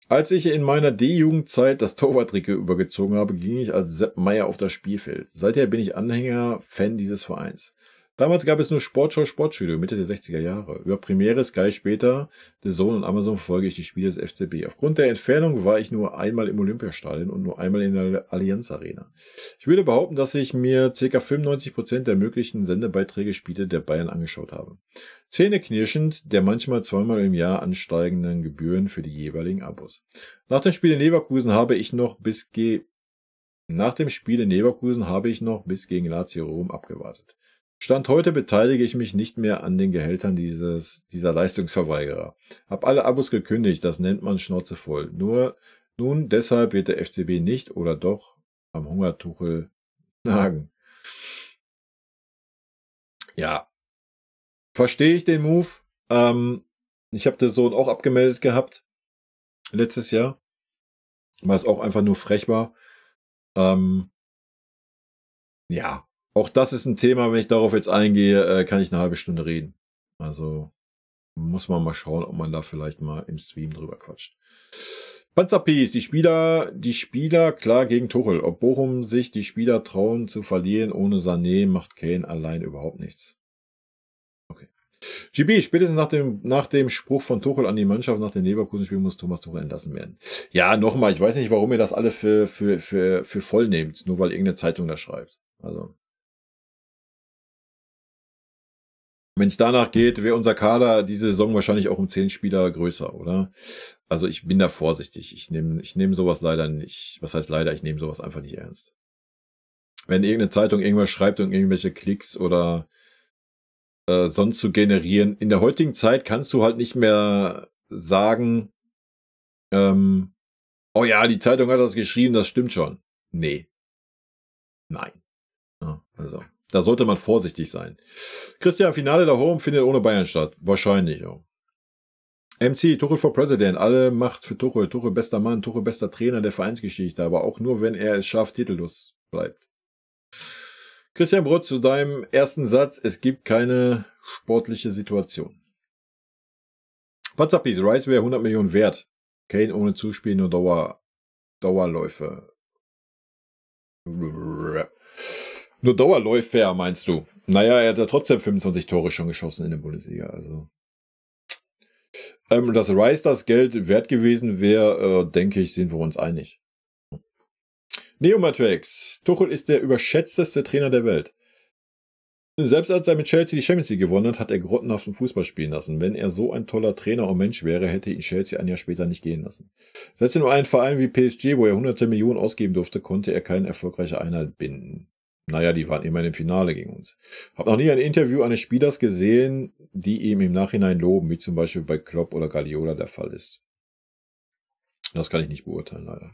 Als ich in meiner D-Jugendzeit das Torwarttrikot übergezogen habe, ging ich als Sepp Meier auf das Spielfeld. Seither bin ich Anhänger, Fan dieses Vereins. Damals gab es nur Sportschau Sportstudio, Mitte der 60er Jahre. Über Premiere, Sky später, The Zone und Amazon verfolge ich die Spiele des FCB. Aufgrund der Entfernung war ich nur einmal im Olympiastadion und nur einmal in der Allianz Arena. Ich würde behaupten, dass ich mir ca. 95% der möglichen Sendebeiträge Spiele der Bayern angeschaut habe. Zähneknirschend der manchmal zweimal im Jahr ansteigenden Gebühren für die jeweiligen Abos. Nach dem Spiel in Leverkusen habe ich noch bis gegen Lazio Rom abgewartet. Stand heute beteilige ich mich nicht mehr an den Gehältern dieser Leistungsverweigerer. Hab alle Abos gekündigt, das nennt man Schnauze voll. Nun deshalb wird der FCB nicht oder doch am Hungertuchel nagen. Ja, verstehe ich den Move. Ich habe den Sohn auch abgemeldet gehabt letztes Jahr, weil es auch einfach nur frech war. Ja. Auch das ist ein Thema, wenn ich darauf jetzt eingehe, kann ich eine halbe Stunde reden. Also muss man mal schauen, ob man da vielleicht mal im Stream drüber quatscht. Panzerpiece, die Spieler klar gegen Tuchel. Ob Bochum sich die Spieler trauen zu verlieren ohne Sané, macht Kane allein überhaupt nichts. Okay. GB, spätestens nach dem Spruch von Tuchel an die Mannschaft nach dem Leverkusen-Spiel muss Thomas Tuchel entlassen werden. Ja, nochmal, ich weiß nicht, warum ihr das alle für voll nehmt, nur weil irgendeine Zeitung das schreibt. Also. Wenn es danach geht, wäre unser Kader diese Saison wahrscheinlich auch um 10 Spieler größer, oder? Also ich bin da vorsichtig. Ich nehme sowas leider nicht. Was heißt leider? Ich nehme sowas einfach nicht ernst. Wenn irgendeine Zeitung irgendwas schreibt und irgendwelche Klicks oder sonst zu generieren, in der heutigen Zeit kannst du halt nicht mehr sagen, oh ja, die Zeitung hat das geschrieben, das stimmt schon. Nee. Nein. Ja, also. Da sollte man vorsichtig sein. Christian, Finale der Home findet ohne Bayern statt. Wahrscheinlich, ja. MC, Tuchel for President. Alle Macht für Tuchel. Tuchel bester Mann, Tuchel bester Trainer der Vereinsgeschichte. Aber auch nur, wenn er es schafft, titellos bleibt. Christian Brott, zu deinem ersten Satz. Es gibt keine sportliche Situation. Patzapis, Rice wäre 100 Millionen wert. Kane ohne Zuspiel, nur Dauerläufe. Nur Dauerläufer, meinst du? Naja, er hat ja trotzdem 25 Tore schon geschossen in der Bundesliga. Also, dass Rice das Geld wert gewesen wäre, denke ich, sind wir uns einig. Neomatrix. Tuchel ist der überschätzteste Trainer der Welt. Selbst als er mit Chelsea die Champions League gewonnen hat, hat er grottenhaften Fußball spielen lassen. Wenn er so ein toller Trainer und Mensch wäre, hätte ihn Chelsea ein Jahr später nicht gehen lassen. Selbst in einem Verein wie PSG, wo er hunderte Millionen ausgeben durfte, konnte er keine erfolgreiche Einheit binden. Naja, die waren immerhin im Finale gegen uns. Hab noch nie ein Interview eines Spielers gesehen, die ihm im Nachhinein loben, wie zum Beispiel bei Klopp oder Guardiola der Fall ist. Das kann ich nicht beurteilen, leider.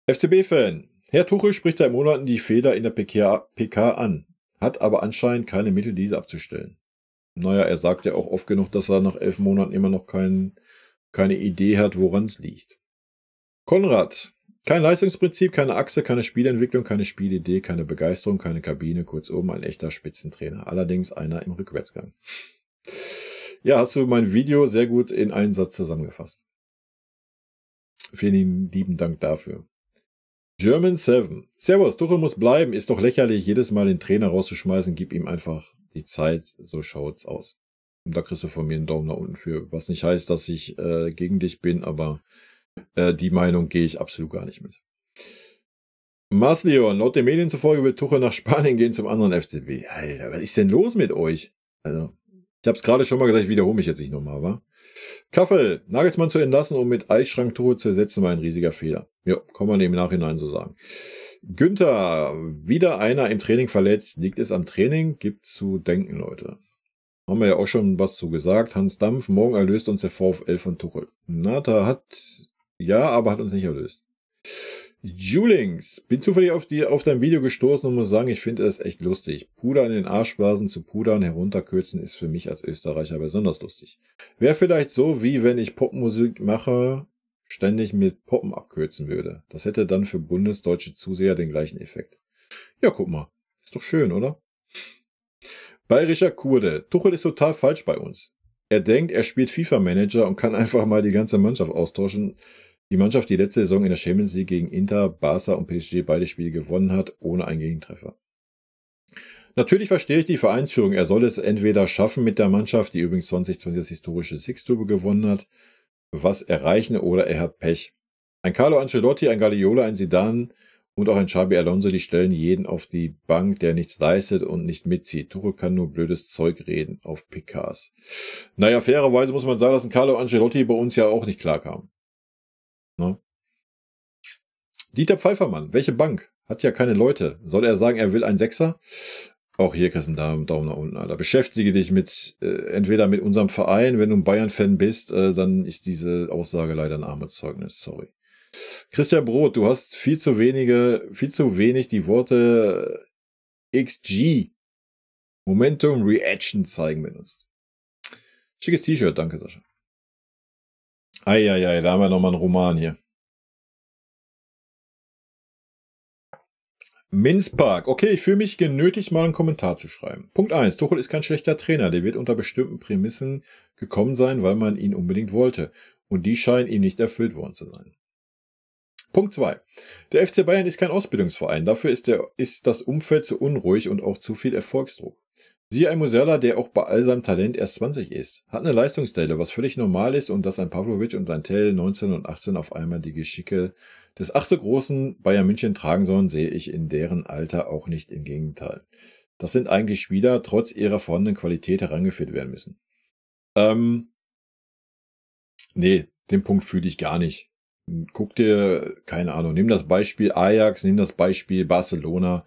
FCB-Fan. Herr Tuchel spricht seit Monaten die Fehler in der PK an, hat aber anscheinend keine Mittel, diese abzustellen. Naja, er sagt ja auch oft genug, dass er nach 11 Monaten immer noch keine Idee hat, woran es liegt. Konrad. Kein Leistungsprinzip, keine Achse, keine Spielentwicklung, keine Spielidee, keine Begeisterung, keine Kabine, kurzum ein echter Spitzentrainer. Allerdings einer im Rückwärtsgang. Ja, hast du mein Video sehr gut in einen Satz zusammengefasst. Vielen lieben Dank dafür. German 7. Servus, Tuchel muss bleiben. Ist doch lächerlich, jedes Mal den Trainer rauszuschmeißen. Gib ihm einfach die Zeit. So schaut's aus. Und da kriegst du von mir einen Daumen nach unten für. Was nicht heißt, dass ich gegen dich bin, aber die Meinung gehe ich absolut gar nicht mit. Mars Leon. Laut den Medien zufolge will Tuchel nach Spanien gehen zum anderen FCB. Alter, was ist denn los mit euch? Also, ich habe es gerade schon mal gesagt, ich wiederhole mich jetzt nicht nochmal, wa? Kaffel, Nagelsmann zu entlassen und mit Eisschrank Tuchel zu ersetzen, war ein riesiger Fehler. Ja, kann man im Nachhinein so sagen. Günther, wieder einer im Training verletzt. Liegt es am Training? Gibt zu denken, Leute. Haben wir ja auch schon was zu gesagt. Hans Dampf, morgen erlöst uns der VfL von Tuchel. Na, aber hat uns nicht erlöst. Julings, bin zufällig auf dein Video gestoßen und muss sagen, ich finde es echt lustig. Puder in den Arschblasen zu pudern, herunterkürzen ist für mich als Österreicher besonders lustig. Wäre vielleicht so, wie wenn ich Popmusik mache, ständig mit Poppen abkürzen würde. Das hätte dann für bundesdeutsche Zuseher den gleichen Effekt. Ja, guck mal. Ist doch schön, oder? Bayerischer Kurde. Tuchel ist total falsch bei uns. Er denkt, er spielt FIFA-Manager und kann einfach mal die ganze Mannschaft austauschen. Die Mannschaft, die letzte Saison in der Champions League gegen Inter, Barca und PSG beide Spiele gewonnen hat, ohne einen Gegentreffer. Natürlich verstehe ich die Vereinsführung. Er soll es entweder schaffen mit der Mannschaft, die übrigens 2020 das historische Six-Tube gewonnen hat, was erreichen, oder er hat Pech. Ein Carlo Ancelotti, ein Guardiola, ein Zidane und auch ein Xabi Alonso, die stellen jeden auf die Bank, der nichts leistet und nicht mitzieht. Tuchel kann nur blödes Zeug reden auf PKs. Naja, fairerweise muss man sagen, dass ein Carlo Ancelotti bei uns ja auch nicht klarkam. Ne? Dieter Pfeiffermann, welche Bank? Hat ja keine Leute. Soll er sagen, er will einen Sechser? Auch hier kriegst du einen Daumen nach unten, Alter. Beschäftige dich entweder mit unserem Verein, wenn du ein Bayern-Fan bist, dann ist diese Aussage leider ein Armutszeugnis, sorry. Christian Brot, du hast viel zu wenig die Worte XG, Momentum Reaction zeigen benutzt. Schickes T-Shirt, danke Sascha. Eieiei, da haben wir nochmal einen Roman hier. Minzpark. Okay, ich fühle mich genötigt, mal einen Kommentar zu schreiben. Punkt 1. Tuchel ist kein schlechter Trainer. Der wird unter bestimmten Prämissen gekommen sein, weil man ihn unbedingt wollte. Und die scheinen ihm nicht erfüllt worden zu sein. Punkt 2. Der FC Bayern ist kein Ausbildungsverein. Dafür ist das Umfeld zu unruhig und auch zu viel Erfolgsdruck. Siehe ein Musiala, der auch bei all seinem Talent erst 20 ist. Hat eine Leistungsstelle, was völlig normal ist, und dass ein Pavlovic und ein Tell 19 und 18 auf einmal die Geschicke des ach so großen Bayern München tragen sollen, sehe ich in deren Alter auch nicht, im Gegenteil. Das sind eigentlich Spieler, trotz ihrer vorhandenen Qualität herangeführt werden müssen. Nee, den Punkt fühle ich gar nicht. Guck dir, keine Ahnung, nimm das Beispiel Ajax, nimm das Beispiel Barcelona,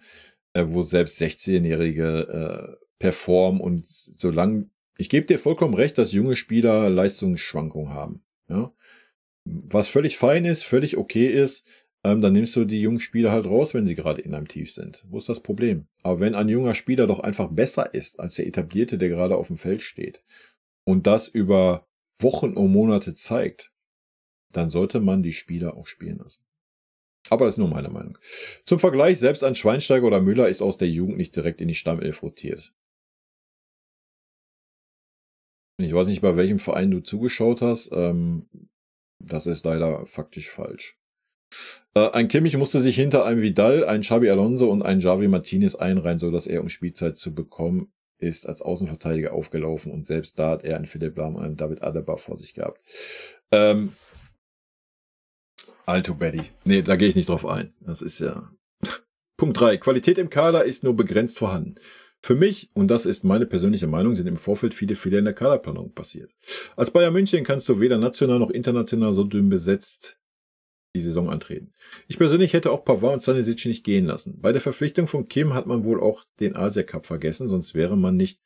wo selbst 16-Jährige performen, und solange, ich gebe dir vollkommen recht, dass junge Spieler Leistungsschwankungen haben. Ja? Was völlig fein ist, völlig okay ist, dann nimmst du die jungen Spieler halt raus, wenn sie gerade in einem Tief sind. Wo ist das Problem? Aber wenn ein junger Spieler doch einfach besser ist als der Etablierte, der gerade auf dem Feld steht, und das über Wochen und Monate zeigt, dann sollte man die Spieler auch spielen lassen. Aber das ist nur meine Meinung. Zum Vergleich, selbst ein Schweinsteiger oder Müller ist aus der Jugend nicht direkt in die Stammelf rotiert. Ich weiß nicht, bei welchem Verein du zugeschaut hast. Das ist leider faktisch falsch. Ein Kimmich musste sich hinter einem Vidal, einen Xabi Alonso und einen Javi Martinez einreihen, sodass er, um Spielzeit zu bekommen, ist als Außenverteidiger aufgelaufen. Und selbst da hat er einen Philipp Lahm und einen David Alaba vor sich gehabt. Alto Betty. Nee, da gehe ich nicht drauf ein. Das ist ja... Punkt 3. Qualität im Kader ist nur begrenzt vorhanden. Für mich, und das ist meine persönliche Meinung, sind im Vorfeld viele Fehler in der Kaderplanung passiert. Als Bayern München kannst du weder national noch international so dünn besetzt die Saison antreten. Ich persönlich hätte auch Pavard und Stanisic nicht gehen lassen. Bei der Verpflichtung von Kim hat man wohl auch den Asia Cup vergessen, sonst wäre man nicht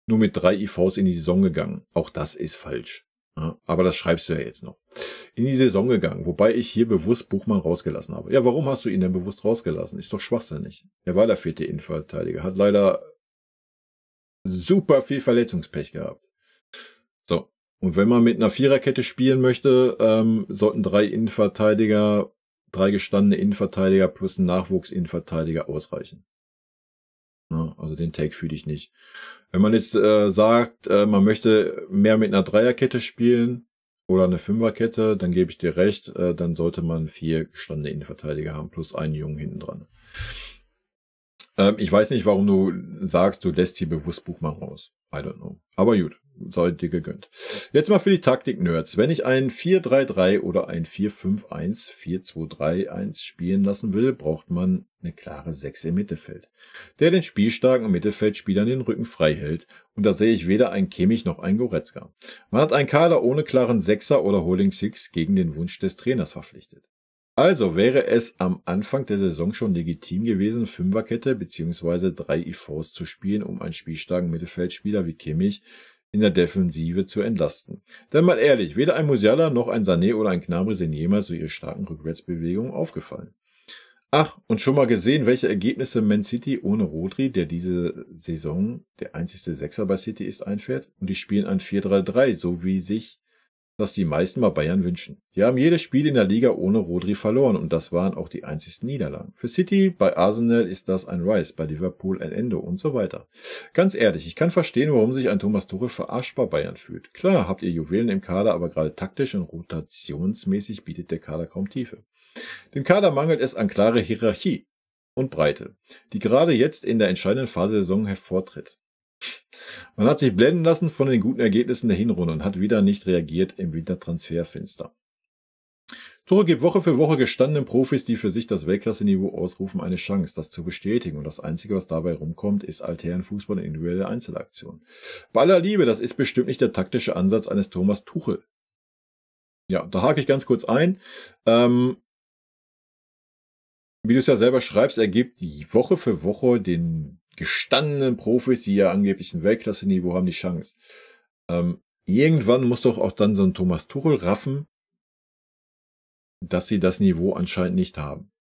nur mit 3 IVs in die Saison gegangen. Auch das ist falsch. Ja, aber das schreibst du ja jetzt noch. In die Saison gegangen, wobei ich hier bewusst Buchmann rausgelassen habe. Ja, warum hast du ihn denn bewusst rausgelassen? Ist doch schwachsinnig. Er war der 4. Innenverteidiger, hat leider super viel Verletzungspech gehabt. So. Und wenn man mit einer Viererkette spielen möchte, sollten 3 Innenverteidiger, 3 gestandene Innenverteidiger plus ein Nachwuchsinnenverteidiger ausreichen. Ja, also den Take fühle ich nicht. Wenn man jetzt sagt, man möchte mehr mit einer Dreierkette spielen oder eine Fünferkette, dann gebe ich dir recht, dann sollte man 4 gestandene Innenverteidiger haben plus einen Jungen hinten dran. Ich weiß nicht, warum du sagst, du lässt hier bewusst Buchmann raus. I don't know. Aber gut, sei dir gegönnt. Jetzt mal für die Taktik-Nerds. Wenn ich ein 4-3-3 oder ein 4-5-1, 4-2-3-1 spielen lassen will, braucht man eine klare 6 im Mittelfeld, der den spielstarken Mittelfeldspielern den Rücken frei hält. Und da sehe ich weder einen Kimmich noch einen Goretzka. Man hat einen Kader ohne klaren Sechser oder Holding Six gegen den Wunsch des Trainers verpflichtet. Also wäre es am Anfang der Saison schon legitim gewesen, Fünferkette bzw. 3 IVs zu spielen, um einen spielstarken Mittelfeldspieler wie Kimmich in der Defensive zu entlasten. Denn mal ehrlich, weder ein Musiala noch ein Sané oder ein Gnabry sind jemals durch ihre starken Rückwärtsbewegungen aufgefallen. Ach, und schon mal gesehen, welche Ergebnisse Man City ohne Rodri, der diese Saison der einzigste Sechser bei City ist, einfährt? Und die spielen ein 4-3-3, so wie sich das die meisten bei Bayern wünschen. Die haben jedes Spiel in der Liga ohne Rodri verloren und das waren auch die einzigsten Niederlagen. Für City, bei Arsenal ist das ein Rice, bei Liverpool ein Endo und so weiter. Ganz ehrlich, ich kann verstehen, warum sich ein Thomas Tuchel verarscht bei Bayern fühlt. Klar, habt ihr Juwelen im Kader, aber gerade taktisch und rotationsmäßig bietet der Kader kaum Tiefe. Dem Kader mangelt es an klare Hierarchie und Breite, die gerade jetzt in der entscheidenden Phase der Saison hervortritt. Man hat sich blenden lassen von den guten Ergebnissen der Hinrunde und hat wieder nicht reagiert im Wintertransferfenster. Tuchel gibt Woche für Woche gestandenen Profis, die für sich das Weltklasse-Niveau ausrufen, eine Chance, das zu bestätigen. Und das Einzige, was dabei rumkommt, ist alternen Fußball und individuelle Einzelaktionen. Bei aller Liebe, das ist bestimmt nicht der taktische Ansatz eines Thomas Tuchel. Ja, da hake ich ganz kurz ein. Wie du es ja selber schreibst, er gibt die Woche für Woche den gestandenen Profis, die ja angeblich ein Weltklasse-Niveau haben, die Chance. Irgendwann muss doch auch dann so ein Thomas Tuchel raffen, dass sie das Niveau anscheinend nicht haben.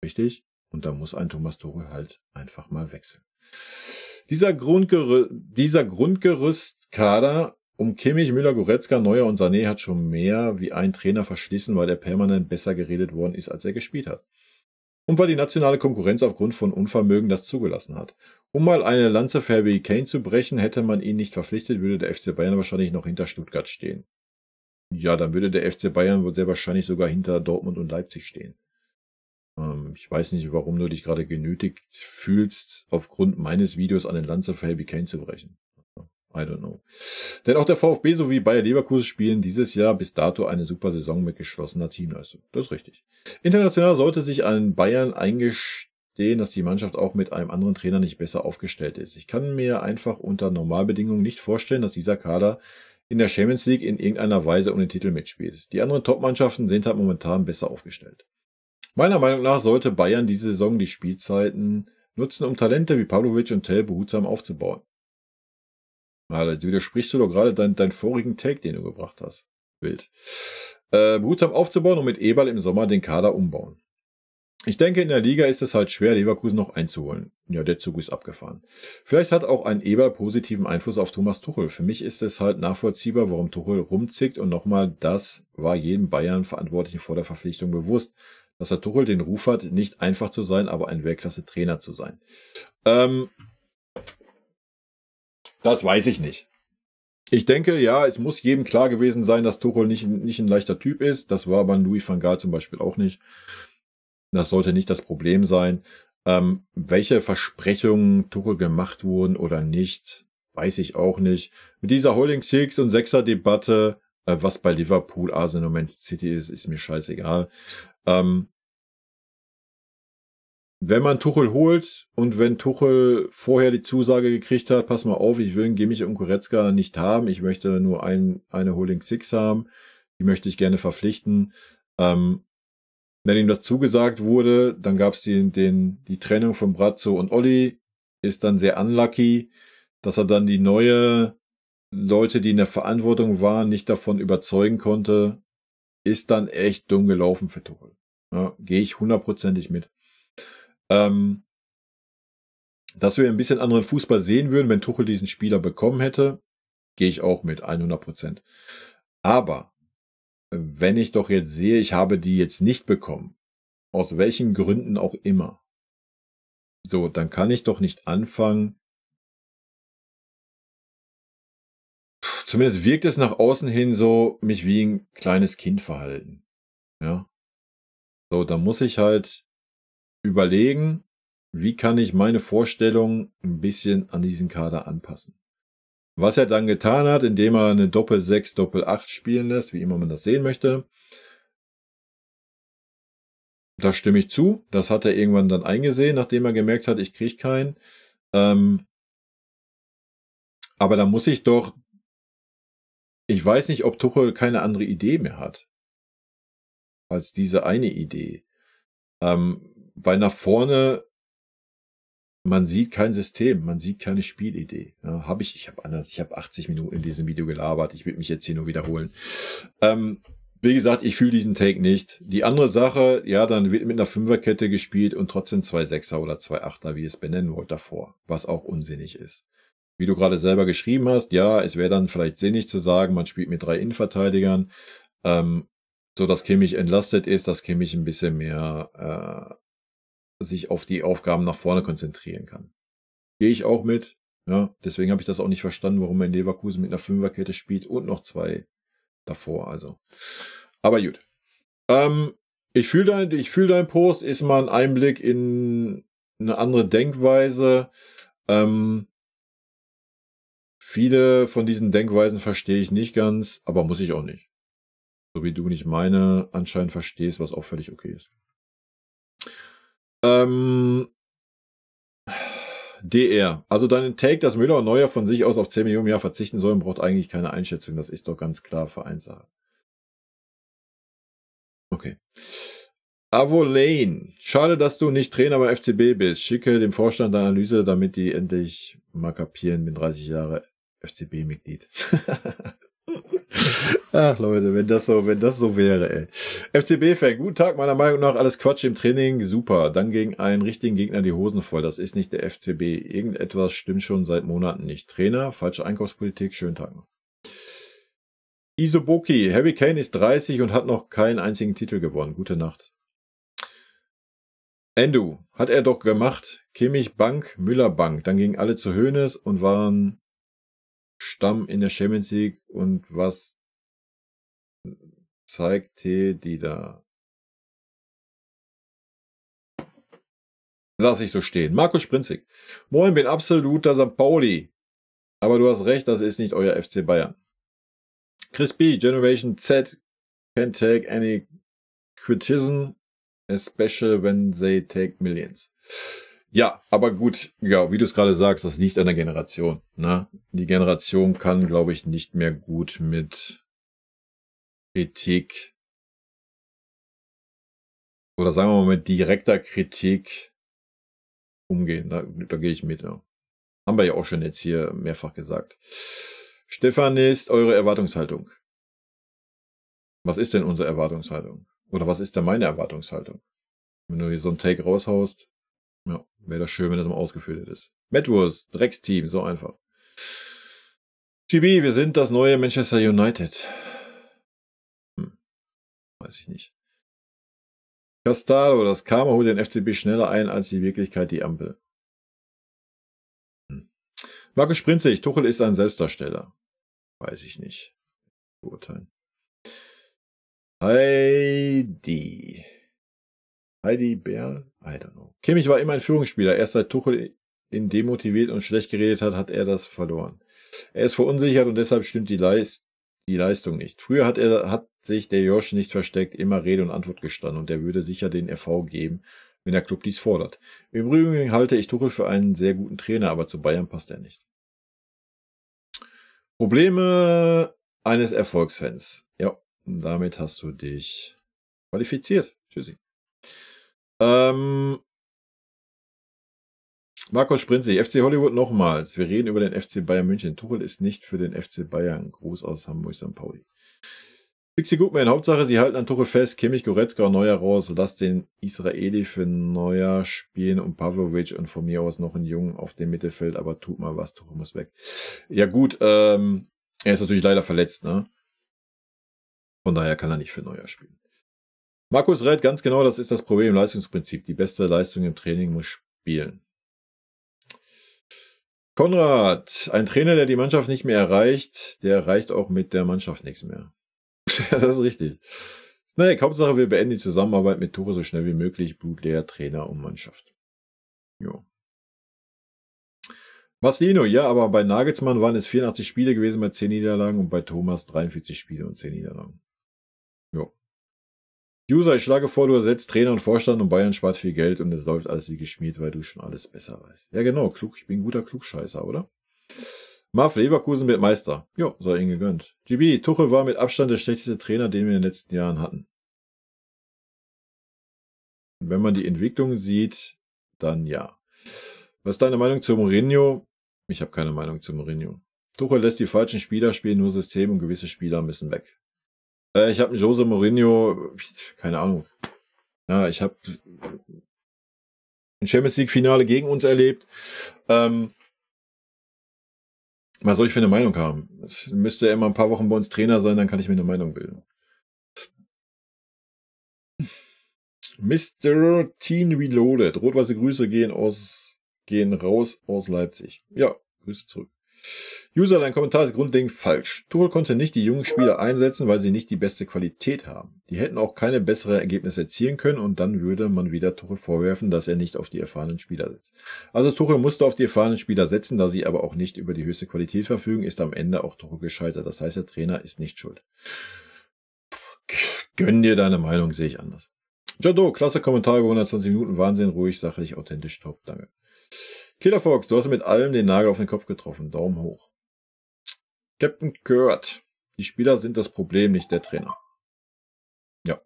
Richtig? Und da muss ein Thomas Tuchel halt einfach mal wechseln. Dieser Grundgerüstkader um Kimmich, Müller, Goretzka, Neuer und Sané hat schon mehr wie ein Trainer verschlissen, weil er permanent besser geredet worden ist, als er gespielt hat. Und weil die nationale Konkurrenz aufgrund von Unvermögen das zugelassen hat. Um mal eine Lanze für Harry Kane zu brechen, hätte man ihn nicht verpflichtet, würde der FC Bayern wahrscheinlich noch hinter Stuttgart stehen. Ja, dann würde der FC Bayern wohl sehr wahrscheinlich sogar hinter Dortmund und Leipzig stehen. Ich weiß nicht, warum du dich gerade genötigt fühlst, aufgrund meines Videos eine Lanze für Harry Kane zu brechen. I don't know. Denn auch der VfB sowie Bayer Leverkusen spielen dieses Jahr bis dato eine super Saison mit geschlossener Teamleistung. Das ist richtig. International sollte sich an Bayern eingestehen, dass die Mannschaft auch mit einem anderen Trainer nicht besser aufgestellt ist. Ich kann mir einfach unter Normalbedingungen nicht vorstellen, dass dieser Kader in der Champions League in irgendeiner Weise um den Titel mitspielt. Die anderen Top-Mannschaften sind halt momentan besser aufgestellt. Meiner Meinung nach sollte Bayern diese Saison die Spielzeiten nutzen, um Talente wie Pavlovic und Tell behutsam aufzubauen. Jetzt widersprichst du doch gerade deinen vorigen Take, den du gebracht hast. Wild. Behutsam aufzubauen und mit Eberl im Sommer den Kader umbauen. Ich denke, in der Liga ist es halt schwer, Leverkusen noch einzuholen. Ja, der Zug ist abgefahren. Vielleicht hat auch ein Eberl positiven Einfluss auf Thomas Tuchel. Für mich ist es halt nachvollziehbar, warum Tuchel rumzickt. Und nochmal, das war jedem Bayern-Verantwortlichen vor der Verpflichtung bewusst, dass der Tuchel den Ruf hat, nicht einfach zu sein, aber ein Weltklasse-Trainer zu sein. Das weiß ich nicht. Ich denke, ja, es muss jedem klar gewesen sein, dass Tuchel nicht ein leichter Typ ist. Das war bei Louis van Gaal zum Beispiel auch nicht. Das sollte nicht das Problem sein. Welche Versprechungen Tuchel gemacht wurden oder nicht, weiß ich auch nicht. Mit dieser Holding Six und Sechser Debatte, was bei Liverpool, Arsenal und Man City ist mir scheißegal. Wenn man Tuchel holt und wenn Tuchel vorher die Zusage gekriegt hat, pass mal auf, ich will Kimmich und Goretzka nicht haben, ich möchte nur eine Holding Six haben, die möchte ich gerne verpflichten. Wenn ihm das zugesagt wurde, dann gab es die Trennung von Brazzo und Olli, ist dann sehr unlucky, dass er dann die neue Leute, die in der Verantwortung waren, nicht davon überzeugen konnte, ist dann echt dumm gelaufen für Tuchel. Ja, gehe ich 100%ig mit. Dass wir ein bisschen anderen Fußball sehen würden, wenn Tuchel diesen Spieler bekommen hätte, gehe ich auch mit 100%. Aber wenn ich doch jetzt sehe, ich habe die jetzt nicht bekommen, aus welchen Gründen auch immer, so, dann kann ich doch nicht anfangen, zumindest wirkt es nach außen hin so, mich wie ein kleines Kind verhalten. Ja. So, da muss ich halt überlegen, wie kann ich meine Vorstellung ein bisschen an diesen Kader anpassen. Was er dann getan hat, indem er eine Doppel-6, Doppel-8 spielen lässt, wie immer man das sehen möchte. Da stimme ich zu. Das hat er irgendwann dann eingesehen, nachdem er gemerkt hat, ich kriege keinen. Aber da muss ich doch... Ich weiß nicht, ob Tuchel keine andere Idee mehr hat. Als diese eine Idee. Weil nach vorne... Man sieht kein System, man sieht keine Spielidee. Ja, ich habe 80 Minuten in diesem Video gelabert, ich will mich jetzt hier nur wiederholen. Wie gesagt, ich fühle diesen Take nicht. Die andere Sache, ja, dann wird mit einer Fünferkette gespielt und trotzdem 2 Sechser oder 2 Achter, wie ihr es benennen wollt, davor, was auch unsinnig ist. Wie du gerade selber geschrieben hast, ja, es wäre dann vielleicht sinnig zu sagen, man spielt mit 3 Innenverteidigern, so dass Kimmich entlastet ist, dass Kimmich ein bisschen mehr sich auf die Aufgaben nach vorne konzentrieren kann. Gehe ich auch mit. Ja, deswegen habe ich das auch nicht verstanden, warum er in Leverkusen mit einer Fünferkette spielt und noch 2 davor. Also, aber gut. Ich fühle dein Post, ist mal ein Einblick in eine andere Denkweise. Viele von diesen Denkweisen verstehe ich nicht ganz, aber muss ich auch nicht. So wie du nicht meine anscheinend verstehst, was auch völlig okay ist. DR. Also deinen Take, dass Müller und Neuer von sich aus auf 10 Millionen im Jahr verzichten sollen, braucht eigentlich keine Einschätzung. Das ist doch ganz klar Vereinssache. Okay. Avolane. Schade, dass du nicht Trainer bei FCB bist. Schicke dem Vorstand eine Analyse, damit die endlich mal kapieren, bin 30 Jahre FCB-Mitglied. Ach Leute, wenn das so wäre, ey. FCB-Fan, guten Tag, meiner Meinung nach alles Quatsch im Training, super. Dann gegen einen richtigen Gegner die Hosen voll. Das ist nicht der FCB. Irgendetwas stimmt schon seit Monaten nicht. Trainer, falsche Einkaufspolitik, schönen Tag noch. Isoboki, Harry Kane ist 30 und hat noch keinen einzigen Titel gewonnen. Gute Nacht. Endu, hat er doch gemacht. Kimmich Bank, Müller Bank. Dann gingen alle zu Hoeneß und waren Stamm in der Champions League und was zeigt die da? Lass ich so stehen. Marco Sprinzig. Moin, bin absoluter St. Pauli. Aber du hast recht, das ist nicht euer FC Bayern. Chris B, Generation Z can take any criticism, especially when they take millions. Ja, aber gut, ja, wie du es gerade sagst, das liegt an der Generation. Ne? Die Generation kann, glaube ich, nicht mehr gut mit Kritik oder sagen wir mal mit direkter Kritik umgehen. Da gehe ich mit. Ja. Haben wir ja auch schon jetzt hier mehrfach gesagt. Stefan, ist eure Erwartungshaltung? Was ist denn unsere Erwartungshaltung? Oder was ist denn meine Erwartungshaltung? Wenn du hier so einen Take raushaust, ja, wäre das schön, wenn das mal ausgeführt ist. Madwurst, Drecksteam, so einfach. GB, wir sind das neue Manchester United. Weiß ich nicht. Castado, das Karma holt den FCB schneller ein als die Wirklichkeit die Ampel. Markus Sprinzig, Tuchel ist ein Selbstdarsteller. Weiß ich nicht. Beurteilen. Heidi Bär? I don't know. Kimmich war immer ein Führungsspieler. Erst seit Tuchel ihn demotiviert und schlecht geredet hat er das verloren. Er ist verunsichert und deshalb stimmt die Leistung nicht. Früher hat sich der Josh nicht versteckt, immer Rede und Antwort gestanden und er würde sicher den RV geben, wenn der Club dies fordert. Im Übrigen halte ich Tuchel für einen sehr guten Trainer, aber zu Bayern passt er nicht. Probleme eines Erfolgsfans. Ja, damit hast du dich qualifiziert. Tschüssi. Markus Sprinzig, FC Hollywood nochmals. Wir reden über den FC Bayern München. Tuchel ist nicht für den FC Bayern. Gruß aus Hamburg, St. Pauli. Pixie Goodman, Hauptsache, sie halten an Tuchel fest. Kimmich, Goretzka und Neuer raus. Lass den Israeli für Neuer spielen und Pavlovic und von mir aus noch einen Jungen auf dem Mittelfeld. Aber tut mal was, Tuchel muss weg. Ja gut, er ist natürlich leider verletzt, ne? Von daher kann er nicht für Neuer spielen. Markus Reit, ganz genau, das ist das Problem, Leistungsprinzip. Die beste Leistung im Training muss spielen. Konrad, ein Trainer, der die Mannschaft nicht mehr erreicht, der erreicht auch mit der Mannschaft nichts mehr. Ja, das ist richtig. Snake, Hauptsache wir beenden die Zusammenarbeit mit Tuchel so schnell wie möglich. Blutleer, Trainer und Mannschaft. Jo. Marcelino, ja, aber bei Nagelsmann waren es 84 Spiele gewesen bei 10 Niederlagen und bei Thomas 43 Spiele und 10 Niederlagen. Jo. User, ich schlage vor, du ersetzt Trainer und Vorstand und Bayern spart viel Geld und es läuft alles wie geschmiert, weil du schon alles besser weißt. Ja genau, klug, ich bin ein guter Klugscheißer, oder? Marv Leverkusen wird Meister. Jo, sei ihnen gegönnt. GB, Tuchel war mit Abstand der schlechteste Trainer, den wir in den letzten Jahren hatten. Wenn man die Entwicklung sieht, dann ja. Was ist deine Meinung zu Mourinho? Ich habe keine Meinung zu Mourinho. Tuchel lässt die falschen Spieler spielen, nur System und gewisse Spieler müssen weg. Ich habe einen Jose Mourinho, keine Ahnung. Ja, ich habe ein Champions League Finale gegen uns erlebt. Was soll ich für eine Meinung haben? Es müsste immer ein paar Wochen bei uns Trainer sein, dann kann ich mir eine Meinung bilden. Mr. Teen Reloaded. Rot-weiße Grüße gehen raus aus Leipzig. Ja, Grüße zurück. User, dein Kommentar ist grundlegend falsch. Tuchel konnte nicht die jungen Spieler einsetzen, weil sie nicht die beste Qualität haben. Die hätten auch keine bessere Ergebnisse erzielen können und dann würde man wieder Tuchel vorwerfen, dass er nicht auf die erfahrenen Spieler setzt. Also Tuchel musste auf die erfahrenen Spieler setzen, da sie aber auch nicht über die höchste Qualität verfügen, ist am Ende auch Tuchel gescheitert. Das heißt, der Trainer ist nicht schuld. Gönn dir deine Meinung, sehe ich anders. Jodo, klasse Kommentar über 120 Minuten, Wahnsinn, ruhig, sachlich, authentisch, top, danke. Killer Fox, du hast mit allem den Nagel auf den Kopf getroffen. Daumen hoch. Captain Kurt. Die Spieler sind das Problem, nicht der Trainer. Ja.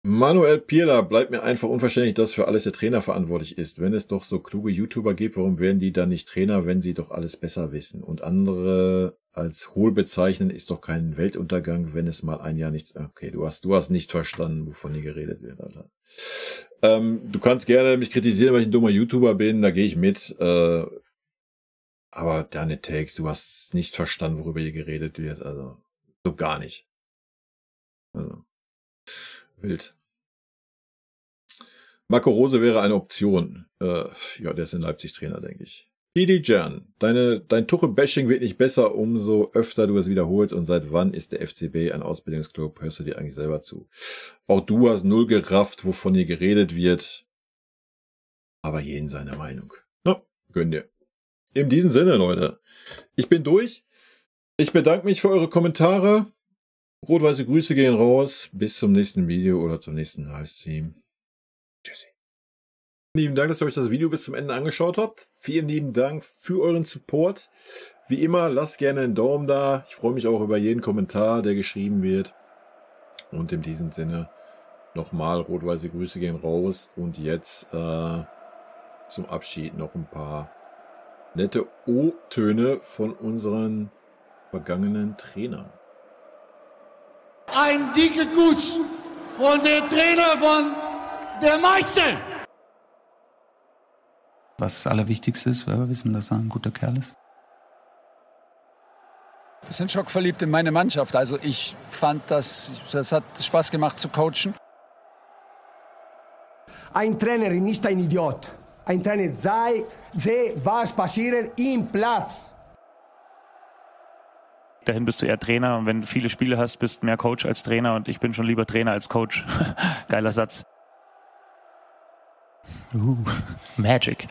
Manuel Pierla, bleibt mir einfach unverständlich, dass für alles der Trainer verantwortlich ist. Wenn es doch so kluge YouTuber gibt, warum werden die dann nicht Trainer, wenn sie doch alles besser wissen? Und andere als hohl bezeichnen, ist doch kein Weltuntergang, wenn es mal ein Jahr nichts... Okay, du hast nicht verstanden, wovon hier geredet wird, Alter. Du kannst gerne mich kritisieren, weil ich ein dummer YouTuber bin, da gehe ich mit. Aber deine Takes, du hast nicht verstanden, worüber hier geredet wird. Also, so gar nicht. Also, wild. Marco Rose wäre eine Option. Ja, der ist in Leipzig Trainer, denke ich. Didi Jan, dein Tuchel-Bashing wird nicht besser, umso öfter du es wiederholst. Und seit wann ist der FCB ein Ausbildungsclub? Hörst du dir eigentlich selber zu? Auch du hast null gerafft, wovon hier geredet wird. Aber jeden seine Meinung. Na, gönn dir. In diesem Sinne, Leute. Ich bin durch. Ich bedanke mich für eure Kommentare. Rot-weiße Grüße gehen raus. Bis zum nächsten Video oder zum nächsten Livestream. Tschüssi. Lieben Dank, dass ihr euch das Video bis zum Ende angeschaut habt. Vielen lieben Dank für euren Support. Wie immer, lasst gerne einen Daumen da. Ich freue mich auch über jeden Kommentar, der geschrieben wird. Und in diesem Sinne nochmal rot-weiße Grüße gehen raus. Und jetzt zum Abschied noch ein paar nette O-Töne von unseren vergangenen Trainern. Ein dicker Kuss von dem Trainer von der Meister. Was das Allerwichtigste ist, weil wir wissen, dass er ein guter Kerl ist. Wir sind schockverliebt in meine Mannschaft. Also ich fand, das hat Spaß gemacht zu coachen. Ein Trainer ist ein Idiot. Ein Trainer sehe, was passiert im Platz. Dahin bist du eher Trainer und wenn du viele Spiele hast, bist du mehr Coach als Trainer und ich bin schon lieber Trainer als Coach. Geiler Satz. Magic.